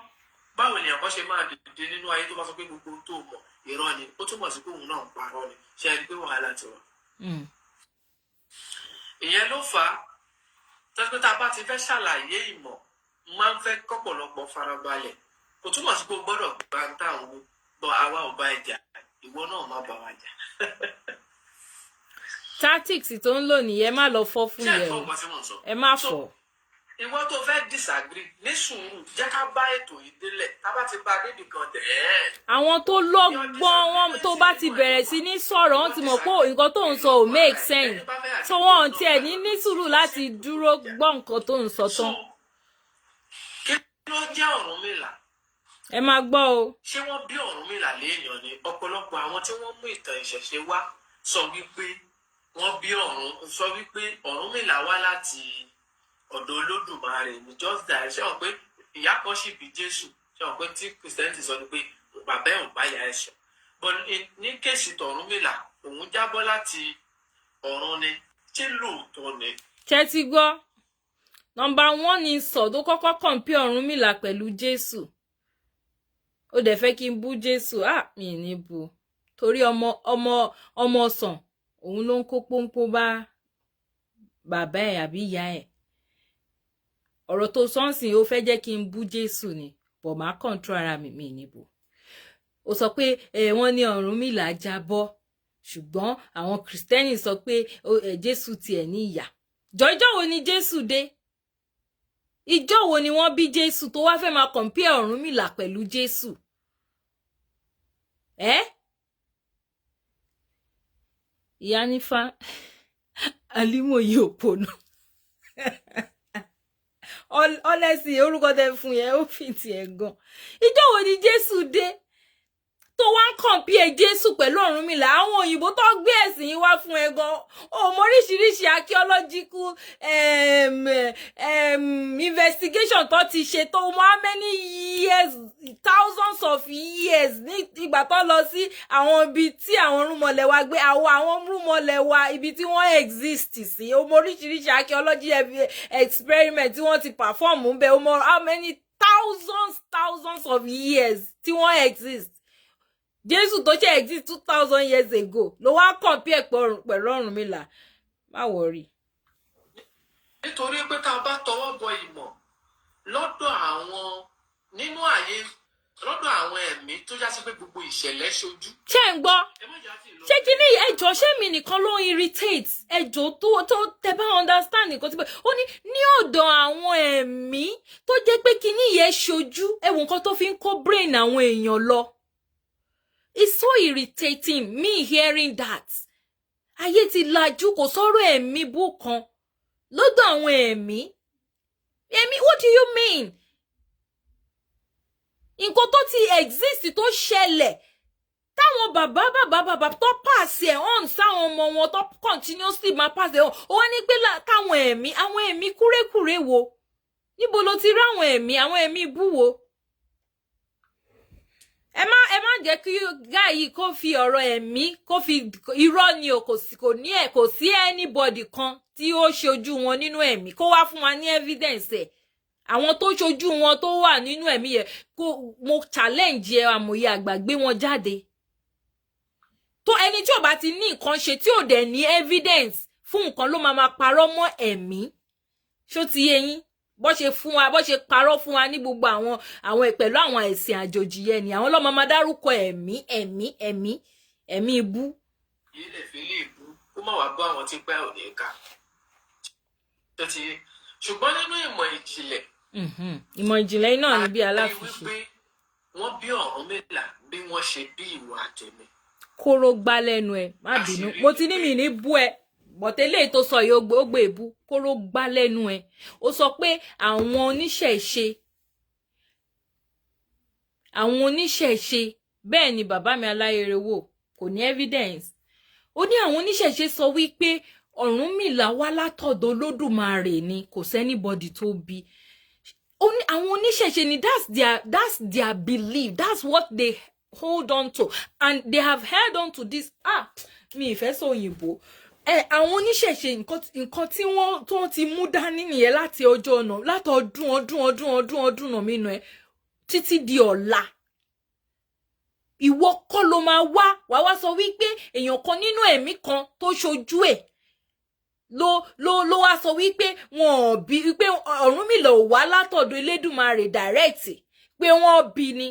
báwo ni àkọ́ ṣe máa dìde nínú ayé tó bá sọ pé gbogbo tó mọ̀ irọ́ ni ó túmọ̀ sí pé òun náà ń parọ́ ni ṣe é rí pé wàhálà ti wà. ìyẹn ló fà á tẹ́sí tá a bá ti fẹ́ ṣàlàyé ìmọ̀ máa ń fẹ́ kọ́pọ̀lọpọ̀ farabalẹ̀ kò túmọ̀ sí pé o gbọ́dọ̀ gba ń tàn wó bọ́ àwa ò bá ẹja ìwọ náà má bá wa jà. tactics tó ń lò nìyẹn má lọ fọ́ fún yẹn ẹ má fọ́. ìwọ tó fẹ́ disagree ní sùúrù jẹ́ ká bá ètò yìí délẹ̀ tá a bá ti bá débi kan tẹ̀. àwọn tó lọ́gbọ́n wọn tó bá ti bẹ̀rẹ̀ sí ní sọ̀rọ̀ wọn ti mọ̀ pé nǹkan tó ń sọ ò make sense so wọn tiẹ̀ ní sùúrù láti dúró gbọ́ nǹkan tó ń sọ tán. kí ló jẹ́ Ọ̀rúnmìlà. ẹ máa gbọ́ o. ṣé wọ́n bí Ọ̀rúnmìlà léèyàn ni ọ̀pọ̀lọpọ̀ àwọn tí wọ́n mú ìtàn ìṣẹ̀ṣe wá sọ wípé Ọ̀rúnmìlà wá láti ọ̀dọ̀ Olódùmarè ní just die ṣé wọn pé ìyá kan sì bí Jésù ṣé wọn pé tí Kristẹni sọ ni pé bàbá ẹ̀ ń bá ìyá ẹ̀ ṣe but ní kéèsì t'Ọ̀rúnmìlà òun jábọ́ láti ọ̀run ni tí lóòótọ́ ni. ṣé ti gbọ́ nọmba 1 ni sọ tó kọ́kọ́ compare Ọ̀rúnmìlà pẹ̀lú Jésù ó dẹ̀ fẹ́ kí n bú Jésù mi ní bú torí ọmọ ọsàn òun ló ń kó pọ́npọ́ bá bàbá ẹ̀ àbí ìyá ẹ̀ ọ̀rọ̀ tó sọ́nsìn ó fẹ́ jẹ́ kí n bú Jésù ni bọ̀ máa control ara mi níbo ó sọ pé wọ́n ní Ọ̀rúnmìlà jábọ́ ṣùgbọ́n àwọn Kristẹni sọ pé Jésù tiẹ̀ ní ìyá ìjọ wo ni Jésù dé ìjọ wo ni wọ́n bí Jésù tó wá fẹ́ máa compare Ọ̀rúnmìlà pẹ̀lú Jésù ìyá nífà alímọ̀yé òpónà honestly orúkọ tẹ fún yẹn ó fi tiẹ̀ gan ìjọ wo ni Jésù dé tó wá ń compare Jésù pẹ̀lú Ọ̀rúnmìlà àwọn òyìnbó tó gbé ẹ̀sìn yìí wá fún ẹ gan mọ oríṣiríṣi archaeological investigation tó ti ṣe tó mọ how many years thousands of years ní ìgbà tó lọ sí àwọn ibi tí àwọn rúmọlẹ̀ wa gbé àwọn rúmọlẹ̀ wa ibi tí wọ́n exist sí mọ oríṣiríṣi archaeology experiment tí wọ́n ti perform ń bẹ mọ how many thousands of years tí wọ́n exist. Jésù tó ṣe exist 2000 years ago ló wá compare pẹ̀lú Ọ̀rúnmìlà má worry. nítorí pé tá a bá tọwọ́ bọ ìmọ̀ lọ́dọ̀ àwọn ẹ̀mí tó já sí pé gbogbo ìṣẹ̀lẹ̀ ṣojú. ṣé ń gbọ́ ṣé kí ni ẹjọ́ ṣé mi nìkan ló ń irritate ẹjọ́ tó tẹ bá understand nǹkan tí pé ó ní ọ̀dọ̀ àwọn ẹ̀mí tó jẹ́ pé kí ni yẹn ṣojú ẹ̀wọ̀n kan tó fi ń kó brain àwọn èèyàn lọ. It's so irritating me hearing that. Ayé ti lajú kò sọ̀rọ̀ ẹ̀mí bó kan lọ́dọ̀ àwọn ẹ̀mí. What do you mean? Nǹkan tó ti exist tó ṣẹlẹ̀ táwọn bàbá tó pass ẹ̀ on sáwọn ọmọ wọn tó continuously máa pass ẹ̀ on. Ó wá ní pé táwọn ẹ̀mí kúrékùré wo? Níbo ló ti rí àwọn ẹ̀mí bú wo? ẹ má jẹ́ kí guy yìí kó fi ọ̀rọ̀ ẹ̀mí kó fi irọ́ ni o kò sí anybody kan tí ó ṣojú wọn nínú ẹ̀mí kó wá fún wa ní evidence ẹ̀ àwọn tó ṣojú wọn tó wà nínú ẹ̀mí yẹn kó mo challenge ẹ amòye àgbà gbé wọn jáde tó ẹni tí ò bá ti ní nǹkan ṣe tí ò dẹ̀ ní evidence fún nǹkan ló máa parọ́ mọ́ ẹ̀mí ṣó ti yé yín bó ṣe fún wa bó ṣe parọ́ fún wa ní gbogbo àwọn pẹ̀lú àwọn ẹ̀sìn àjòjì yẹn ni àwọn ló máa dárúkọ ẹ̀mí ibú. yìí lè fi lè bú kó má wàá bọ́ àwọn tí pẹ́ ò ní ká tó ti yé ṣùgbọ́n nínú ìmọ̀ ìjìnlẹ̀ náà ni bí Aláàfin ṣe. wípé wọ́n bí Ọ̀rúnmìlà bí wọ́n ṣe bí ìwà àtẹ̀mí. kóró gbá lẹ́nu ẹ̀ má bínú mo ti ní mi ní bú ẹ bọ̀tẹ́lẹ̀ tó sọ yìí ó gbé ebú kóró gbá lẹ́nu ẹ̀ ó sọ pé àwọn oníṣẹ̀ṣe bẹ́ẹ̀ ni bàbá mi aláyẹrẹ wò kò ní evidence ó ní àwọn oníṣẹ̀ṣe sọ wípé Ọ̀rúnmìlà wá látọ̀dọ̀ Olódùmarè ni kò sẹ́nibọ́dì tó bí àwọn oníṣẹ̀ṣe ni that's their belief that's what they hold on to and they have held on to this mi ìfẹ́ sọ òyìnbó àwọn oníṣẹ̀ṣe nǹkan tí wọ́n ti mú dání nìyẹn láti ọjọ́ náà látọdún náà mínú ẹ títí di ọ̀la ìwọ kọ́ ló máa wá sọ wípé èèyàn kan nínú ẹ̀mí kan tó ṣojú ẹ̀ ló wá sọ wípé wọn ò bí wípé Ọ̀rúnmìlà ò wá látọ̀dọ̀ Elédùmarè direct pé wọ́n bí ni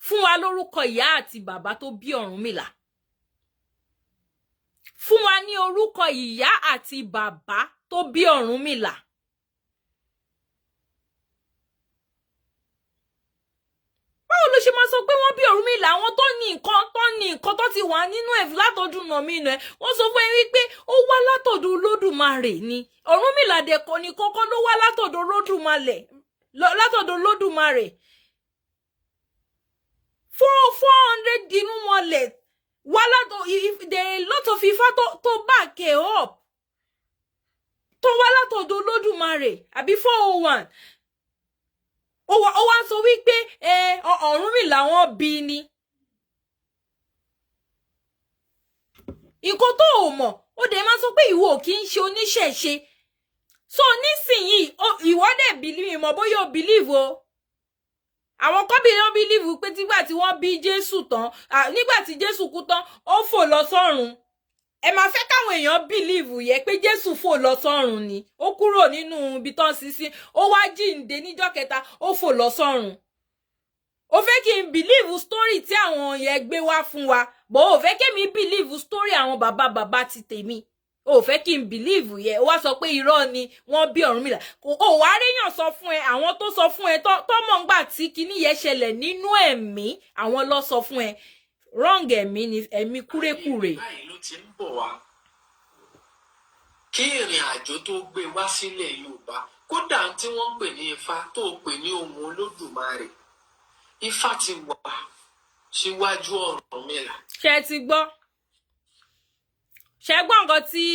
fún wa lórúkọ ìyá àti bàbá tó bí Ọ̀rúnmìlà fún wa ní orúkọ ìyá àti bàbá tó bí Ọ̀rúnmìlà. báwo ló ṣe máa sọ pé wọ́n bí Ọ̀rúnmìlà àwọn tó ní nǹkan tó ti wà nínú ẹ̀ látọdún náà mí nù ẹ wọ́n sọ fún ẹ wípé ó wá látọ̀dọ̀ Olódùmarè ni Ọ̀rúnmìlà dẹ̀kọ́ ni kọ́kọ́ ló wá látọ̀dọ̀ Olódùmarè 400 inú mọ́lẹ̀ wá there are a lot of Ifá tó back it up tó wá látọ̀dọ̀ Olódùmarè àbí 401 ó wá sọ wípé Ọ̀rúnmìlà wọn bí ni nǹkan tó ò mọ̀ ó dẹ̀ máa sọ pé ìwọ ò kì í ṣe oníṣẹ̀ṣe so nísìnyìí ìwọ dẹ̀ bìlíìfù mọ̀ bóyá o bìlíìfù o àwọn kan bí wọ́n bìlíìfù pé nígbà tí wọ́n bí Jésù tán nígbà tí Jésù kú tán ó fò lọ sọ́run ẹ máa fẹ́ káwọn èèyàn bìlíìfù yẹ pé Jésù fò lọ sọ́run ni ó kúrò nínú ibi tán sí ó wá jíǹde níjọ́ kẹta ó fò lọ sọ́run ó fẹ́ kí n bìlíìfù story tí àwọn yẹn gbé wá fún wa bó ó fẹ́ kí mi bìlíìfù story àwọn bàbá ti tèmi ó fẹ́ kí n bìlíìfù yẹ ó wá sọ pé irọ́ ni wọ́n bí Ọ̀rúnmìlà ó wá réyàn sọ fún ẹ àwọn tó sọ fún ẹ tọ́mọ̀ ńgbà tí kinní yẹn ṣẹlẹ̀ nínú ẹ̀mí àwọn ló sọ fún ẹ wrong ẹ̀mí ni ẹ̀mí kúrékùrè. báyìí ló ti ń bọ̀ wá kí ìrìn àjò tó gbé wá sílẹ̀ Yorùbá kódà tí wọ́n ń pè ní Ifá tó pè ní ohun Olódùmarè Ifá ti wà síwájú Ọ̀rúnmìlà. ṣé ti gbọ́ nǹkan tí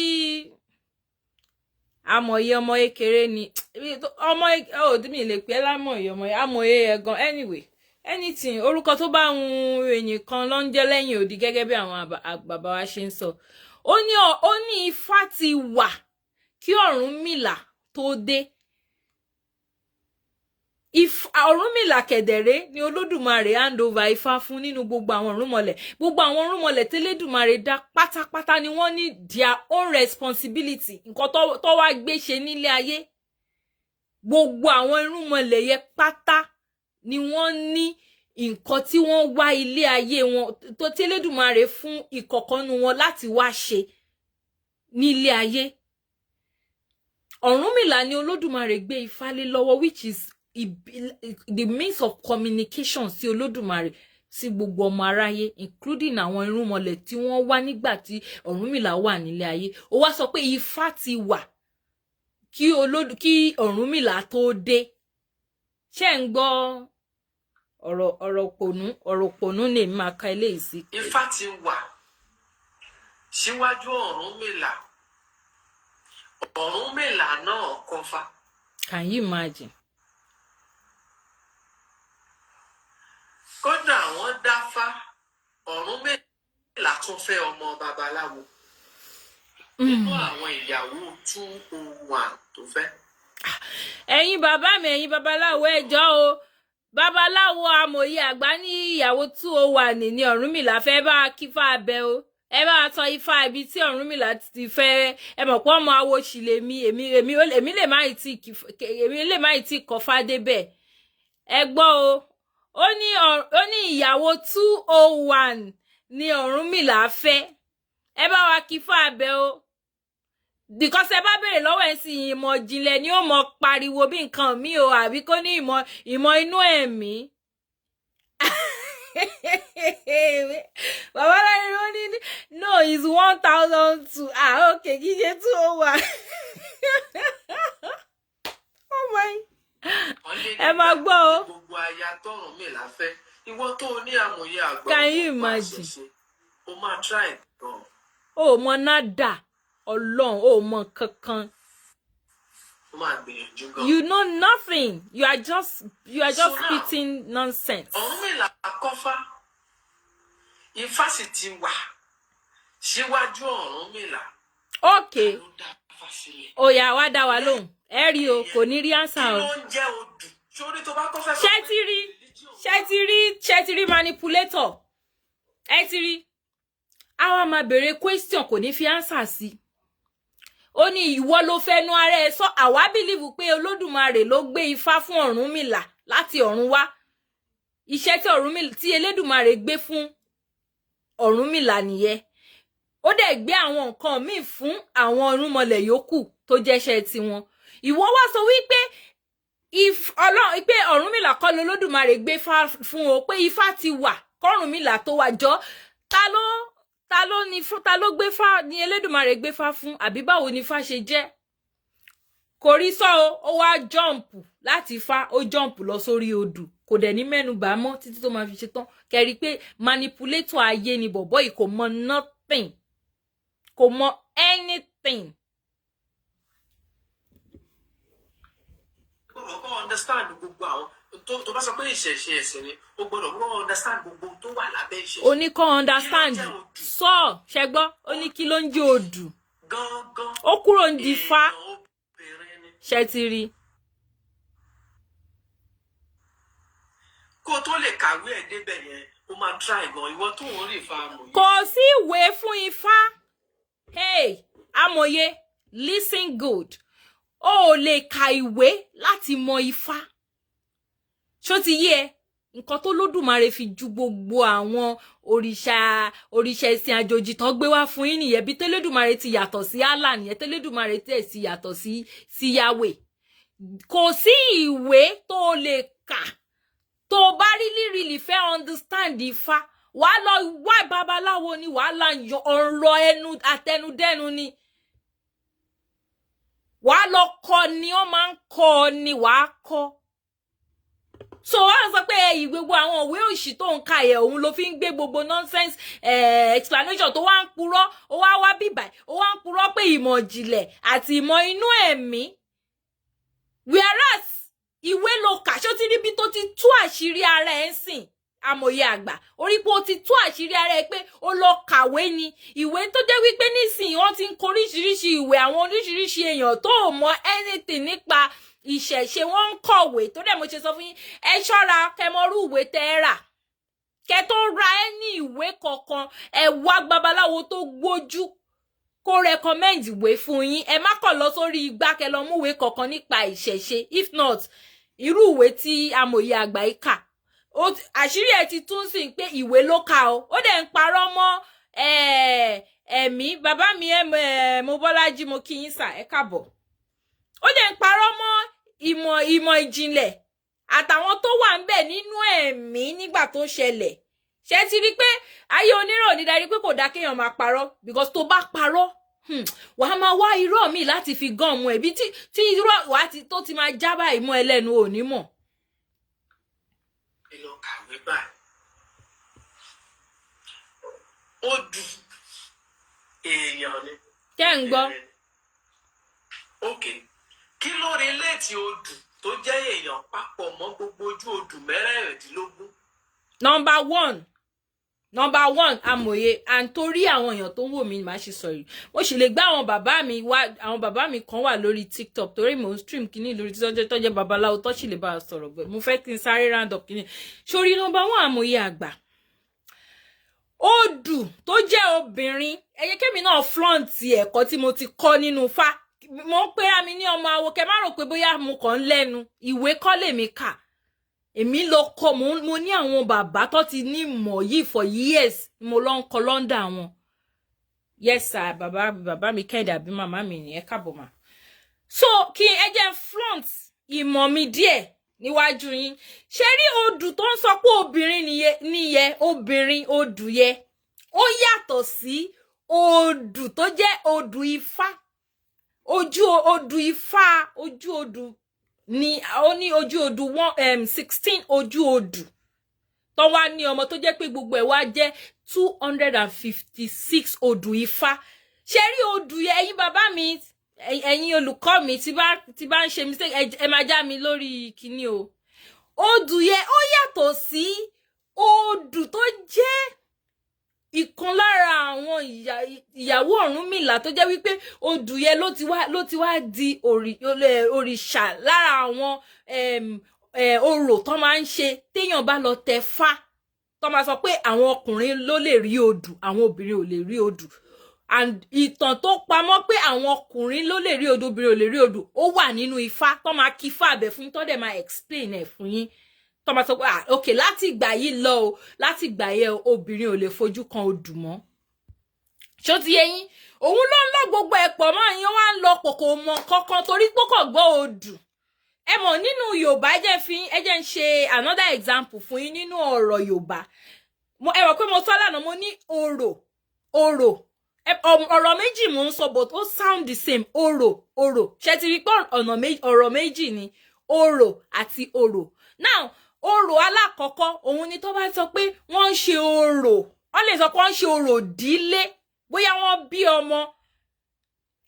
amòye ọmọ kékeré ni ọmọ mi lè pẹ́ lámòye ọmọ amòye ẹ̀gan anyway anything orúkọ tó bá ń èyìn kan ló ń jẹ́ lẹ́yìn òdì gẹ́gẹ́ bí àwọn bàbá wa ṣe ń sọ ó ní Ifá ti wà kí Ọ̀rúnmìlà tó dé Ọ̀rúnmìlà kẹ̀dẹ̀rẹ́ ni Olódùmarè hand over Ifá fún nínú gbogbo àwọn ọ̀rúnmọlẹ̀ tẹ́lẹ̀dùmarè dá pátápátá ni wọ́n ní their own responsibility nǹkan tó wá gbé ṣe nílé ayé gbogbo àwọn irúnmọlẹ̀ yẹn pátá ni wọ́n ní nǹkan tí wọ́n wá ilé ayé wọn tó tẹ́lẹ̀dùmarè fún ìkọ̀kọ̀nù wọn láti wá ṣe nílé ayé Ọ̀rúnmìlà ni Olódùmarè gbé Ifá lé lọ́wọ́ which is the means of communication sí Olódùmarè sí gbogbo ọmọ aráyé including àwọn irúnmọlẹ̀ tí wọ́n wá nígbà tí Ọ̀rúnmìlà wà nílé ayé ó wá sọ pé Ifá ti wà kí Ọ̀rúnmìlà tó dé ṣé ń gbọ́ ọ̀rọ̀ pònú lè máa ka eléyìí sí. Ifá ti wà síwájú Ọ̀rúnmìlà náà kọfá. Can you imagine? kódà wọ́n dáfá Ọ̀rúnmìlà tún fẹ́ ọmọ babaláwo nínú àwọn ìyàwó 201 tó fẹ́. ẹ̀yin bàbá mi ẹ̀yin babaláwo ẹjọ́ o babaláwo amòye àgbà ní ìyàwó 201 ní Ọ̀rúnmìlà fẹ́ bá kífá abẹ o ẹ bá tọ ifá ibi tí Ọ̀rúnmìlà ti fẹ́ ẹ mọ̀ pé ọmọ awo sì lèmi èmi lè má tí kọfá débẹ̀ ẹ gbọ́ o ó ní ìyàwó 201 ní Ọ̀rúnmìlà fẹ́ ẹ bá wa kífá abẹ o because ẹ bá béèrè lọ́wọ́ ẹ̀ sí ìmọ̀ ìjìnlẹ̀ ni ó mọ pariwo bí nǹkan mi o àbí kó ní ìmọ̀ inú ẹ̀mí. bàbá láyé ó ní no is 1,002 okay kì í ṣe 201. oh my ẹ máa gbọ́ o. gbogbo aya tọ̀rúnmìlà fẹ́ ìwọ tó ní amòye àgbà can you imagine. o máa try gan. o mọ nada Ọlọ́run o mọ kankan. o máa gbìyànjú gan. you know nothing you are just spitting nonsense. Ọ̀rúnmìlà kọ́fá ifá sì ti wà síwájú Ọ̀rúnmìlà. okay oya wá dá wa lóhùn ẹ rí o kò ní rí ànsà o. kí ló ń jẹ́ odù sórí tó bá kọ́fẹ́. ṣé ti rí manipulator ẹ ti rí àwa máa béèrè question kò ní fi ànsà sí. ó ní ìwọ ló fẹnu ara ẹ sọ àwa bìlìvù pé Olódùmarè ló gbé ifá fún Ọ̀rúnmìlà láti ọ̀run wá iṣẹ́ tí Elédùmarè gbé fún Ọ̀rúnmìlà nìyẹn ó dẹ̀ gbé àwọn nǹkan míì fún àwọn ọ̀rúnmọlẹ̀ yòókù tó jẹ́ṣẹ́ tiwọn ìwọ wá sọ wípé pé Ọ̀rúnmìlà kọ́ l'Olódùmarè gbé fún o pé ifá ti wà k'Ọ̀rúnmìlà tó wà jọ ta ló gbé fá ni Elédùmarè gbé fá fún àbí báwo ni fá ṣe jẹ́ kò rí sọ ó wá jọ́ǹpù láti fá ó jọ́ǹpù lọ sórí odù kò dẹ̀ ní mẹ́nubà mọ́ títí tó máa fi ṣe tán kẹrí pé manipulator ayé ni bọ̀bọ́ yìí kò mọ nothing kò mọ anything. Ó understand gbogbo àwọn tó bá sọ pé ìṣẹ̀ṣe ẹ̀sìn ni ó gbọ́dọ̀ wọ́n understand gbogbo tó wà lábẹ́ ìṣẹ̀ṣe. ó ní kó understand sọ ṣẹgbọ́ ó ní kí ló ń jẹ́ odù ó kúrò ń di fá ṣe ti rí. kó tó lè kàwé ẹ̀ débẹ̀ yẹn ó máa try gan ìwọ tó ń rí ifá amòye. kò sí ìwé fún ifá hey amòye listen good o lè ka ìwé láti mọ ifá ṣó ti yé ẹ nǹkan tó lódùmarè fi ju gbogbo àwọn òrìṣà ẹ̀sìn àjòjì tán gbé wá fún yín nìyẹn bí tẹ́lẹ̀dùmarè ti yàtọ̀ sí Allah nìyẹn tẹ́lẹ̀dùmarè tẹ̀ sí yàtọ̀ sí Yahweh kò sí ìwé tó lè kà tó bá really fẹ́ understand ifá wàá lọ wá babaláwo ni wàá là ń yọ ọ̀rọ̀ ẹnu àtẹnudẹ́nu ni wàá lọ kọ́ ni ó máa ń kọ́ ni wàá kọ́ so wọ́n sọ pé gbogbo àwọn òwe òṣì tó ń ka yẹ òun ló fi ń gbé gbogbo nonsense explanation tó wá ń purọ́ ó wá bíbà ó wá ń purọ́ pé ìmọ̀ ìjìnlẹ̀ àti ìmọ̀ inú ẹ̀mí whereas ìwé ló kà ṣó ti níbi tó ti tú àṣírí ara ẹ̀ ń sìn amòye àgbà orí pé ó ti tú àṣírí ara ẹ̀ pé ó lọ kàwé ni ìwé tó jẹ́ wípé nísìnyí wọ́n ti ń kọ oríṣiríṣi ìwé àwọn oríṣiríṣi èèyàn tó mọ anything nípa ìṣẹ̀ṣe wọ́n ń kọ̀wé tó dẹ̀ mo ṣe sọ fún yín ẹ ṣọ́ra kẹmọrú ìwé tẹ́ ẹ rà kẹ tó ra ẹ ní ìwé kankan ẹ wá babaláwo tó gbójú kó recommend ìwé fún yín ẹ má kàn lọ sórí igbá kẹ lọ mú ìwé kankan nípa ìṣẹ̀ṣe if not irú ìwé tí amòye àgbà yìí kà àṣírí ẹ ti tún sí pé ìwé ló kà ó dẹ̀ ń parọ́ mọ́ ẹ̀mí bàbá mi mo Bọ́lájí mo kí yín sà ẹ káàbọ̀ ó dẹ̀ ń parọ́ mọ́ ìmọ̀ ìjìnlẹ̀ àtàwọn tó wà ń bẹ̀ nínú ẹ̀mí nígbà tó ṣẹlẹ̀ ṣe ti rí pé ayé onírọ̀ ní darí pé kò dá kéèyàn máa parọ́ because tó bá parọ́ wàá máa wá irọ́ mi láti fi gan ọmọ ẹ̀bí tí irọ́ wà tó ti máa já báyìí mọ́ ẹlẹ́nu ò ní mọ̀. ẹ lọ kàwé báyìí ó dùn èèyàn ni. kẹ́ ń gbọ́. okay kí ló rí léètì odù tó jẹ́ èèyàn papọ̀ mọ́ gbogbo ojú odù mẹ́rẹ̀ẹ̀rìndínlógún number one amòye and torí àwọn èèyàn tó ń wò mí máa ṣe sọ yìí mo sì lè gbá àwọn bàbá mi kan wà lórí TikTok torí mo stream kíní lórí tó jẹ́ babaláwo tó sì lè bá a sọ̀rọ̀ bẹ́ẹ̀ mo fẹ́ kí n sáré round up kíní sórí number one amòye àgbà odù tó jẹ́ obìnrin ẹyẹ kẹ́mi náà flaunt ẹ̀kọ́ tí mo ti kọ́ nínú Ifá mo ń pera mi ní ọmọ awo kẹ́ má rò pé bóyá mo kàn ń lẹ́nu ìwé kọ́ lèmi kà èmi lọ kọ́ mo ní àwọn bàbá tó ti ní mọ̀ yìí for years mo lọ ń kọ́ lọ́ndà wọn yes sir bàbá mi kẹ́ẹ̀dé àbí màmá mi ní ẹ káàbọ̀ mà so kí ẹ jẹ́ flaunt ìmọ̀ mi díẹ̀ níwájú yín ṣe rí odù tó ń sọ pé obìnrin níyẹ obìnrin odù yẹ ó yàtọ̀ sí odù tó jẹ́ odù Ifá odù Ifá ojú odù ni ó ní ojú odù 16 ojú odù tó wá ní ọmọ tó jẹ́ pé gbogbo ẹ̀ wá jẹ́ 256 odù Ifá ṣe rí odù yẹ ẹ̀yin bàbá mi ẹ̀yin olùkọ́ mi tí bá ń ṣe mistake ẹ máa já mi lórí kíní o odù yẹ ó yàtọ̀ sí odù tó jẹ́ ìkan lára àwọn ìyàwó Ọ̀rúnmìlà tó jẹ́ wípé odù yẹ ló ti wá di òrìṣà lára àwọn orò tó máa ń ṣe téèyàn bá lọ tẹ Fá tó máa sọ pé àwọn ọkùnrin ló lè rí odù àwọn obìnrin ò lè rí odù and ìtàn tó pamọ́ pé àwọn ọkùnrin ló lè rí odù obìnrin ò lè rí odù ó wà nínú Ifá tó máa kí Ifá abẹ fún yín tó dẹ̀ máa explain ẹ̀ fún yín tó máa sọ pé ok láti ìgbà yìí lọ o láti ìgbà yẹn obìnrin ò lè fojú kan odù mọ́ ṣó ti yé yín òun ló ń lọ gbogbo ẹ̀pọ̀ mọ́ yín wá ń lọ kòkò mọ́ kankan torí pọ́kọ̀ gbọ́ odù ẹ mọ̀ nínú Yorùbá ẹ jẹ́ ń ṣe another example fún yín nínú ọ̀rọ̀ Yorùbá ẹ mọ̀ pé mo sọ lánàá mo ní orò ọ̀rọ̀ méjì mo ń sọ but ó sound the same orò ṣe ti rí pé ọ̀rọ̀ méjì ni orò àti orò now orò alákọ̀ọ́kọ́ òun ni tó bá sọ pé wọ́n ń ṣe orò wọ́n lè sọ pé wọ́n ń ṣe orò ìdílé bóyá wọ́n bí ọmọ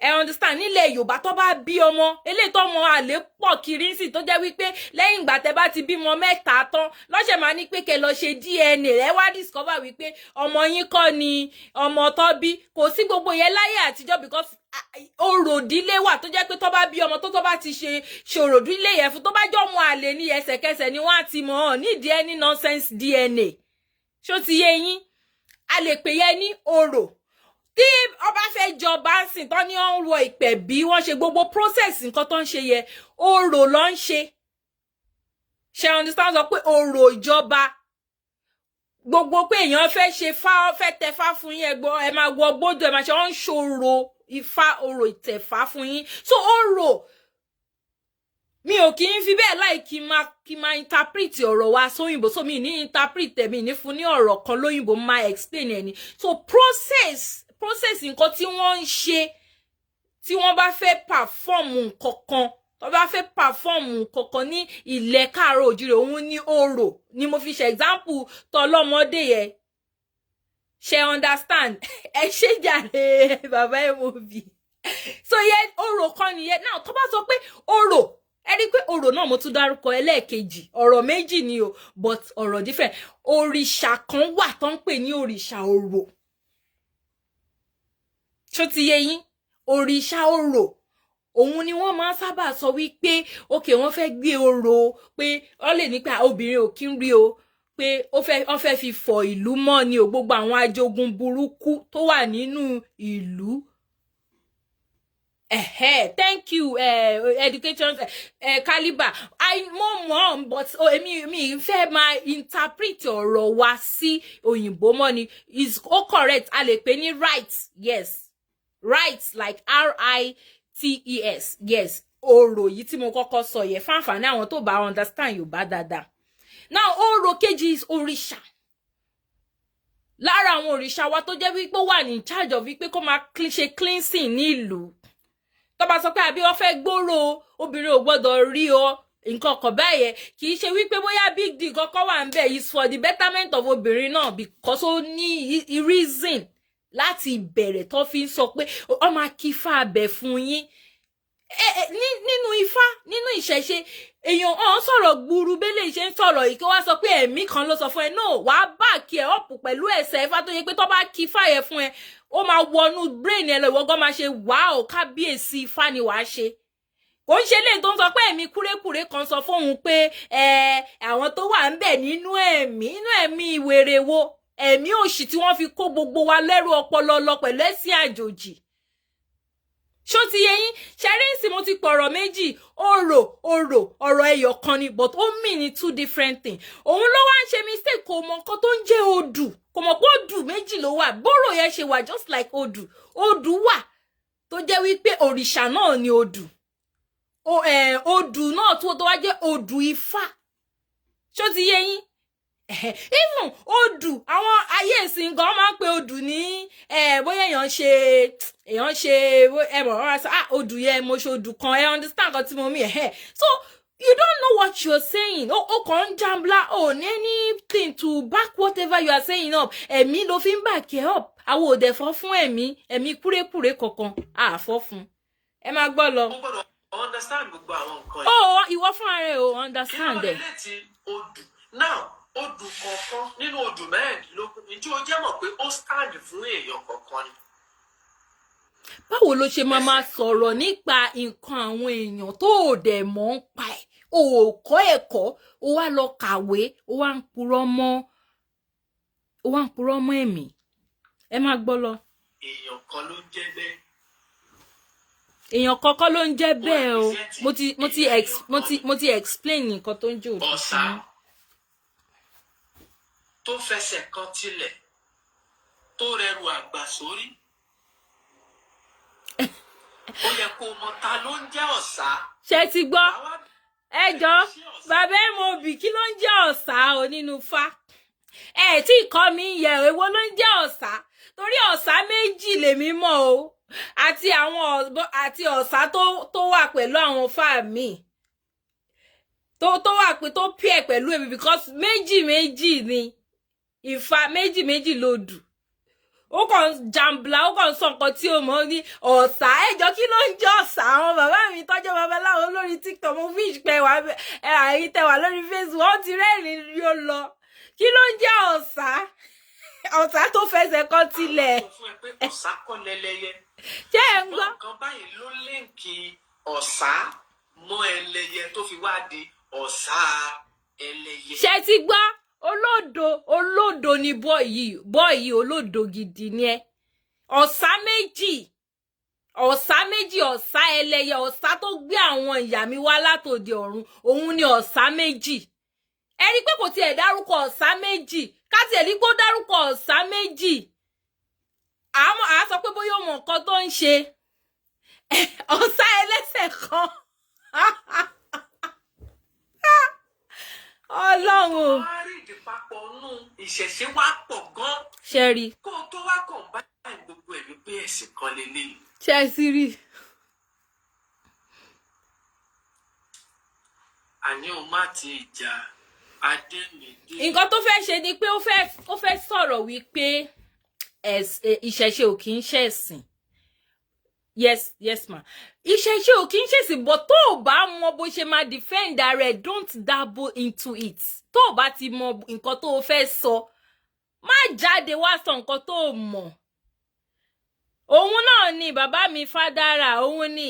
ẹ understand nílẹ̀ Yorùbá tó bá bí ọmọ eléyìí tó mọ àlè pọ̀ kiri sí tó jẹ́ wípé lẹ́yìn ìgbà tẹ́ bá ti bímọ mẹ́ta tán lọ́sẹ̀ máa ní pé kẹ́ lọ ṣe DNA rẹ wá discover wípé ọmọ yín kọ́ ni ọmọ tó bí kò sí gbogbo yẹn láyé àtijọ́ because orò ìdílé wà tó jẹ́ pé tó bá bí ọmọ tó bá ti ṣe orò ìdílé yẹn fún tó bá jọ ọmọ àlè ní ẹsẹ̀kẹsẹ̀ ni wọ́n á ti mọ̀ ọ́ nídìí ẹni nonsense DNA ṣó ti yé yín a lè pè yẹn ní orò tí ọba fẹ́ jọba sìn tán ní wọ́n wọ ìpẹ̀ bí wọ́n ṣe gbogbo process nǹkan tó ń ṣe yẹ orò ló ń ṣe understand sọ pé orò ìjọba gbogbo pé èèyàn fẹ́ ṣe fẹ́ tẹfá fún yín ẹgbọ́ ẹ máa wọ gbódò ẹ máa ṣe wọ́n ń ṣòro Ifá orò ìtẹ̀fá fún yín so orò mi ò kì í fi bẹ́ẹ̀ láì kí máa interpret ọ̀rọ̀ wa sóyìnbó so mi ní interpret mi ní fún ní ọ̀rọ̀ kan lóyìnbó máa explain ẹni so process nǹkan tí wọ́n ń ṣe tí wọ́n bá fẹ́ perform nǹkan kan tó bá fẹ́ perform nǹkan kan ní ilẹ̀ káàárọ̀ òjìrè òun ní orò ni mo fi ṣe example tọlọ́mọdé yẹn ṣe understand ẹ ṣe jàre bàbá ẹ mo bì so yẹn orò kan nìyẹn náà tó bá sọ pé orò ẹ rí pé orò náà mo tún dárúkọ ẹlẹ́ẹ̀kejì ọ̀rọ̀ méjì ni o but ọ̀rọ̀ different òrìṣà kan wà tó ń pè ní òrìṣà orò ṣó ti yé yín òrìṣà orò òun ni wọ́n máa ń sábà sọ wípé okay wọ́n fẹ́ gbé orò pé ó lè ní pé obìnrin ò kí ń rí o pé ó fẹ́ fi fọ̀ ìlú mọ́ ni o gbogbo àwọn ajogun burúkú tó wà nínú ìlú thank you education caliber mo but èmi fẹ́ máa interpret ọ̀rọ̀ wa sí òyìnbó mọ́ ni is correct a lè pè ní right yes right like RITES yes orò yìí tí mo kọ́kọ́ sọ yẹ fáǹfààní àwọn tó bá understand Yorùbá dáadáa now orò kejì is òrìṣà lára àwọn òrìṣà wa tó jẹ́ wípé wà ní charge of wípé kó máa ṣe cleansing ní ìlú tó bá sọ pé àbí wọ́n fẹ́ gbòòrò obìnrin ò gbọ́dọ̀ rí o nǹkan kan báyẹn kì í ṣe wípé bóyá big deal kọ́kọ́ wà ń bẹ̀ is for the betterment of obìnrin náà because ó ní reason láti bẹ̀rẹ̀ tó fi ń sọ pé ó máa kí fà bẹ̀ fún yín nínú Ifá nínú ìṣẹ̀ṣe èèyàn ọ̀hún sọ̀rọ̀ gburu bẹ́lẹ̀ ṣe ń sọ̀rọ̀ yìí kí wá sọ pé ẹ̀mí kan ló sọ fún ẹ náà wàá báàkì ẹ̀ ọ̀pù pẹ̀lú ẹ̀sẹ̀ Ifá tó yẹ pé tó bá kí fàyẹ̀ fún ẹ ó máa wọnú brain ẹ lọ ìwọ́gán máa ṣe wàá ò kábíyèsí Ifá ni wàá ṣe kò ń ṣe léyìn tó ń sọ pé ẹ̀mí kúrékùré kan sọ fóun pé àwọn tó wà ń bẹ̀ nínú ẹ̀mí ìwèrè wo ẹ̀mí òṣì tí wọ́n fi kó gbogbo wa lẹ́rù ọpọlọ lọ pẹ̀lú ẹ̀sìn àjòjì ṣó ti yé yín ṣẹ́rẹ́ǹsì mo ti pọ̀rọ̀ méjì ọ̀rọ̀ ẹyọ kan ni but ó mean ní two different things òun ló wá ń ṣe mistake kò mọ nǹkan tó ń jẹ́ odù kò mọ̀ pé odù méjì ló wà bọ́rọ̀ yẹn ṣe wà just like odù wà tó jẹ́ wípé òrìṣà náà ni odù odù náà tó wá jẹ́ odù Ifá ṣó ti yé yín even odù àwọn ayé ìsìn gan máa ń pe odù ní bóyá èèyàn ṣe odù yẹn mo ṣe odù kan understand kan tí mo mí so you don't know what you're saying o kàn ń jambla o ní anything to back whatever you are saying up ẹ̀mí ló fi ń back it up àwọn òdẹ fọ́ fún ẹ̀mí kúrékùré kankan àfọ́ fún ẹ máa gbọ́ lọ. mo gbọ́dọ̀ understand gbogbo àwọn nǹkan yìí. ìwọ fún ara ẹ o understand ẹ. kí ló dé tí odù now odù kọ̀ọ̀kan nínú odù mẹ́rìndínlógún ǹjẹ́ o jẹ́ mọ̀ pé ó stand fún èèyàn kọ̀ọ̀kan ni. báwo ló ṣe máa sọ̀rọ̀ nípa nǹkan àwọn èèyàn tó ò dẹ̀ mọ̀ ń pa ẹ̀ o ò kọ́ ẹ̀kọ́ o wá lọ kàwé o wá ń purọ́ mọ́ ẹ̀mí ẹ máa gbọ́ lọ. èèyàn kan ló ń jẹ́ bẹ́ẹ̀. èèyàn kọ́kọ́ ló ń jẹ́ bẹ́ẹ̀ o mo ti explain nǹkan tó ń jẹ́ òtún. ọ̀sà tó fẹsẹ̀ kan tilẹ̀ tó rẹrù àgbà sórí ó yẹ kó mọ̀ ta ló ń jẹ́ ọ̀sà. ṣé ti gbọ́ ẹjọ́ bàbá ẹ̀ mo bì kí ló ń jẹ́ ọ̀sà o nínú Ifá tí ìkọ́ mi yẹ èwo ló ń jẹ́ ọ̀sà torí ọ̀sà méjì lèmi mọ̀ o àti ọ̀sà tó wà pẹ̀lú àwọn fáàmì tó wà pé tó pẹ̀ pẹ̀lú èmi because méjì ni Ifá méjì lòdù ó kàn jambla ó kàn sọ nǹkan tí ó mọ̀ ní ọ̀sà ẹjọ́ kí ló ń jẹ́ ọ̀sà àwọn bàbá mi tọ́jú babaláwo lórí TikTok mo fi ìpẹ́ wà àyín tẹwà lórí Facebook wọ́n ti rẹ́rìn yóò lọ kí ló ń jẹ́ ọ̀sà tó fẹsẹ̀ kan tilẹ̀. àwọn fún ẹ pé ọ̀sà kọ́ lẹ́lẹ́yẹ. ṣé ẹ ń gbọ́. nǹkan báyìí ló léǹkì ọ̀sà mọ́ ẹlẹ́yẹ tó fi wá di ọ̀sà ẹlẹ́yẹ. ṣé ti gbọ́ olódo ni bọ́ọ̀yì olódo gidi ni ẹ ọ̀sà méjì ọ̀sà ẹlẹ́yẹ ọ̀sà tó gbé àwọn ìyá mi wá látòde ọ̀run òun ni ọ̀sà méjì ẹ rí pé kò tiẹ̀ dárúkọ ọ̀sà méjì ká tiẹ̀ rí pé ó dárúkọ ọ̀sà méjì àá sọ pé bóyá ọmọ nǹkan tó ń ṣe ọ̀sà ẹlẹ́sẹ̀ kan Ọlọ́run. wọ́n á rí ìdìpapọ̀ nù ìṣẹ̀ṣe wá pọ̀ gan. ṣe rí. kó o tó wá kàn báyìí gbogbo ẹ̀ wípé ẹ̀sìn kan lélẹ́yìí. ṣe sí rí. àní o má ti jà Adémídé. nǹkan tó fẹ́ ṣe ni pé ó fẹ́ sọ̀rọ̀ wípé ìṣẹ̀ṣe ò kì í ṣẹ̀sìn. yes ma ìṣẹ̀ṣe ò kì í ṣẹ̀sìn but tó o bá mọ bó ṣe máa defend ara ẹ̀ don't dabble into it tó o bá ti mọ nǹkan tó o fẹ́ sọ má jáde wá sọ nǹkan tó o mọ̀ òun náà ni bàbá mi Fádára òun ni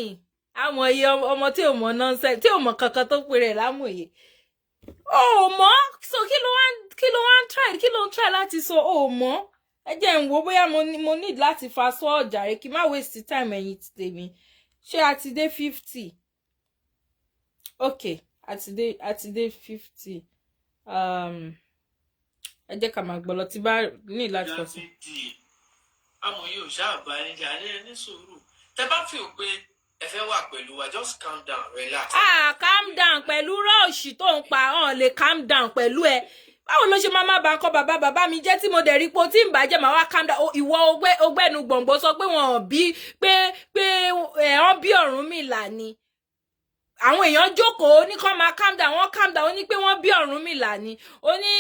amòye ọmọ tí ò mọ nonsense tí ò mọ kankan tó pèrè lámòye o mọ̀ so kí ló ń try láti sọ o mọ̀ ẹ jẹ́ ń wo bóyá mo need láti fa sọ ọjà rẹ kí n má waste time ẹ̀yin ti tèmi ṣé a ti dé 50 okay a ti dé 50 ẹ jẹ́ ká máa gbọ́ lọ tí bá ní láti kọ sí. àmọ́ yóò ṣáàbà ẹja ní sùúrù tẹ bá fi hàn pé ẹ fẹ́ wà pẹ̀lú wa just calm down relax. calm down pẹ̀lú rọ́ọ̀ṣì tó ń pa lè calm down pẹ̀lú ẹ báwo ló ṣe máa bá ń kọ́ bàbá mi jẹ́ tí mo dẹ̀ rí po tí ń bàjẹ́ màá wá calm down ìwọ ọgbẹ́nu gbọ̀ngbọ̀ sọ pé wọ́n bí pé wọ́n bí Ọ̀rúnmìlà ni àwọn èèyàn jókòó ó ní kó máa calm down, wọ́n calm down, ó ní pé wọ́n bí Ọ̀rúnmìlà ni, ó ní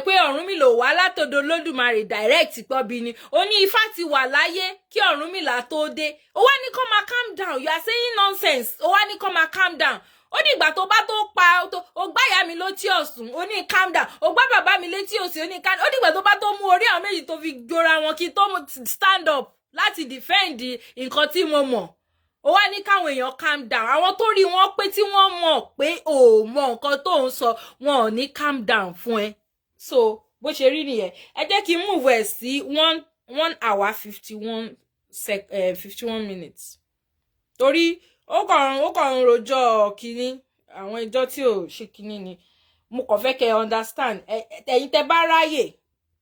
pé Ọ̀rúnmìlà ò wá látọ̀dọ̀ Olódùmarè direct pọ́bi ni, ó ní Ifá ti wà láyé kí Ọ̀rúnmìlà tó dé, ó wá ní kó máa calm down, you are saying nonsense, ó wá ní kó máa calm down, ó ní ìgbà tó bá tó pa ó gbá ìyá mi létí ọ̀sùn, ó ní calm down, ó gbá bàbá mi létí òsì, ó ní calm down, ó ní ìgbà tó bá tó mú orí àwọn méjì tó fi jọra wọn kí tó stand up láti defend nǹkan tí mo mọ̀, ó wá ní káwọn èèyàn calm down, àwọn tó rí wọn pé tí wọ́n mọ̀ pé ò mọ nǹkan tó ń sọ wọn ò ní calm down fún ẹ. So bó ṣe rí nìyẹn, ẹ jẹ́ kí n move ẹ̀ sí 1 hour 51 minutes torí ó kàn ń rojọ́ kínní àwọn ìjọ tí ò ṣe kínní ni mo kàn fẹ́ kẹ́ understand, ẹ̀yin tẹ́ bá ráyè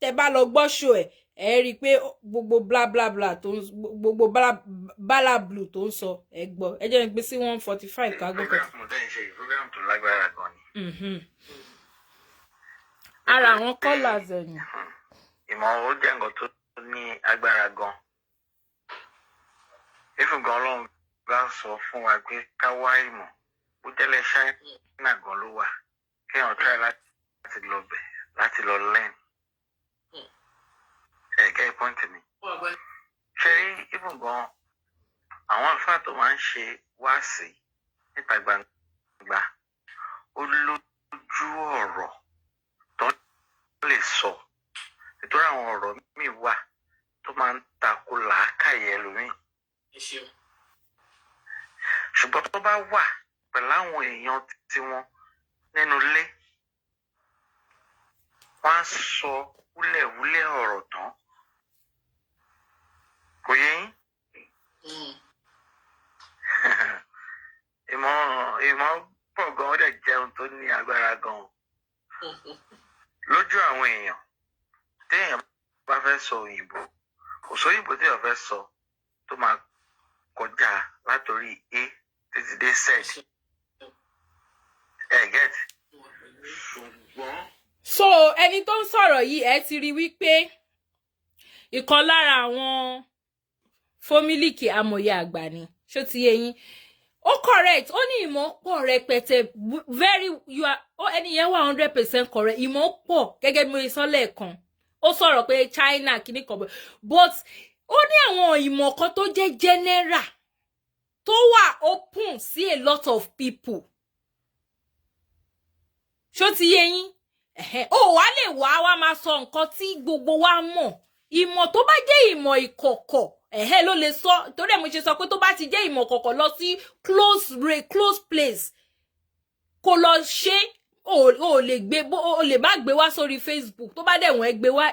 tẹ́ bá lọ gbọ́ show ẹ rí i pé gbogbo bla bla bla tó ń gbogbo bala blue tó ń sọ ẹ gbọ́, ẹ jẹ́ n gbé sí 145 kágó kan. program tó lágbára gan ni. Ara àwọn callers ẹ̀yìn. Ìmọ̀ ó jẹ́ nǹkan tó ní agbára gan. Ifun gan Ọlọ́run bá sọ fún wa pé ká wá ìmọ̀ ó tẹ́lẹ̀ Ṣáínà gan ló wà kéèyàn try láti lọ bẹ̀ láti lọ learn. Get point mi. Ṣé Ifun gan àwọn àlùfáà tó máa ń ṣe wáàsí níta gbangba ó lójú ọ̀rọ̀ tó lè sọ nítorí àwọn ọ̀rọ̀ míì wà tó máa ń tako làákàyè ẹlòmíì. Ṣùgbọ́n tó bá wà pẹ̀lú àwọn èèyàn tiwọn nínú ilé wọ́n á sọ wúlẹ̀wúlẹ̀ ọ̀rọ̀ tán. Kò yé yín? Ìmọ̀ pọ̀ gan, ó dẹ̀ jẹun tó ní agbára gan. Lójú àwọn èèyàn téèyàn bá fẹ́ sọ òyìnbó kò sóyìnbó téèyàn fẹ́ sọ tó máa kọjá látòrí A títí dé Z. Get? So ẹni tó ń sọ̀rọ̀ yìí ẹ ti rí wípé ìkan lára àwọn fómílìkì amòye àgbà ni, ṣó ti yé yín, ó correct, ó ní ìmọ̀ pọ̀ rẹpẹtẹ very ẹni yẹn wà 100% correct, ìmọ̀ pọ̀ gẹ́gẹ́ bí mo sọ lẹ́ẹ̀kan, ó sọ̀rọ̀ pé China kìíní kan but ó ní àwọn ìmọ̀ kan tó jẹ́ general tó wà open sí a lot of people, ṣó ti yé yín, ó wá lè wá máa sọ nǹkan tí gbogbo wa mọ̀, ìmọ̀ tó bá jẹ́ ìmọ̀ ìkọ̀kọ̀ ló lè sọ, torí ẹ̀ mo ṣe sọ pé tó bá ti jẹ́ ìmọ̀ kọ̀kọ̀ lọ sí close place kó lọ ṣe o lè bá gbé wá sórí Facebook, tó bá dẹ̀ wọ́n ẹ gbé wá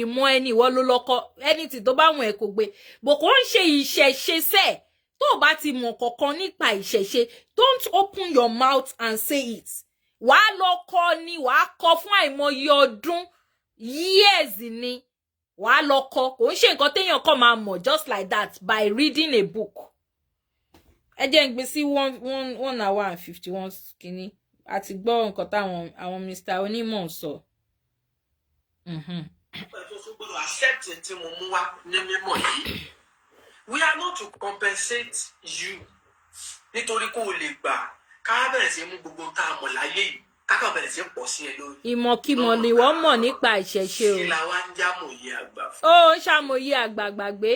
ìmọ̀ ẹni ìwọ ló lọ́kọ́ anything tó bá wọ́n ẹ kò gbé, bò kò ń ṣe ìṣẹ̀ṣe sẹ́ẹ̀ tó bá ti mọ̀ kọ̀kan nípa ìṣẹ̀ṣe don't open your mouth and say it, wàá lọ kọ́ ni wàá kọ́ fún àìmọye ọdún years ni wàá lọ kọ́, kò ń ṣe nǹkan téèyàn kàn máa mọ̀ just like that by reading a book. Ẹ jẹ́ n gbé sí 1 hour and 51 kìíní àti gbọ́ nǹkan táwọn àwọn Mr. Onímọ̀ ń sọ. We are not to compensate you nítorí kó o lè gbà ká bẹ̀rẹ̀ sí mú gbogbo tá a mọ̀ láyé yìí ká bẹ̀rẹ̀ sí pọ̀ sí ẹ lórí. Ìmọ̀kímọ̀ ni wọ́n mọ̀ nípa ìṣẹ̀ṣe o. kí la wá ń jámòye àgbà fún. Ó ń ṣàmòye àgbà gbàgbé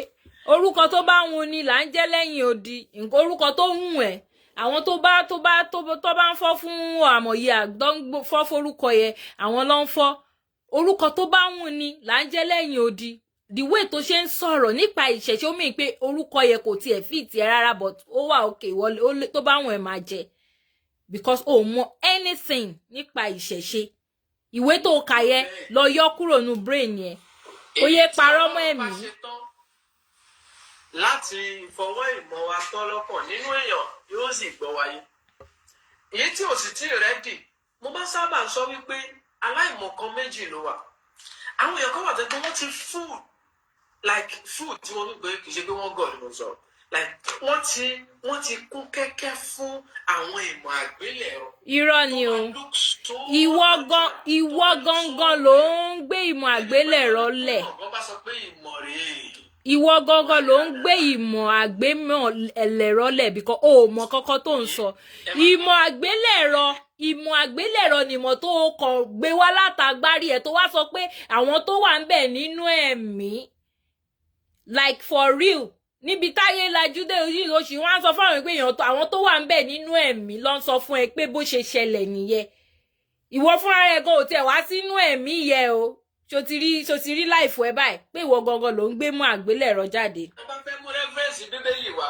orúkọ tó bá wù ni là ń jẹ́ lẹ́yìn odi, orúkọ tó wù ẹ́ àwọn tó bá ń fọ́ fún àmọ̀ye àgbà fọ́ forúkọ yẹn àwọn ló ń fọ́, orúkọ tó bá wù ni là ń jẹ́ lẹ́yìn odi. The way tó ṣe ń sọ̀rọ̀ nípa ìṣẹ̀ṣe ó mì pé orúkọ yẹn kò tiẹ̀ fit ẹ rárá but ó wà okay wọlé tó bá wù ẹ́ máa jẹ because o mọ anything nípa ìṣẹ̀ṣe, ìwé tó kà yẹn lọ yọ kúrò nínú brain yẹn ó yẹ parọ́ mọ́ ẹ̀mí. Láti fọwọ́ ìmọ̀ wa tọ́ lọ́kàn nínú èèyàn yóò sì gbọ́ wáyé. Èyí tí ò sì tí rẹ́dì mo bá sábà sọ wípé aláìmọ̀kan méjì ló wà. Àwọn èèyàn kan wà tẹ́ pé wọ́n ti food tí wọ́n gbé kì í ṣe pé wọ́n gọ̀ ni mo sọ. Like wọ́n ti kún kẹ́kẹ́ fún àwọn ìmọ̀ àgbélẹ̀rọ. Irọ́ ni o, ìwọ gangan ló ń gbé ìmọ̀ àgbélẹ̀rọ lẹ̀. Wọ́n bá sọ pé ìmọ̀ rèé. ìwọ gangan ló ń gbé ìmọ̀ àgbémọ̀ ẹlẹ́rọ lẹ̀ because o mọ̀ kọ́kọ́ tó ń sọ ìmọ̀ àgbélẹ̀rọ ni ìmọ̀ tó kàn gbé wá látàgbárí ẹ̀ tó wá sọ pé àwọn tó wà ń bẹ̀ nínú ẹ̀mí like for real níbi táyé lajú dé oṣù wọn á sọ fún àwọn pé àwọn tó wà ń bẹ̀ nínú ẹ̀mí ló ń sọ fún ẹ pé bó ṣe ṣẹlẹ̀ nìyẹn ìwọ fúnra rẹ̀ gan ò tẹ̀ wá sínú ẹ̀mí yẹ o ṣòtìrí láìfọ ẹ báyìí pé ìwọ gangan ló ń gbé mọ́ àgbélẹ̀rọ jáde. wọ́n bá fẹ́ mú rẹ́fẹ́rẹ́nsì bíbélì wá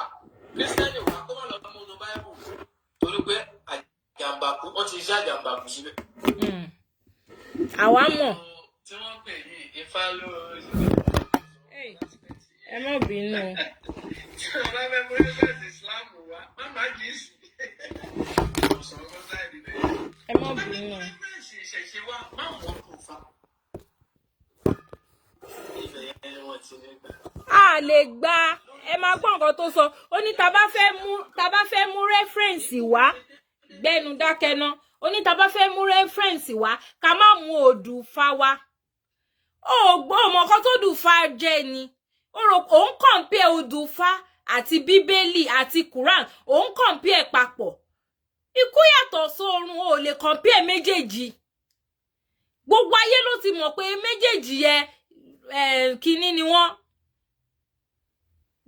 kírísítẹ́nì wá kó má lọ mú un báyìí torí pé àjàmbákú wọ́n ti ṣe àjàmbákú síbẹ̀. àwa mọ̀. tí wọ́n pè ní ifá lórí. ẹ má bínú. tí wọ́n bá fẹ́ mú rẹ́fẹ́rẹ́nsì islam wá má má kì í sí. ẹ má bínú. rẹ́fẹ́rẹ́nsì ìṣẹ̀ṣẹ̀ wa má mọ̀ ọ́ kò fa. a lè gba ẹ máa gbọ́ nǹkan tó sọ ó ní tá bá fẹ́ mú rẹ́fẹ́rẹ́nsì wá gbẹ́nu dákẹ́ ná ó ní tá bá fẹ́ mú rẹ́fẹ́rẹ́nsì wá ká má mú Odùfá wá ó gbọ́ ọmọ kan tó Odùfá jẹ́ ni òun compare Odùfá àti bíbélì àti Quran òun compare papọ̀ ikú yàtọ̀ sórun ò lè compare méjèèjì gbogbo ayé ló ti mọ̀ pé méjèèjì yẹ kíní ni wọ́n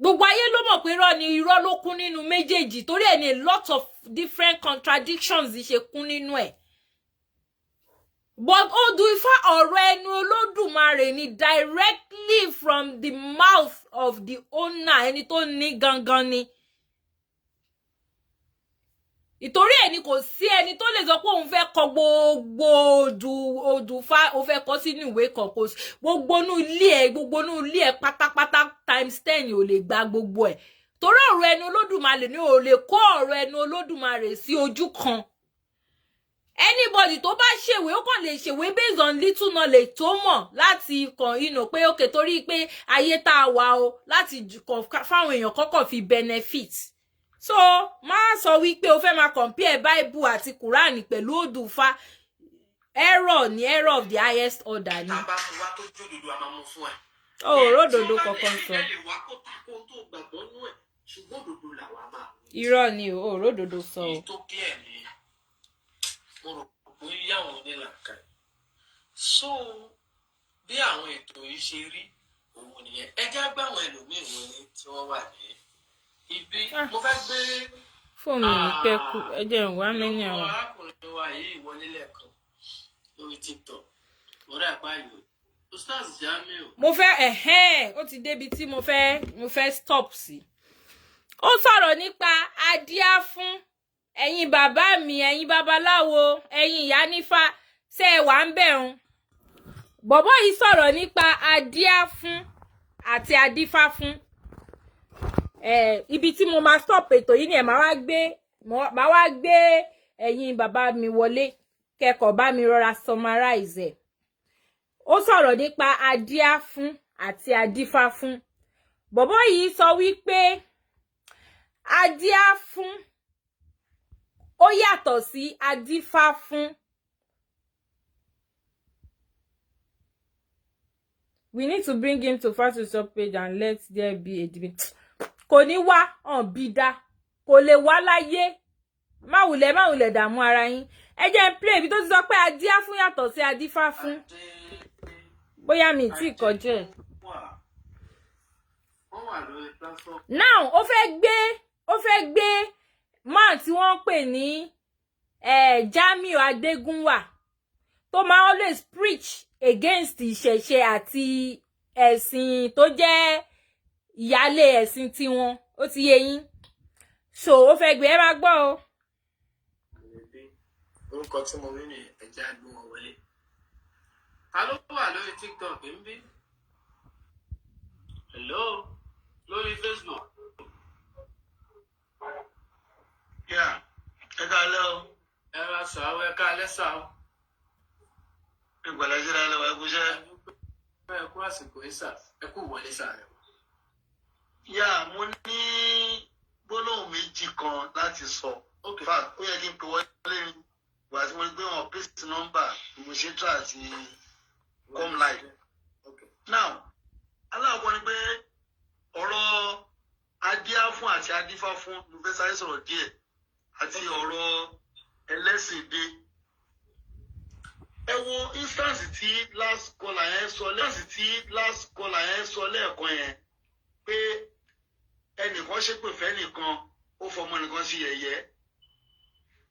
gbogbo ayé ló mọ̀ pé irọ́ ló kún nínú méjèèjì torí ẹ̀ ní a lot of different contradictions ṣe kún nínú ẹ̀ but Odùfá ọ̀rọ̀ ẹnu Olódùmarè ni directly from the mouth of the owner ẹni tó ní gangan ni ìtorí ẹ̀ ni kò sí ẹni tó lè sọ pé òun fẹ́ kọ gbogbo Odùfá ó fẹ́ kọ sínú ìwé kan kò sí gbogbo inú ilé ẹ̀ pátápátá times 10 ò lè gba gbogbo ẹ̀ torí ọ̀rọ̀ ẹnu Olódùmarè ni ò lè kó ọ̀rọ̀ ẹnu Olódùmarè sí ojú kan anybody tó bá ṣèwé ó kàn lè ṣèwé based on little knowledge tó mọ̀ láti kàn pé òkè torí pé ayé tá a wà o láti fáwọn èèyàn kọ́kọ́ fi benefit so má sọ wípé o fẹ́ máa compare Bible àti Quran pẹ̀lú Odùfá error of the highest order ni. tábà wá tó jódodo a máa mú fún ẹ. ródòdó kankan sọ. irọ́ ni o ródòdó sọ o. ìtókè ẹ̀ ni mo rò pé yàwọn onílàkà so bí àwọn ètò yìí ṣe rí òun nìyẹn ẹ já gbà àwọn ẹlòmíín wọlé tí wọ́n wà ní ibi mo fẹ́ gbé fóònù mi pẹ́ kú ẹ jẹ́ ìwà mẹ́ni àwọn. arákùnrin wa yìí wọlé lẹ́ẹ̀kan lórí TikTok mo rà báyìí Ustaz Jamiu. mo fẹ́ ó ti débi tí mo fẹ́ stop sí. ó sọ̀rọ̀ nípa adíá fún ẹ̀yin bàbá mi ẹ̀yin babaláwo ẹ̀yin ìyá nífà ṣe é wà ń bẹ̀rùn. bọ̀bọ́ yìí sọ̀rọ̀ nípa adíá fún àti adífá fún. Ibi tí mo máa stop ètò yìí ni ẹ̀ máa wá gbé ẹ̀yin bàbá mi wọlé kẹ́kọ̀ọ́ bá mi rọra summarize ẹ̀. ó sọ̀rọ̀ nípa adíá fún àti adífá fún. bọ̀bọ́ yìí sọ wípé adíá fún ó yàtọ̀ sí adífá fún. We need to bring him to Freetaniolorun page and let there be a debate. Kò ní wá bí dá kò lè wá láyé má wulẹ̀ dààmú ara yín ẹ jẹ́ n play ibi tó ti sọ pé adíá fún yàtọ̀ sí adífá fún bóyá mi tí kọjá ẹ̀. Now ó fẹ́ gbé man tí wọ́n pè ní Jamiu Adégúnwà tó máa always preach against ìṣẹ̀ṣe àti ẹ̀sìn tó jẹ́ ìyálé ẹ̀sìn tiwọn ó ti yé yín so ó fẹ́ gbé ẹ máa gbọ́ o. orúkọ tí mo rí ni ẹja gbé wọn wọlé ta ló wà lórí TikTok ń bí hello lórí Facebook. ẹ káalẹ́ o. ẹ ra sàáwọ ẹ káalẹ́ sàáwọ. ìgbàlá ṣe dáa lọ́wọ́ ẹ kú iṣẹ́. ẹ kú àsìkò ìsà ẹ kú wọlé sàárẹ̀. mo ní gbólóhùn méjì kan láti sọ. ó yẹ kí n pè wọlé ní ìgbà tí mo gbé wọn paste nọ́mbà mo ṣe try àti come live. now aláwọ̀ ni pé fún àti adífá fún mo fẹ́ sáré sọ̀rọ̀ díẹ̀ àti ọ̀rọ̀ ẹlẹ́sìn dé. Ẹ wo instance tí last caller yẹn sọ lẹ́ẹ̀kan yẹn pé ẹnìkan ṣépè fẹ́ nìkan ó fọmọ nìkan sí yẹ̀yẹ́.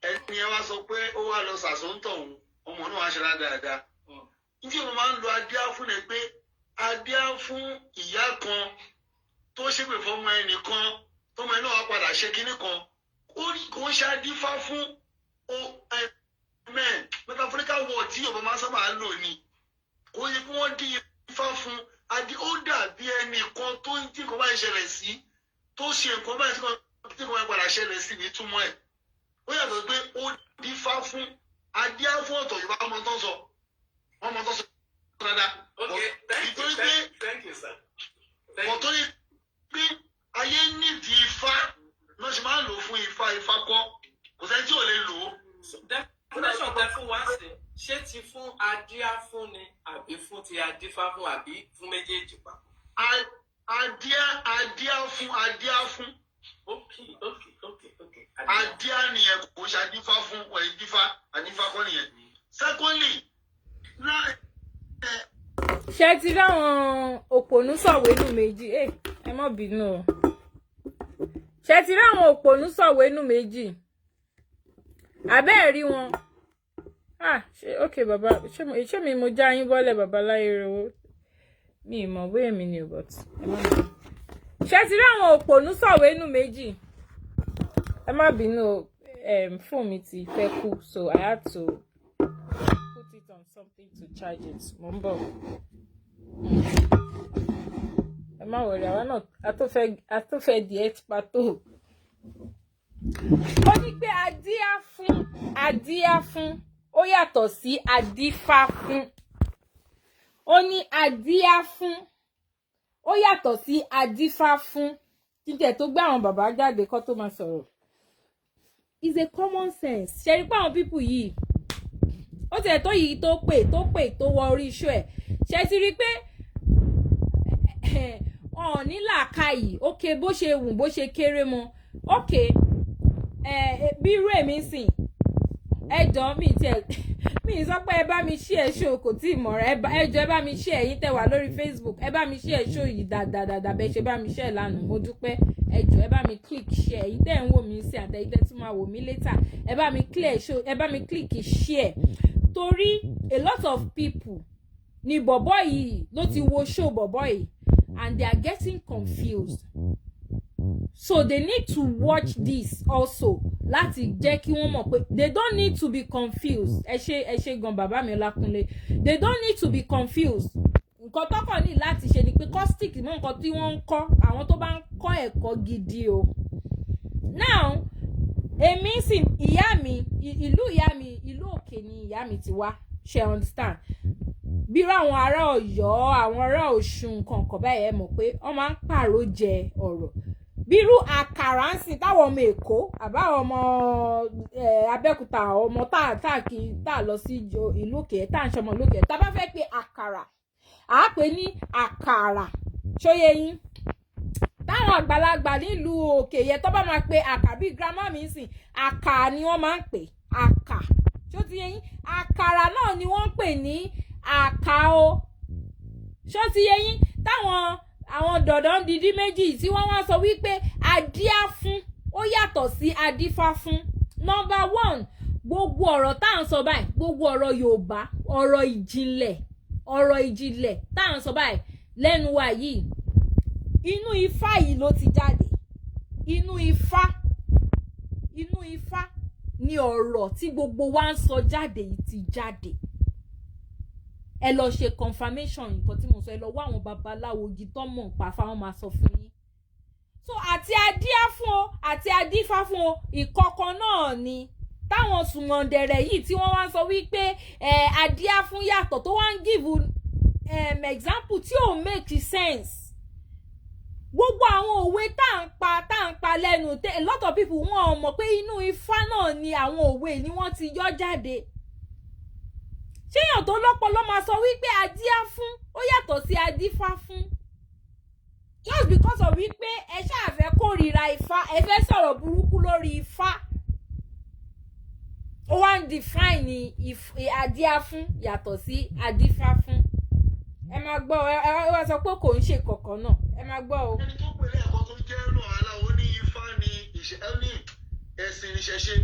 Ẹni yẹn wá sọ pé ó wá lọ sàsóńtọ̀ òun ọmọ náà wá ṣe dáadáa. Níbi mo máa ń lo adíá fún ni pé adíá fún ìyá kan tó ṣépè fọmọ ẹnìkan tọmọ ẹ náà wá padà ṣe kinní kan kò ń ṣàdífá fún metaphorical word tí Yorùbá máa ń sábà lò ní kò yẹ kí wọ́n dín ifá fún ó dàbí ẹnìkan tó ń tí nǹkan báyìí ṣẹlẹ̀ sí tó ṣe nǹkan báyìí tí nǹkan báyìí padà ṣẹlẹ̀ sí ní túmọ̀ ẹ̀ ó yàtọ̀ pé ó dífá fún adíá fún ọ̀tọ̀ Yorùbá ọmọ tó ń sọ dáadáa. Nítorí pé nítorí pé ayé nídìí ifá ló ṣe máa ń lò fún ifá kọ́ kò sẹ́ni tí ò lè lò ó. Definition tẹ fún wa sí ṣé ti fún adíá fún ni àbí fún ti adífá fún àbí fún méjèèjì pa. Adíá fún. Okay. Adíá nìyẹn kò ṣe adífá fún adífá kọ́ nìyẹn. Secondly, ṣé ti ráwọn òpònú sọ̀wénú méjì ẹ má bínú o ṣé ti ráwọn òpònú sọ̀wénú méjì abẹ́ẹ̀ rí wọn okay bàbá ṣé mi mo já yín bọ́lẹ̀ bàbá láyé rẹ̀ mi ì mọ̀ bóyá mi ni ò bọ̀t ẹ má bínú ṣé ti ráwọn òpònú sọ̀wénú méjì ẹ má bínú o fóònù mi ti fẹ́ kú so I had to put it on something to charge it mo ń bọ̀ ẹ má wọlé àwa náà a tó fẹ́ di expert tó ó ní pé adíá fún ó yàtọ̀ sí adífá fún ó ní adíá fún ó yàtọ̀ sí adífá fún títẹ̀ tó gbé àwọn bàbá jáde kó tó máa sọ̀rọ̀ is a common sense ṣe rí pé àwọn pípù yìí ó tiẹ̀ tó yìí tó pè tó wọ orí iṣu ẹ̀ ṣe ti rí pé ọ̀n ní làákàyè ókè bó ṣe wù bó ṣe kéré mọ́ ókè bí irú èmi sìn ẹjọ́ mi sọ pé ẹ bá mi share show kò tí ì mọ̀ra ẹjọ́ ẹ bá mi share ẹ̀yin tẹ́ wà lórí Facebook ẹ bá mi share show yìí dáadáa bẹ́ẹ̀ ṣe bá mi share lánàá mo dúpẹ́ ẹjọ́ ẹ bá mi click share ẹ̀yin tẹ́ ń wò mí sí àtẹ̀yin tẹ́ tún máa wò mí later ẹ bá mi click share torí a lot of people ni bọ̀bọ̀ yìí ló ti wo show bọ̀bọ̀ yìí and they are getting confused so they need to watch this also láti jẹ́ kí wọ́n mọ̀ pé they don't need to be confused ẹ ṣe gan bàbá mi Ọlákúnlé they don't need to be confused nǹkan tó kàn ní láti ṣe ni pé caustic mọ́ nǹkan tí wọ́n ń kọ́ àwọn tó bá ń kọ́ ẹ̀kọ́ gidi o now èmi sì ìyá mi ìlú òkè ni ìyá mi ti wá ṣe understand bírò àwọn ará Ọ̀yọ́ àwọn ará Ọ̀ṣun kankan báyìí ẹ mọ̀ pé wọ́n máa ń pààrọ̀ jẹ ọ̀rọ̀ bírú àkàrà ń sìn táwọn ọmọ Èkó àbáwọn ọmọ Abẹ́òkúta ọmọ tá lọ sí ìlú òkè tá ń ṣọmọ lókè tá bá fẹ́ pé àkàrà à pè ní àkàrà ṣóyé yín táwọn àgbàlagbà nílùú òkè yẹn tó bá máa pe àkà bí grandma mi sìn àkà ni wọ́n máa ń pè àkà ṣó ti yé yín àkàrà náà ni wọ́n ń pè ní àkà o ṣó ti yé yín àwọn dọ̀dọ̀ ń didi méjì tí wọ́n wá sọ wípé adíá fún ó yàtọ̀ sí adífá fún number one gbogbo ọ̀rọ̀ tá à ń sọ báyìí gbogbo ọ̀rọ̀ Yorùbá ọ̀rọ̀ ìjìnlẹ̀ tá à ń sọ báyìí lẹ́nu wa yìí inú Ifá yìí ló ti jáde inú Ifá ni ọ̀rọ̀ tí gbogbo wa ń sọ jáde yìí ti jáde ẹ lọ ṣe confirmation nǹkan tí mo sọ ẹ lọ wá àwọn babaláwo igi tó mọ̀ pa fáwọn máa sọ fún yín so àti adíá fún o àti adífá fún o ìkọ̀kan náà ni táwọn sùnmọ̀ndẹ̀rẹ̀ yìí tí wọ́n wá ń sọ wípé adíá fún yàtọ̀ tó wá ń give example tí ò make sense gbogbo àwọn òwe tá à ń pa lẹ́nu a lot of people wọ́n mọ̀ pé inú Ifá náà ni àwọn òwe ni wọ́n ti yọ jáde ṣéyàn tó lọ́pọlọ máa sọ wípé adíá fún ó yàtọ̀ sí adífá fún just because of wípé ẹ ṣáà fẹ́ kórìíra Ifá ẹ fẹ́ sọ̀rọ̀ burúkú lórí Ifá ó wá ń define adíá fún yàtọ̀ sí adífá fún ẹ máa gbọ́ ẹ wá sọ pé kò ń ṣe kọ̀ọ̀kan náà ẹ máa gbọ́ o. ẹni tó pèlè ẹ̀kọ́ tó jẹ́ ẹ̀rọ aláwọ̀ ní Ifá ní ẹ̀sìn ìṣẹ̀ṣe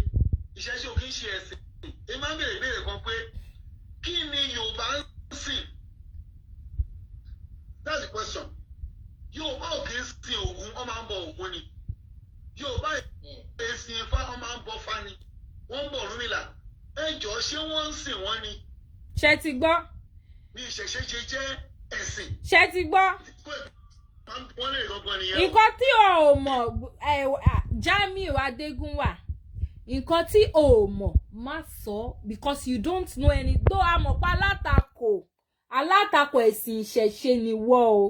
ìṣẹ̀ṣe ò kì í ṣe ẹ̀sìn ẹ máa ń béèrè ìbéèrè kan pé kí ni Yorùbá ń sìn that's the question. Yorùbá ò kì í sin Ògún ọ máa ń bọ Ògún ni Yorùbá ẹ̀sìn Ifá ọ máa ń bọ Fá ni wọ́n ń bọ Ọ̀rúnmìlà ẹ jọ̀ọ́ ṣé wọ́n ń sìn wọ́n ni. ṣé ti gbọ́. bí ìṣẹ̀ṣe ṣe jẹ́ ẹ̀sìn. ṣé ti gbọ́. wọ́n lè gbọ́gbọ́n nìyẹn. nǹkan tí o mọ̀ Jamiu Adégúnwà nǹkan tí o mọ̀ má sọ because you don't know any tó a mọ̀ pa alátakò ẹ̀sìn ìṣẹ̀ṣe ni wọ́ o.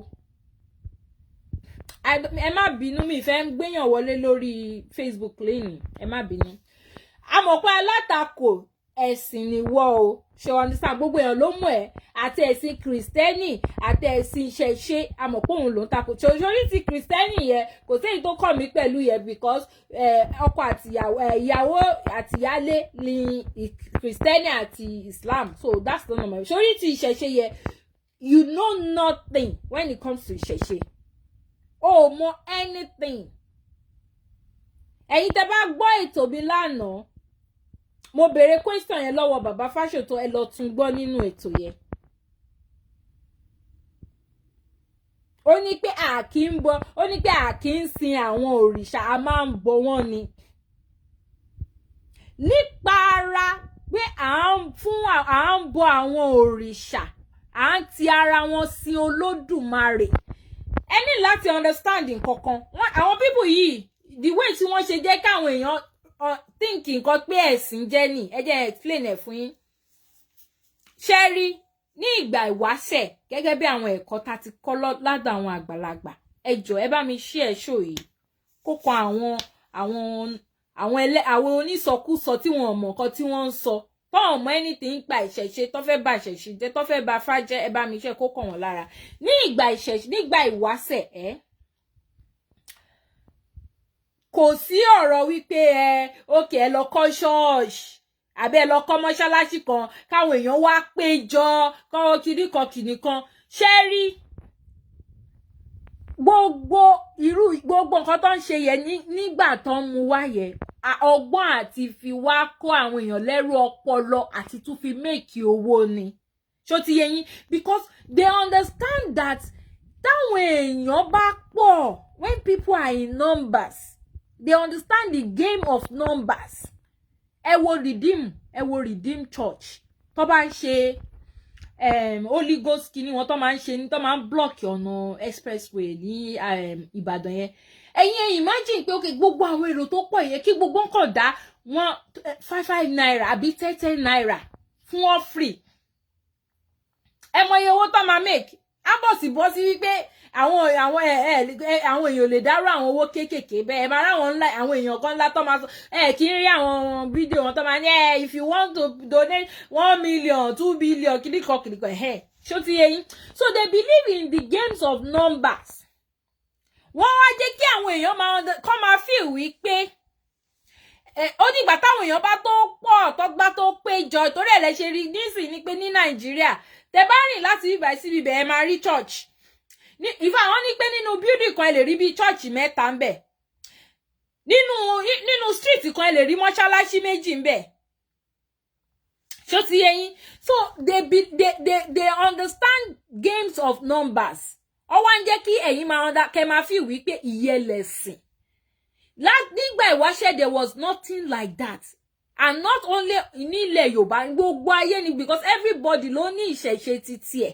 ẹ má bínú mi fẹ́ ń gbéyàn wọlé lórí Facebook lẹ́yìn ẹ má bínú a mọ̀ pé alátakò ẹ̀sìn ni wọ́ o ṣe understand gbogbo èèyàn ló mọ̀ ẹ́ àti ẹ̀sìn kìrìsìtẹ́nì àti ẹ̀sìn ìṣẹ̀ṣe a mọ̀ pé òun ló ń takò ṣòṣòrí ti kìrìsìtẹ́nì yẹn kò sí èyí tó kọ̀ mí pẹ̀lú yẹn because ọkọ àti ìyàwó àti ìyálé ni kìrìsìtẹ́nì àti Islam so that's the normal ṣòrí ti ìṣẹ̀ṣe yẹn you know nothing when it comes to ìṣẹ̀ṣe o mọ anything ẹ̀yin tẹ́ bá gbọ́ ètò mi lánàá mo béèrè question yẹn lọ́wọ́ bàbá Fáṣọ̀tọ̀ ẹ lọ tún gbọ́ nínú ètò yẹn ó ní pé a kì í sin àwọn òrìṣà a máa ń bọ wọ́n ni nípa ara pé à ń bọ àwọn òrìṣà à ń ti ara wọn sin Olódùmarè ẹ ní láti understand nǹkan kan àwọn people yìí the way tí wọ́n ṣe jẹ́ káwọn èèyàn think nǹkan pé ẹ̀sìn jẹ́ ni ẹ jẹ́ explain ẹ̀ fún yín ṣe rí ní ìgbà ìwáṣẹ̀ gẹ́gẹ́ bí àwọn ẹ̀kọ́ tá ti kọ́ ládọ̀ àwọn àgbàlagbà ẹ jọ̀ọ́ ẹ bá mi share show yìí kó kan àwọn onísọkúsọ tí wọ́n mọ̀ nǹkan tí wọ́n ń sọ tó ò mọ̀ anything pa ìṣẹ̀ṣe tó fẹ́ bà ìṣẹ̀ṣe jẹ́ tó fẹ́ bà Ifá jẹ́ ẹ bá mi share kó kàn wọ́n lára ní ìgbà ìṣẹ̀ṣe nígbà ìwáṣẹ̀ kò sí ọ̀rọ̀ wípé ókè ẹ lọ kọ́ ṣọ́ọ̀ṣì àbí ẹ lọ kọ́ mọ́ṣáláṣí kan káwọn èèyàn wá péjọ kọ́ kìnnì kan ṣe rí gbogbo nǹkan tó ń ṣe yẹn nígbà tó ń mú wá yẹn ọgbọ́n àti fi wá kó àwọn èèyàn lẹ́rù ọpọlọ àti tún fi make owó ni ṣó ti yé yín because they understand that táwọn èèyàn bá pọ̀ when people are in numbers they understand the game of numbers ẹ wo redeem church tó bá ń ṣe Holy Ghost kìíní wọn tó máa ń ṣe ní tó máa ń block ọ̀nà expressway ní Ìbàdàn yẹn ẹ̀yin imagine pé okay gbogbo àwọn èrò tó pọ̀ yẹn kí gbogbo nǹkan dá wọn 5 naira àbí 10 naira fún wọn free ẹ mọ iye owó tó máa make bọ́ sí wípé àwọn èèyàn lè dárò àwọn owó kéékèèké bẹ́ẹ̀ máa ráwọn ńlá àwọn èèyàn kan ńlá tó máa sọ kí n rí àwọn fídíò wọn tó máa ní if you want to donate 1 million 2 billion kìlìkan ṣó ti yé yín so they believe in the games of numbers wọ́n wá jẹ́ kí àwọn èèyàn máa feel wípé ó dìgbà táwọn èèyàn bá tó pọ̀ tọ́gbà tó péjọ torí ẹ̀ lẹ́ ṣe rí nísìnyí ni pé ní Nàìjíríà tẹ bá rìn láti bíbá sí bíbá ẹ máa rí church ìfà wọn ní pé nínú building kan ẹ lè rí bí church mẹ́ta ń bẹ nínú street kan ẹ lè rí mọ́ṣáláṣí méjì ń bẹ ṣó ti yé yín so they understand games of numbers ó wá ń jẹ́ kí ẹ̀yin kẹ́ máa fi wí pé ìyẹlẹ̀sìn nígbà ìwáṣẹ̀ there was nothing like that and not only nílẹ̀ Yorùbá gbogbo ayé ni because everybody ló ní ìṣẹ̀ṣe títí ẹ̀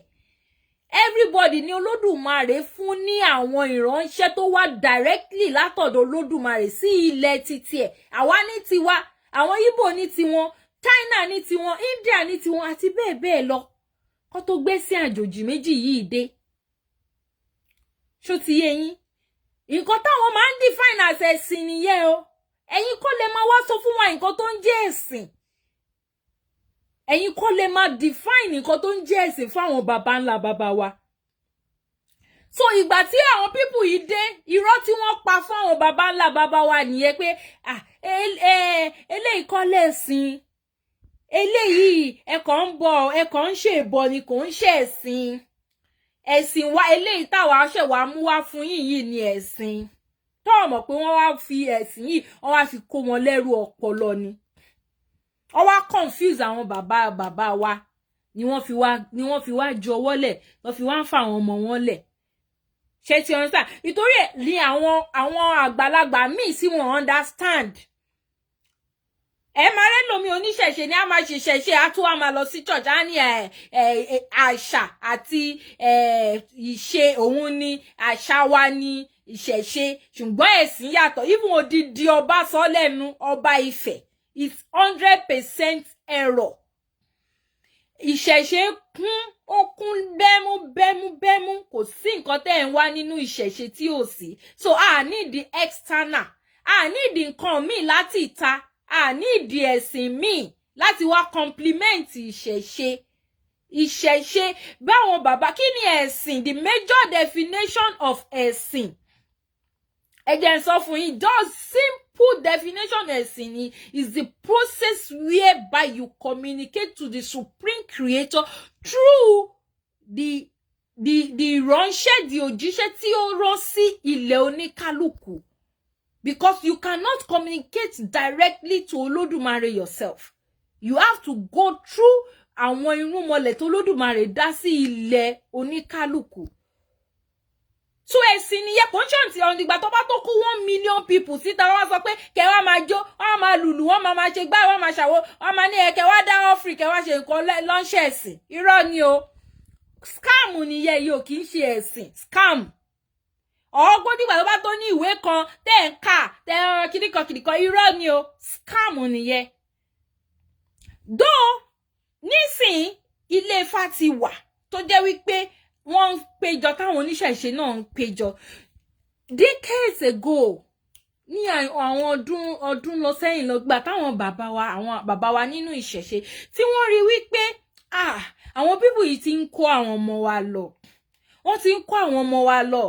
everybody ní Olódùmarè fún ní àwọn ìránṣẹ́ tó wá directly látọ̀dọ̀ Olódùmarè sí ilẹ̀ títí ẹ̀ àwa ní tiwa àwọn Ìgbò ní tiwọn China ní tiwọn India ní tiwọn àti bẹ́ẹ̀ bẹ́ẹ̀ lọ kó tó gbé sí àjòjì méjì yìí dé ṣó ti yé yín nǹkan táwọn máa ń define as ẹ̀sìn nìyẹn o ẹ̀yin kọ́ lè máa wá sọ fún wa nǹkan tó ń jẹ́ ẹ̀sìn ẹ̀yin kọ́ lè máa define nǹkan tó ń jẹ́ ẹ̀sìn fún àwọn baba ńlá baba wa so ìgbà tí àwọn people yìí dé irọ́ tí wọ́n pa fún àwọn baba ńlá baba wa nìyẹn pé eléyìí kọ́ lẹ́sìn eléyìí ẹ̀kọ́ ń bọ̀ ẹ̀kọ́ ń ṣe ìbọn ni kò ń ṣe ẹ̀sìn wa eléyìí táwa ṣẹ̀ wá mú wá fún yìí ni ẹ̀sìn tó mọ̀ pé wọ́n wá fi ẹ̀sìn yìí wọ́n wá fi kó wọn lẹ́rù ọpọlọ ni wọ́n wá confuse àwọn bàbá wa ni wọ́n fi wá jọ wọ́lẹ̀ wọ́n fi wá ń fa àwọn ọmọ wọn lẹ̀ ṣé ti understand nítorí ẹ̀ ní àwọn àgbàlagbà míì sí wọn understand ẹ máa rẹ́ lómi oníṣẹ̀ṣe ni a máa ṣẹ̀ṣẹ̀ á tún wá máa lọ sí church á ní àṣà àti ìṣe òun ni àṣà wa ni ìṣẹ̀ṣe ṣùgbọ́n ẹ̀sìn yàtọ̀ even odidi ọba sọ lẹ́nu ọba Ifẹ̀ is 100% error ìṣẹ̀ṣe kún ó kún bẹ́mú kò sí nǹkan tẹ́ ń wá nínú ìṣẹ̀ṣe tí ò sí so a need the external a need nǹkan míì láti ìta a need ẹ̀sìn míì láti wá compliment ìṣẹ̀ṣe báwọn bàbá kí ni ẹ̀sìn the major definition of ẹ̀sìn ẹ jẹ́ n sọ fún yín just simple definition ẹ̀sìn ni is the process whereby you communicate to the supreme creator through the ìránṣẹ́ di òjíṣẹ́ tí ó rán sí ilẹ̀ oníkálùkù because you cannot communicate directly to Olódùmarè yourself you have to go through àwọn irúnmọlẹ̀ tó Olódùmarè dá sí ilẹ̀ oníkálùkù so ẹ̀sìn ni yẹ conscience on ìgbà tó bá tó kú 1 million people síta wọ́n sọ pé kẹ́ wá máa jó wọ́n máa lùlù wọ́n máa ṣe gbá wọ́n máa ṣàwo wọ́n máa ní kẹ́ wá dá offering kẹ́ wá ṣe nǹkan lọ́nṣẹ́ ẹ̀sìn irọ́ ni o scam nìyẹn yìí ò kì í ṣe ẹ̀sìn scam ọgbọ́n nígbà tó bá tó ní ìwé kan tẹ́ ń kà tẹ́ kìdìkan irọ́ ni o scam nìyẹn dó nísìn ilé Ifá ti wà tó jẹ́ wípé wọ́n ń péjọ táwọn oníṣẹ̀ṣe náà ń péjọ decades ago ní àwọn ọdún lọ sẹ́yìn lọ gbà táwọn bàbá wa nínú ìṣẹ̀ṣe tí wọ́n rí wípé àwọn bíbù yìí ti ń kó àwọn ọmọ wa lọ wọ́n ti ń kó àwọn ọmọ wa lọ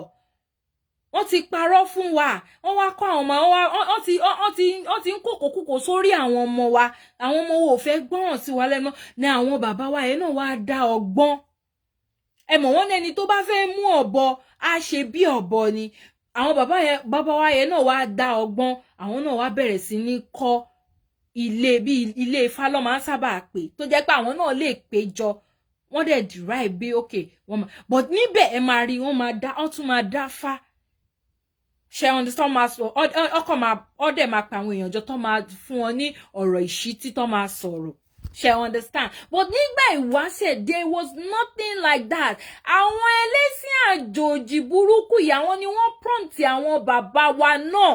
wọ́n ti parọ́ fún wa wọ́n wá kó àwọn ọmọ wa wọ́n ti ń kókòkókò sórí àwọn ọmọ wa àwọn ọmọ wo ò fẹ́ gbọ́ràn sí wa lẹ́nu ní àwọn bàbá wa yẹn náà wá dá ọgbọ́n ẹ mọ̀ wọ́n ní ẹni tó bá fẹ́ mú ọ̀bọ á ṣe bí ọ̀bọ ni àwọn bàbá wa yẹn náà wá dá ọgbọ́n àwọn náà wá bẹ̀rẹ̀ sí ní kọ́ ilé bí ilé Ifá ló máa ń sábà pè tó jẹ́ pé àwọn náà lè péjọ wọ́n dẹ̀ derive bí okay wọ́n máa but níbẹ̀ ẹ máa rí wọ́n tún máa dá fá ṣe understand máa sọ ọdẹ máa pa àwọn èèyàn jọ tó máa fún wọn ní ọ̀rọ̀ ìṣítí tó máa sọ̀rọ̀ ṣe understand but nígbà ìwáṣẹ̀ there was nothing like that àwọn ẹlẹ́sìn àjòjì burúkú yìí àwọn ni wọ́n prompt àwọn bàbá wa náà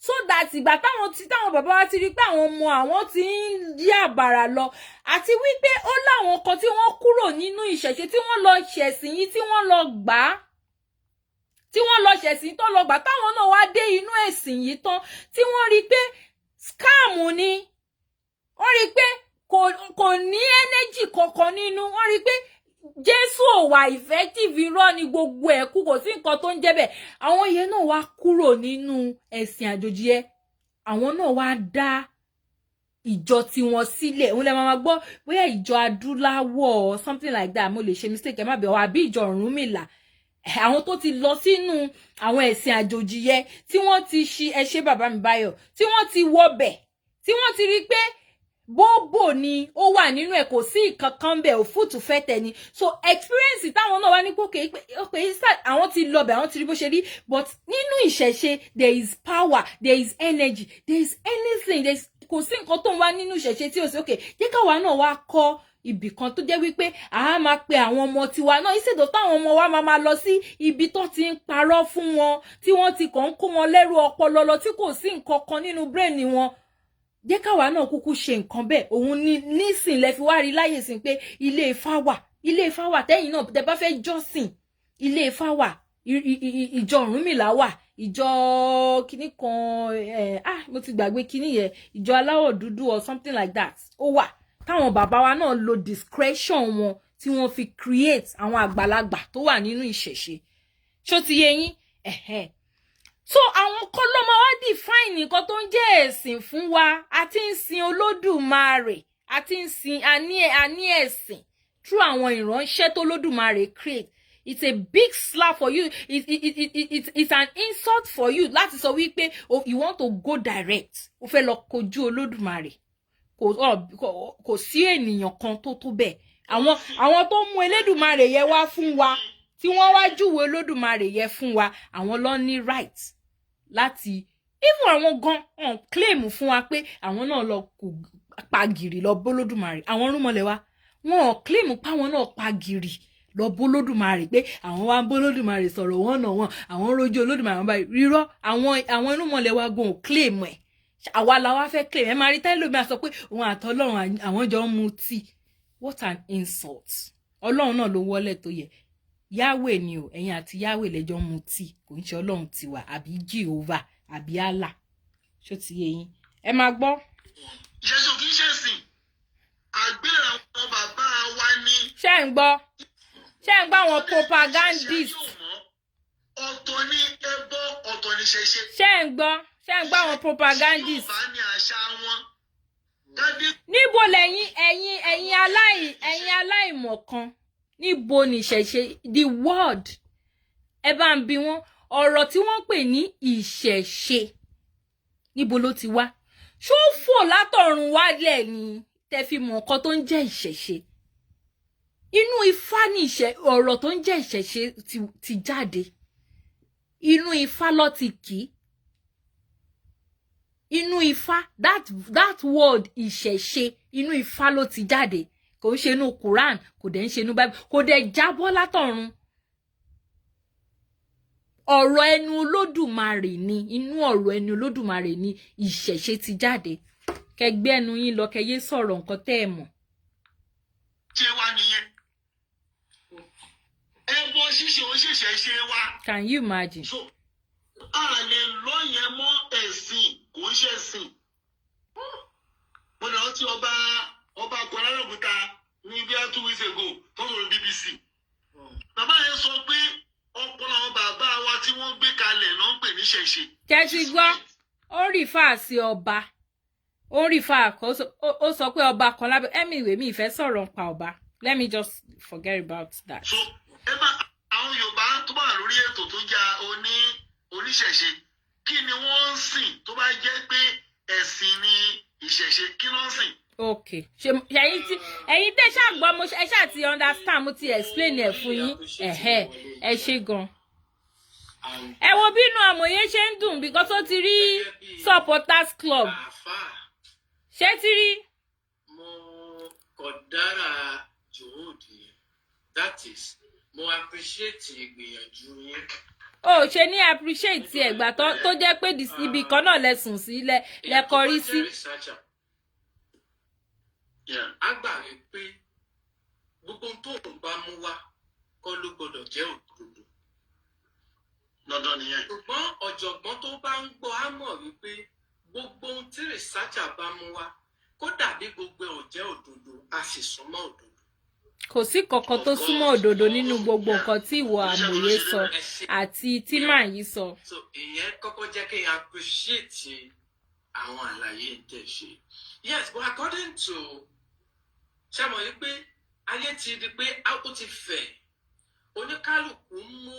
so that ìgbà táwọn bàbá wa ti rí pé àwọn ọmọ àwọn ti ń yí àbàrà lọ àti wípé ó láwọn kan tí wọ́n kúrò nínú ìṣẹ̀ṣe tí wọ́n lọ ṣẹ̀sìn yìí tí wọ́n lọ gbà á tí wọ́n lọ ṣẹ̀sìn tó lọ gbà táwọn náà wá dé inú ẹ̀sìn yìí tán tí wọ́n rí pé scam ni wọ́n rí pé kò ní energy kankan nínú wọ́n rí pé Jésù ò wà effective irọ́ ni gbogbo ẹ̀ kú kò sí nǹkan tó ń jẹ́ bẹ́ẹ̀ àwọn yẹn náà wá kúrò nínú ẹ̀sìn àjòjì ẹ̀ àwọn náà wá dá ìjọ tiwọn sílẹ̀ òun lè máa gbọ́ bóyá ìjọ adúláwọ̀ something like that mo lè ṣe mistake ẹ má bẹ̀ wá àbí ìjọ Ọ̀rúnmìlà àwọn tó ti lọ sínú àwọn ẹ̀sìn àjòjì yẹn tí wọ́n ti ṣi ẹṣẹ́ bàbá mi báyọ̀ tí wọ́n ti wọbẹ̀ tí wọ́n ti rí pé bóbò ni ó wà nínú ẹ̀ kò sí ìkankan bẹ̀ òfútù fẹ́ tẹni so experience táwọn náà wá ní pòkè àwọn ti lọ bẹ̀ àwọn ti rí bó ṣe rí but nínú ìṣẹ̀ṣe there is power there is energy there is anything kò sí nǹkan tó ń wá nínú ìṣẹ̀ṣe tí ó sì òkè jẹ́ káwa náà wá kọ́ ibì kan tó jẹ́ wípé a máa pe àwọn ọmọ tiwa náà ìṣèdò táwọn ọmọ wa máa lọ sí ibi tó ti ń parọ́ fún wọn tí wọ́n ti kàn ń kó wọn lẹ́rù ọpọlọ lọ tí kò sí nǹkan kan nínú brain wọn jẹ́ káwa náà kúkú ṣe nǹkan bẹ́ẹ̀ òun ni nísìn lẹ fi wá rí láyè sí pé ilé Ifá wà tẹ́yìn náà tẹ́ bá fẹ́ jọ́sìn ilé Ifá wà ìjọ Ọ̀rúnmìlà wà ìjọ kíní kan mo ti gbàgbé kíní yẹn ìjọ aláwọ̀ dúdú or something like that ó wà táwọn bàbá wa náà lo discretion wọn tí wọ́n fi create àwọn àgbàlagbà tó wà nínú ìṣẹ̀ṣe ṣó ti yé yín So àwọn kan ló máa wá define nǹkan tó ń jẹ́ ẹ̀sìn fún wa. Àti ń sin Olódùmarè, àti ń sin àní ẹ̀sìn through àwọn ìránṣẹ́ tó Olódùmarè create. It's a big slap for you. It's an insult for you. Láti sọ wípé you want to go direct. O fẹ́ lọ kojú Olódùmarè. Kò sí ènìyàn kan tó tó bẹ́ẹ̀. Àwọn tó mú Elédùmarè yẹ wá fún wa, tí wọ́n wá júwe Olódùmarè yẹ fún wa, àwọn ló ní right láti even àwọn gan on claim fún wa pé àwọn náà lọ pagìrì lọ b'Olódùmarè. Àwọn rúmọlẹ̀ wa wọ́n claim pa àwọn náà pagìrì lọ b'Olódùmarè pé àwọn wá b'Olódùmarè sọ̀rọ̀ wọ́n náà wọ́n àwọn rojú Olódùmarè wọ́n báyìí rírọ́ àwọn rúmọlẹ̀ wa gan claim ẹ̀. Àwa la wá fẹ́ claim ẹ máa rí táìlò mi á sọ pé òun àtọlọ́run àwọn jọ ń mutí. What an insult. Ọlọ́run náà ló wọlé tó yẹ. Yahweh ni o, ẹ̀yin àti Yahweh lẹ́jọ́ mutí, kò ń ṣe Ọlọ́run tiwa àbí Jehovah àbí Allah. Ṣó ti yé yín? Ẹ máa gbọ́. Jésù kì í ṣe sìn. Àgbèrè àwọn bàbá wa ni. Ṣé ń gbọ́? Ṣé ń gbọ́ àwọn propagandist? Ọ̀tọ̀ ni ẹbọ, ọ̀tọ̀ ni ṣẹṣẹ. Ṣé ń gbọ́? Ṣé ń gbọ́ àwọn propagandist? Yorùbá ni àṣà wọn. Níbo lẹ́yìn ẹ̀yin aláìmọ̀kan? Níbo ni ìṣẹ̀ṣe? The word. Ẹ bá ń bi wọ́n ọ̀rọ̀ tí wọ́n pè ní ìṣẹ̀ṣe. Níbo ló ti wá? Ṣó fò látọ̀run wálẹ̀ ni tẹ́ fi mọ̀ nǹkan tó ń jẹ́ ìṣẹ̀ṣe? Inú Ifá ni ọ̀rọ̀ tó ń jẹ́ ìṣẹ̀ṣe ti jáde. Inú Ifá ló ti kì í. Inú Ifá, that word ìṣẹ̀ṣe, inú Ifá ló ti jáde. Kò ń ṣe inú Quran, kò dẹ̀ ń ṣe inú Bible, kò dẹ̀ jábọ́ látọ̀run. Ọ̀rọ̀ ẹnu Olódùmarè ni, inú ọ̀rọ̀ ẹnu Olódùmarè ni ìṣẹ̀ṣe ti jáde. Kẹgbẹ́ ẹnu yín lọ, kẹyé sọ̀rọ̀ nǹkan tẹ́ ẹ mọ̀. Ṣé wá nìyẹn? Ẹbọ ṣíṣe ó ṣẹ̀ṣẹ̀ ṣe wá. Can you imagine? So, a lè lọ́yẹ̀ mọ́ ẹ̀sìn, kò ń ṣe ẹ̀sìn. Mo lọ rántí ọba kan lárògbòta ní bí i 2 weeks ago tó ń sọ̀rọ̀ BBC. Bàbá yẹn sọ pé ọpọlọ àwọn bàbá wa tí wọ́n gbé kalẹ̀ náà ń pè ní ṣẹ̀ṣe. Kẹ́sì gbọ́, ó rí fà sí ọba. Ó rí fà kó ó sọ pé ọba kan lábẹ́ anyway mi ìfẹ́ sọ̀rọ̀ nípa ọba. Let me just forget about that. So, ẹ bá àwọn Yorùbá tó bá lórí ètò tó já oníṣẹ̀ṣe, kí ni wọ́n ń sìn tó bá jẹ́ pé ẹ̀sìn ni ìṣẹ̀ṣe, kí ló ń sìn? Okay. Ẹ̀yin tẹ́ ṣá gbọ́ mo ẹ ṣá ti understand mo ti explain ẹ̀ fún yín. Ẹ ṣé gan. Ẹ wo bí inú àmọ̀yé ṣe ń dùn because ó ti rí supporters club. Ṣé ti rí? Mo kọ̀dára jòhóòdì. That is, mo appreciate ìgbìyànjú yín. Ó ṣe ní appreciate ẹ̀gbà tó jẹ́ pé ibi kan náà lẹ sùn sí lẹ kọrí sí. A gbà wípé gbogbo tó ń bá mú wá kọ́ ló gbọ́dọ̀ jẹ́ òdodo. Dandan nìyẹn. Ṣùgbọ́n ọ̀jọ̀gbọ́n tó bá ń gbọ́ á mọ̀ wípé gbogbo ohun tí researcher bá mú wá kó dàbí gbogbo ẹ̀ ò jẹ́ òdodo, a sì súnmọ́ òdodo. Kò sí kankan tó súnmọ́ òdodo nínú gbogbo nǹkan tí ìwọ àmọ̀yé sọ àti tí màá yí sọ. So ìyẹn kọ́kọ́ jẹ́ kí n appreciate àwọn àlàyé tẹ̀ ṣe. Yes, but according to ṣe mọ̀ yí pé ayé ti di pé ó ti fẹ̀, oníkálùkù ń mú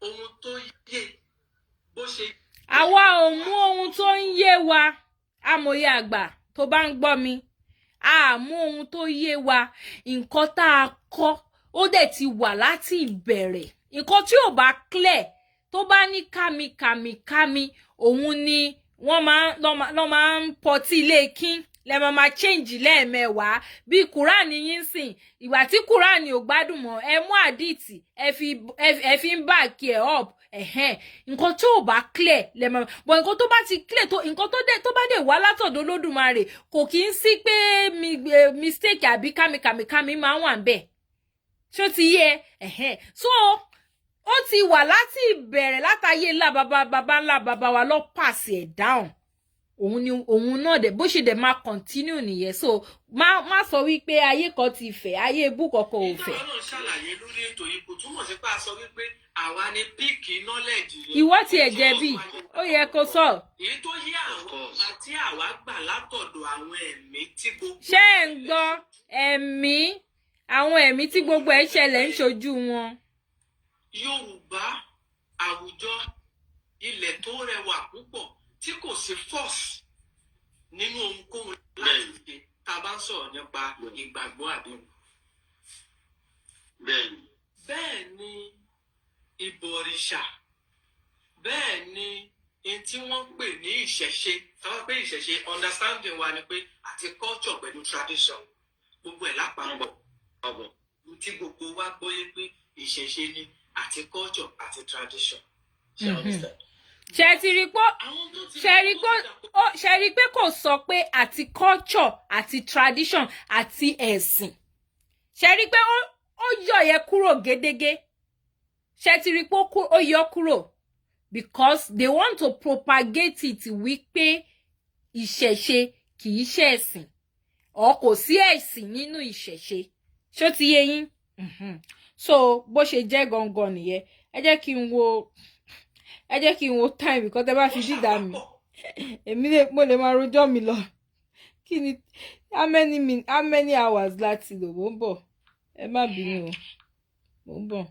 ohun tó yé bó ṣe. Àwa ò mú ohun tó ń yé wa, amòye àgbà tó bá ń gbọ́ mi, a mú ohun tó yé wa, nǹkan tá a kọ́ ó dẹ̀ ti wà láti ìbẹ̀rẹ̀. Nǹkan tí ò bá clear tó bá ní kàmìkàmì òun ni wọ́n máa ń pọtí ilé kín lẹ́mọ̀ máa change lẹ́ẹ̀mẹ́wàá bí Kùránì yín sìn ìgbà tí Kùránì ò gbádùn mọ́ ẹ mú àdìtì ẹ fi ń back ẹ up nǹkan tó ò bá clear lẹ́mọ̀ bọ̀ nǹkan tó bá ti clear tó nǹkan tó bá dé wá látọ̀dọ̀ Olódùmarè kò kí ń sí pé mistake àbí kàmìkàmì máa ń wà ń bẹ̀ ṣó ti yé so ó ti wà láti ìbẹ̀rẹ̀ látàyè ńlá baba ńlá baba wa lọ pass ẹ̀ down òun náà dẹ̀ bó ṣe dẹ̀ máa continue nìyẹn. So má sọ wípé ayé kan ti fẹ́, ayé ebú kankan ò fẹ́. ìtàn náà ṣàlàyé lórí ètò yìí kò túmọ̀ sí pé a sọ wípé àwa ni píìkì knowledge yẹn. Ìwọ ti ẹ̀ jẹ̀bi, ó yẹ kó sọ. èyí tó yé àwọn àti àwa gbà látọ̀dọ̀ àwọn ẹ̀mí tí gbogbo. ṣé ẹ̀ ń gbọ́ àwọn ẹ̀mí tí gbogbo ẹ̀ ṣẹlẹ̀ ń ṣojú wọn. Yorùbá àwùjọ ilẹ̀ tó rẹwà púpọ̀ tí kò sí force nínú ohunkóhun láti ṣe tá a bá ń sọ̀rọ̀ nípa ìgbàgbọ́ àdéhùn. bẹ́ẹ̀ ni ìbọ̀rìṣà, bẹ́ẹ̀ ni ohun tí wọ́n ń pè ní ìṣẹ̀ṣe. táwọn pé ìṣẹ̀ṣe understanding wa ni pé àti culture pẹ̀lú tradition gbogbo ẹ̀ lápapọ̀ tí gbogbo wa gbọ́yé pé ìṣẹ̀ṣe ni àti culture àti tradition. ṣe rí pé kò sọ pé àti culture àti tradition àti ẹ̀sìn. ṣe rí pé ó yọ yẹ kúrò gédégé. ṣe ti rí pé ó yọ kúrò because they want to propagate it wípé ìṣẹ̀ṣe kì í ṣe ẹ̀sìn or kò sí ẹ̀sìn nínú ìṣẹ̀ṣe. ṣó ti yé yín? So bó ṣe jẹ́ gangan nìyẹn. ẹ jẹ́ kí n wo time because tẹ́ bá fi dídà mi mo lè máa rojọ́ mi lọ. kí ni how many hours láti lò? mo ń bọ̀, ẹ má bínú o, mo ń bọ̀.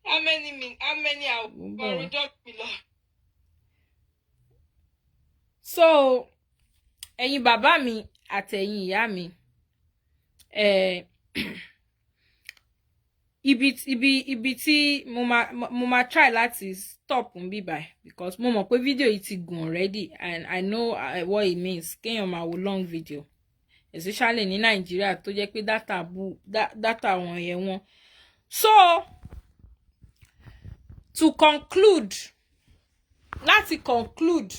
how many hours máa rojọ́ mi lọ. So ẹ̀yin bàbá mi àtẹ̀yin ìyá mi, ibi tí mo máa try láti stop ń bí báyìí because mo mọ̀ pé video yìí ti gùn already and I know what it means kéèyàn máa wo long video especially ní Nàìjíríà tó jẹ́ pé data wọn yẹn wọ́n. So to conclude, láti conclude,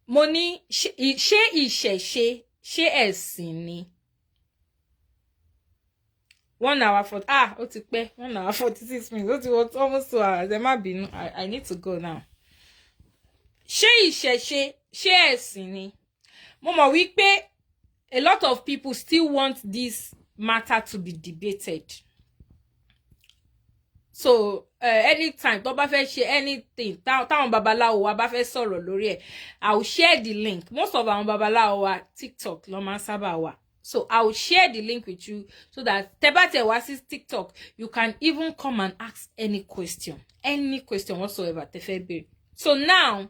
mo ní ṣé ìṣẹ̀ṣe ṣé ẹ̀sìn ni? 1 hour 40 ó ti pẹ́ 1 hour 46 minutes ó ti wọ almost 2 hours. ẹ má bínú, I need to go now. ṣé ìṣẹ̀ṣe ṣé ẹ̀sìn ni? Mo mọ̀ wípé a lot of people still want this matter to be debated. So anytime tó bá fẹ́ ṣe anything táwọn babaláwo wa bá fẹ́ sọ̀rọ̀ lórí ẹ̀, I will share the link. Most of àwọn babaláwo wa TikTok ló máa ń sábà wà. So I will share the link with you so that tẹ́ bá tẹ̀ wá sí TikTok, you can even come and ask any question whatsoever tẹ́ fẹ́ béèrè. So now,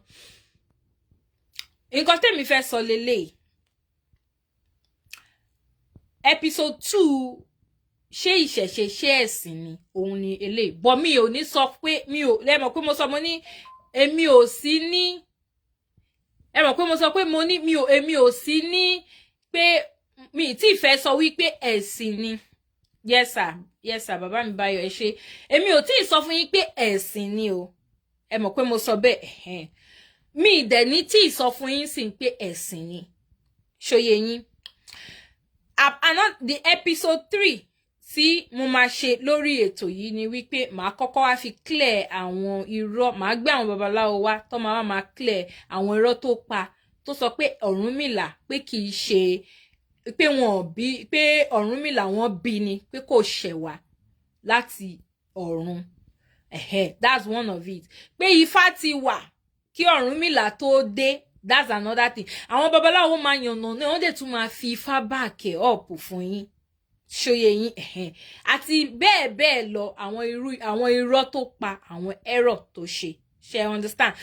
nǹkan tẹ́mi fẹ́ sọ lélẹ̀. Episode 2 ṣé ìṣẹ̀ṣe ṣé ẹ̀sìn ni òun ni eléyìí. But mi ò ní sọ pé lẹ́mọ̀ pé mo sọ mo ní èmi ò sí ní ẹ̀mọ̀ pé mo sọ pé èmi ò sí ní pé mi tí fẹ́ sọ wípé ẹ̀sìn ni. Yes sir bàbá mi Báyọ̀ ẹ ṣé. Èmi ò tí sọ fún yín pé ẹ̀sìn ni o. Ẹ mọ̀ pé mo sọ bẹ́ẹ̀. Mi dẹ̀ ní tí sọ fún yín sì pé ẹ̀sìn ni. Ṣóyé yín. The episode 3 tí mo máa ṣe lórí ètò yìí ni wípé màá kọ́kọ́ wá fi clear àwọn irọ́, màá gbé àwọn babaláwo wá tó máa clear àwọn irọ́ tó pa tó sọ pé Ọ̀rúnmìlà pé kì í ṣe pé Ọ̀rúnmìlà wọ́n bí ni pé kò ṣẹ̀ wá láti ọ̀run. That's one of it. Pé Ifá ti wà kí Ọ̀rúnmìlà tó dé. That's another thing. Àwọn babaláwo máa yànnà náà wọ́n dẹ̀ tún máa fi Ifá back up fún yín. Ṣóyé yín. Àti bẹ́ẹ̀ lọ àwọn irọ́ tó pa, àwọn error tó ṣe. Ṣé understand?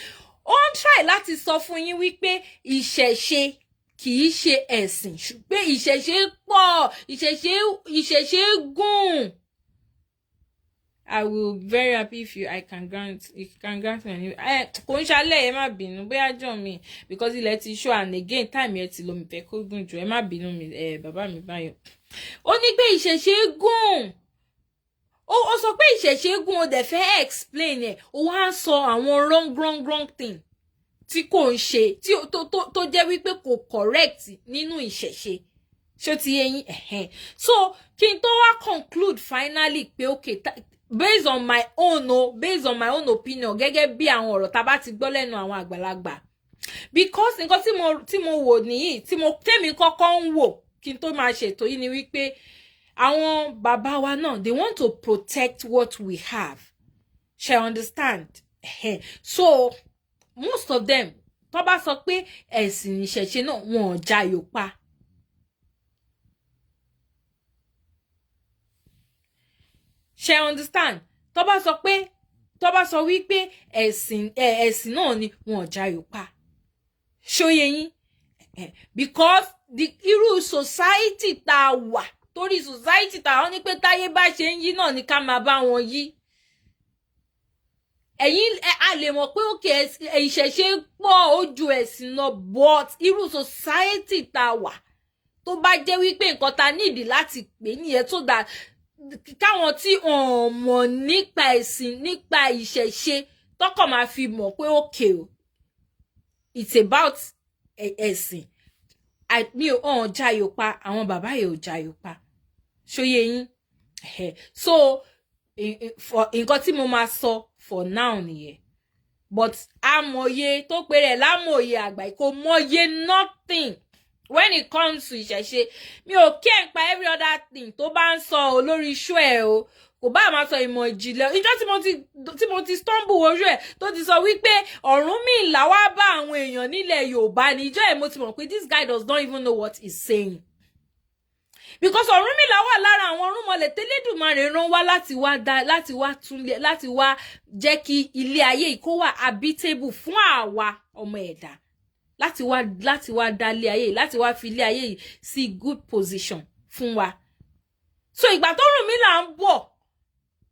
Ó ń try láti sọ fún yín wípé ìṣẹ̀ṣe kì í ṣe ẹ̀sìn. Pé ìṣẹ̀ṣe pọ̀, ìṣẹ̀ṣe gùn. I will be very happy if you can grant me. Kò ń ṣalẹ̀ ẹ má bínú bóyá jọ mi because ilẹ̀ ti show and again time yẹn ti lọ mi fẹ́ kó gùn jù ẹ má bínú mi bàbá mi Báyọ̀. Ó ní pé ìṣẹ̀ṣe gùn. Ó sọ pé ìṣẹ̀ṣe gùn ó dẹ̀ fẹ́ explain ẹ̀. Ó wá sọ àwọn wrong thing tí kò ń ṣe tí tó jẹ́ wípé kò correct nínú ìṣẹ̀ṣe. Ṣó ti yé yín? So kí n tó wá conclude finally pé okay based on my own opinion gẹ́gẹ́ bí àwọn ọ̀rọ̀ tá bá ti gbọ́ lẹ́nu àwọn àgbàlagbà, because nǹkan tí mo wò nìyí tèmi kọ́kọ́ ń wò kí n tó máa ṣètò yìí ni wípé àwọn bàbá wa náà, they want to protect what we have. Shall understand? So most of them tó bá sọ pé ẹ̀sìn ìṣẹ̀ṣe náà wọn ò jayò pa. Shall understand? Tó bá sọ wípé ẹ̀sìn náà ni wọn ò jayò pa. Ṣóyé yín? Because the irú society tá wà, torí society tá wọ́n ní pé táyé bá ṣe ń yí náà ni ká máa bá wọn yí. Ẹ̀yin a lè mọ̀ pé òkè ìṣẹ̀ṣe pọ̀ ojú ẹ̀sìn lọ, but irú society tá wà tó bá jẹ́ wípé nǹkan tá nídìí láti pè nìyẹn, so that káwọn tí mọ̀ nípa ẹ̀sìn nípa ìṣẹ̀ṣe tọ́kọ̀ máa fi mọ̀ pé òkè o, it's about ẹ̀sìn. Mi ò jayò pa, àwọn bàbá yìí ò jayò pa. Ṣóyé yín? So nǹkan tí mo máa sọ for now nìyẹn. But amòye tó pé rẹ̀ lámòye àgbà kò mọye nothing when it comes to ìṣẹ̀ṣe. Mi ò care pa every other thing tó bá ń sọ lórí iṣu ẹ̀ o, kò bá máa sọ ìmọ̀ ìjìnlẹ̀. Ìjọ́ tí mo ti stumble ojú ẹ̀ tó ti sọ wípé Ọ̀rúnmìlà wá bá àwọn èèyàn nílẹ̀ Yorùbá ni, ìjọ́ ẹ̀ mo ti mọ̀ pé this guy does not even know what he's saying. Because Ọ̀rúnmìlà wà lára àwọn ọ̀rúnmọlẹ̀ tẹ́lẹ̀dùmarè rán wá láti wá jẹ́ kí ilé ayé yìí kó wà habitable fún àwa ọmọ ẹ̀dá, láti wá dá ilé ayé yìí, láti wá fi ilé ayé yìí sí good position fún wa. So ìgbà tó Ọ̀rúnmìlà ń bọ̀,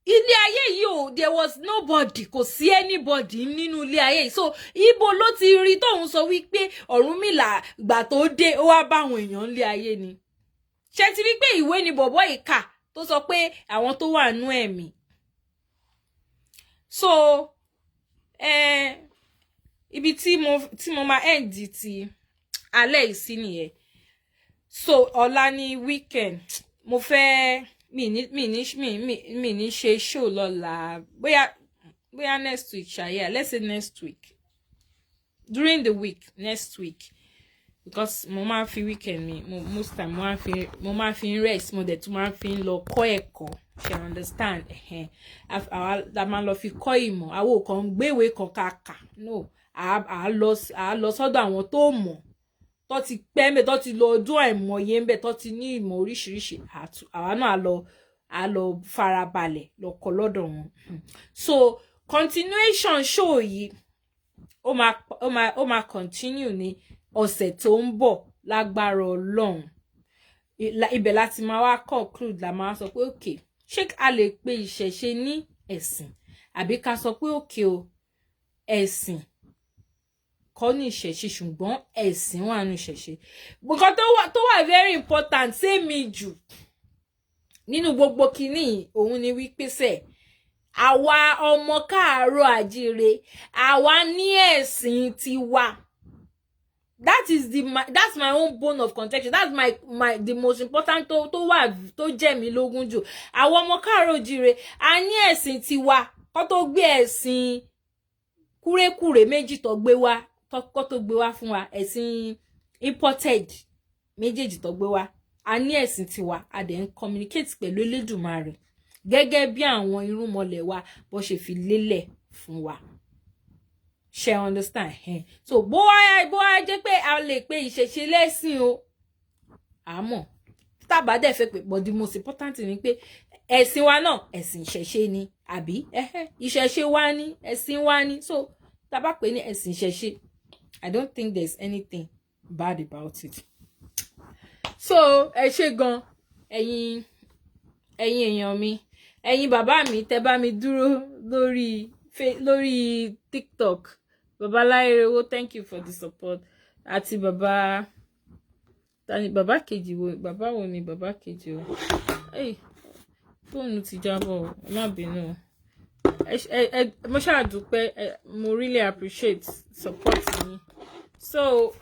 ilé ayé yìí o, there was nobody, kò sí anybody nínú ilé ayé yìí. So ibo ló ti rí tóun sọ wípé Ọ̀rúnmìlà ìgbà tó dé ó wá bá àwọn èèyàn ilé ayé ni. Ṣé ti rí pé ìwé ni bọ̀bọ́ ìkà tó sọ pé àwọn tó wà nú ẹ̀mí. So ibi tí mo máa end ti alẹ́ yìí sí nìyẹn. So ọ̀la ni weekend, mo fẹ́ mi ní ṣe show lọ́la, bóyá next week ṣá, let's say next week, during the week next week, because mo máa fi weekend mi most time mo máa fi rest, mo dẹ̀ tún máa fi lọ kọ́ ẹ̀kọ́. Ṣé understand? La máa lọ fi kọ́ ìmọ̀, àwọn kan gbéwèé kan kàkà, no, a lọ sọ́dọ̀ àwọn tó mọ̀, tó ti pẹ́ ńbẹ̀, tó ti lọ ọdún àìmọye ńbẹ̀, tó ti ní ìmọ̀ oríṣiríṣi. Àwa náà a lọ farabalẹ̀ lọ kọ́ lọ́dọ̀ wọn. So continuation show yìí ó máa continue ní ọ̀sẹ̀ tó ń bọ̀ lágbára Ọlọ́run. Ibẹ̀ láti máa wá conclude, la máa sọ pé okay, ṣé a lè pe ìṣẹ̀ṣe ní ẹ̀sìn, àbí ká sọ pé okay o, ẹ̀sìn kọ́ ní ìṣẹ̀ṣe ṣùgbọ́n ẹ̀sìn wà ní ìṣẹ̀ṣe. Nǹkan tó wà very important sẹ́mi jù nínú gbogbo kìíní òun ni wípé sẹ́, àwa ọmọ káàárọ̀ àjíire, àwa ní ẹ̀sìn tiwa. That's my own bone of contention. That's the most important tó jẹ́ mi lógún jù. Àwọn ọmọ káàárọ̀ àjíire a ní ẹ̀sìn tiwa, kó tó gbé ẹ̀sìn kúrékùré méjì tó gbé wá, kó tó gbé wá fún wa, ẹ̀sìn imported méjèèjì tó gbé wá. A ní ẹ̀sìn tiwa, a dẹ̀ ń communicate pẹ̀lú Elédùmarè gẹ́gẹ́ bí àwọn irúnmọlẹ̀ wa bó ṣe fi lélẹ̀ fún wa. Ṣé understand? So bóyá jẹ́ pé a lè pe ìṣẹ̀ṣe lẹ́sìn o, àmọ́ tábà dẹ̀ fẹ́ pé, but the most important ni pé ẹ̀sìn wa náà ẹ̀sìn ìṣẹ̀ṣe ni, àbí ìṣẹ̀ṣe wa ni ẹ̀sìn wa ni. So tábà pè ní ẹ̀sìn ìṣẹ̀ṣe, I don't think there's anything bad about it. So ẹ ṣé gan ẹ̀yin èèyàn mi, ẹ̀yin bàbá mi tẹ́ bá mi dúró lórí TikTok. Baba Láìrewó, thank you for the support. Àti bàbá Tani, bàbá kejì wo, bàbá wo ni bàbá kejì o? Fóònù ti jábọ́, má bínú. Mo ṣáà dúpẹ́, mo really appreciate support yín. So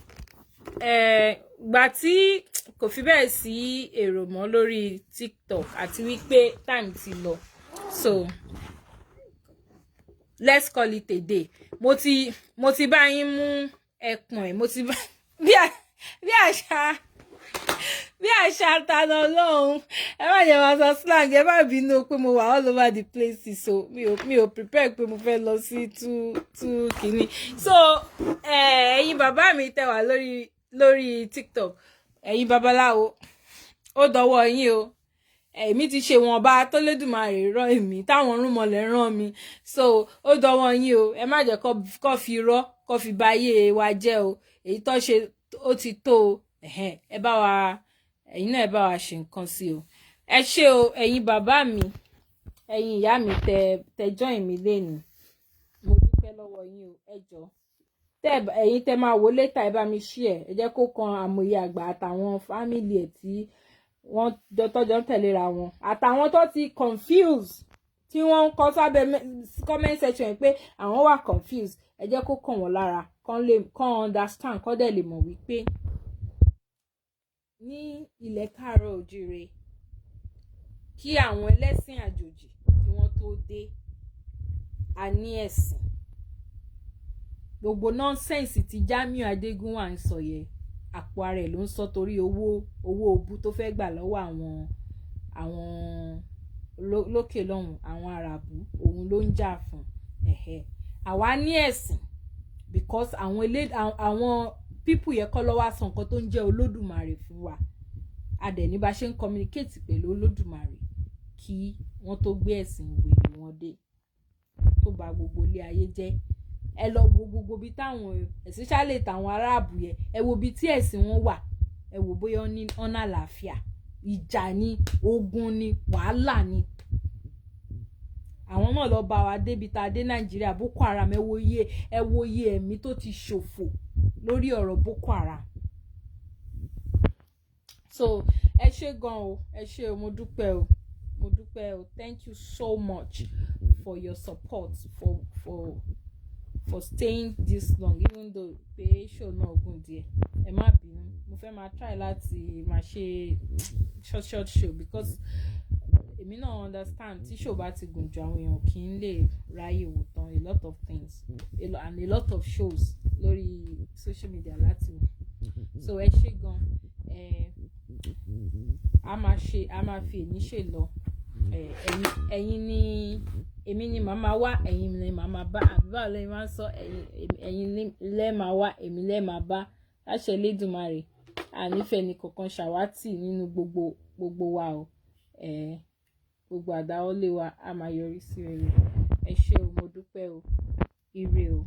gbà tí kò fi bẹ́ẹ̀ sí èrò mọ́ lórí TikTok àti wípé time ti lọ, So let's call it a day. Mo ti bá yín mú ẹkùn ẹ̀, mo ti bá bí àṣà Taniolorun. Ẹ má jẹ́ máa sọ slang, ẹ má bínú pé mo wà all over the place, so mi ò prepare pé mo fẹ́ lọ sí tú kìíní. So ẹ̀yin bàbá mi tẹ́ wà lórí TikTok, ẹ̀yin babaláwo, ó dọwọ́ yín o. Èmi ti ṣe wọn bá tó lédùmarè rán èmi táwọn rúnmọlẹ̀ rán mi, so ó dọwọ́ yín o. Ẹ má jẹ́ kó fi rọ́ kó fi báyé wa jẹ́ o. Èyí tó ṣe ó ti tó o. Ẹ bá wa, ẹ̀yin náà ẹ bá wa ṣe nǹkan sí o. Ẹ ṣé o ẹ̀yin bàbá mi, ẹ̀yin ìyá mi tẹ́ join mi lẹ́nu. Mo dúpẹ́ lọ́wọ́ yín o. Ẹ jọ̀ọ́ ẹ̀yin tẹ́ máa wò later, ẹ bá mi share, ẹ jẹ́ kó kan àmọ̀ye àgbà àtàwọn family ẹ̀ tí wọ́n tọ́jọ́ tẹ̀léra wọn, àtàwọn tó ti confused tí wọ́n ń kọ sábẹ́ comment section pé àwọn wà confused. Ẹ jẹ́ kó kàn wọ́n lára, kàn understand, kó dẹ̀ lè mọ̀ wípé ní ilẹ̀ káàárọ̀ òjìrè kí àwọn ẹlẹ́sìn àjòjì tí wọ́n tó dé, a ní ẹ̀sìn. Gbogbo nonsense tí Jamiu Adégúnwà ń sọ yẹn, àpò ara ẹ̀ ló ń sọ torí owó òbú tó fẹ́ gbà lọ́wọ́ àwọn lókè lọ́hùn, àwọn àràbù, òun ló ń jà fún. Àwa ní ẹ̀sìn because àwọn people yẹn kọ́ lọ́wọ́ sọ nǹkan tó ń jẹ́ Olódùmarè fún wa. A dẹ̀ ní bá ṣe ń communicate pẹ̀lú Olódùmarè kí wọ́n tó gbé ẹ̀sìn wèrè wọn dé tó bà gbogbo ilé ayé jẹ́. Ẹ lọ wo gbogbo bí táwọn especially táwọn aráàbù yẹn, ẹ wo bí tí ẹ̀sìn wọn wà, ẹ wo bóyá ọ̀nà àlàáfíà, ìjà ni, ogun ni, wàhálà ni. Àwọn náà lọ bá wa débi tá a dé Nàìjíríà. Boko Haram, ẹ wo iye ẹ̀mí tó ti ṣòfò lórí ọ̀rọ̀ Boko Haram. So ẹ ṣé gan o, ẹ ṣé o, mo dúpẹ́ o. Thank you so much for your support, for staying this long, even though pé show náà gùn díẹ̀. Ẹ má bínú, mo fẹ́ máa try láti máa ṣe short show because èmi náà understand tí show bá ti gùn jù àwọn èèyàn kì í lè ráyè wò tán a lot of things and a lot of shows lórí social media láti wò. So ẹ ṣé gan. A máa fi èní ṣe lọ. Ẹ̀yin ni èmi ni màmá wá, ẹ̀yin ni màmá bá. Àbúrò lè máa sọ ẹ̀yin lẹ máa wá, èmi lẹ máa bá. Láṣẹ Elédùmarè, ànífẹ́ ni kankan ṣàwátì nínú gbogbo wa o. Gbogbo àdáwọ́lé wa a máa yọrí sí rere. Ẹ ṣé o, mo dúpẹ́ o. Ire o.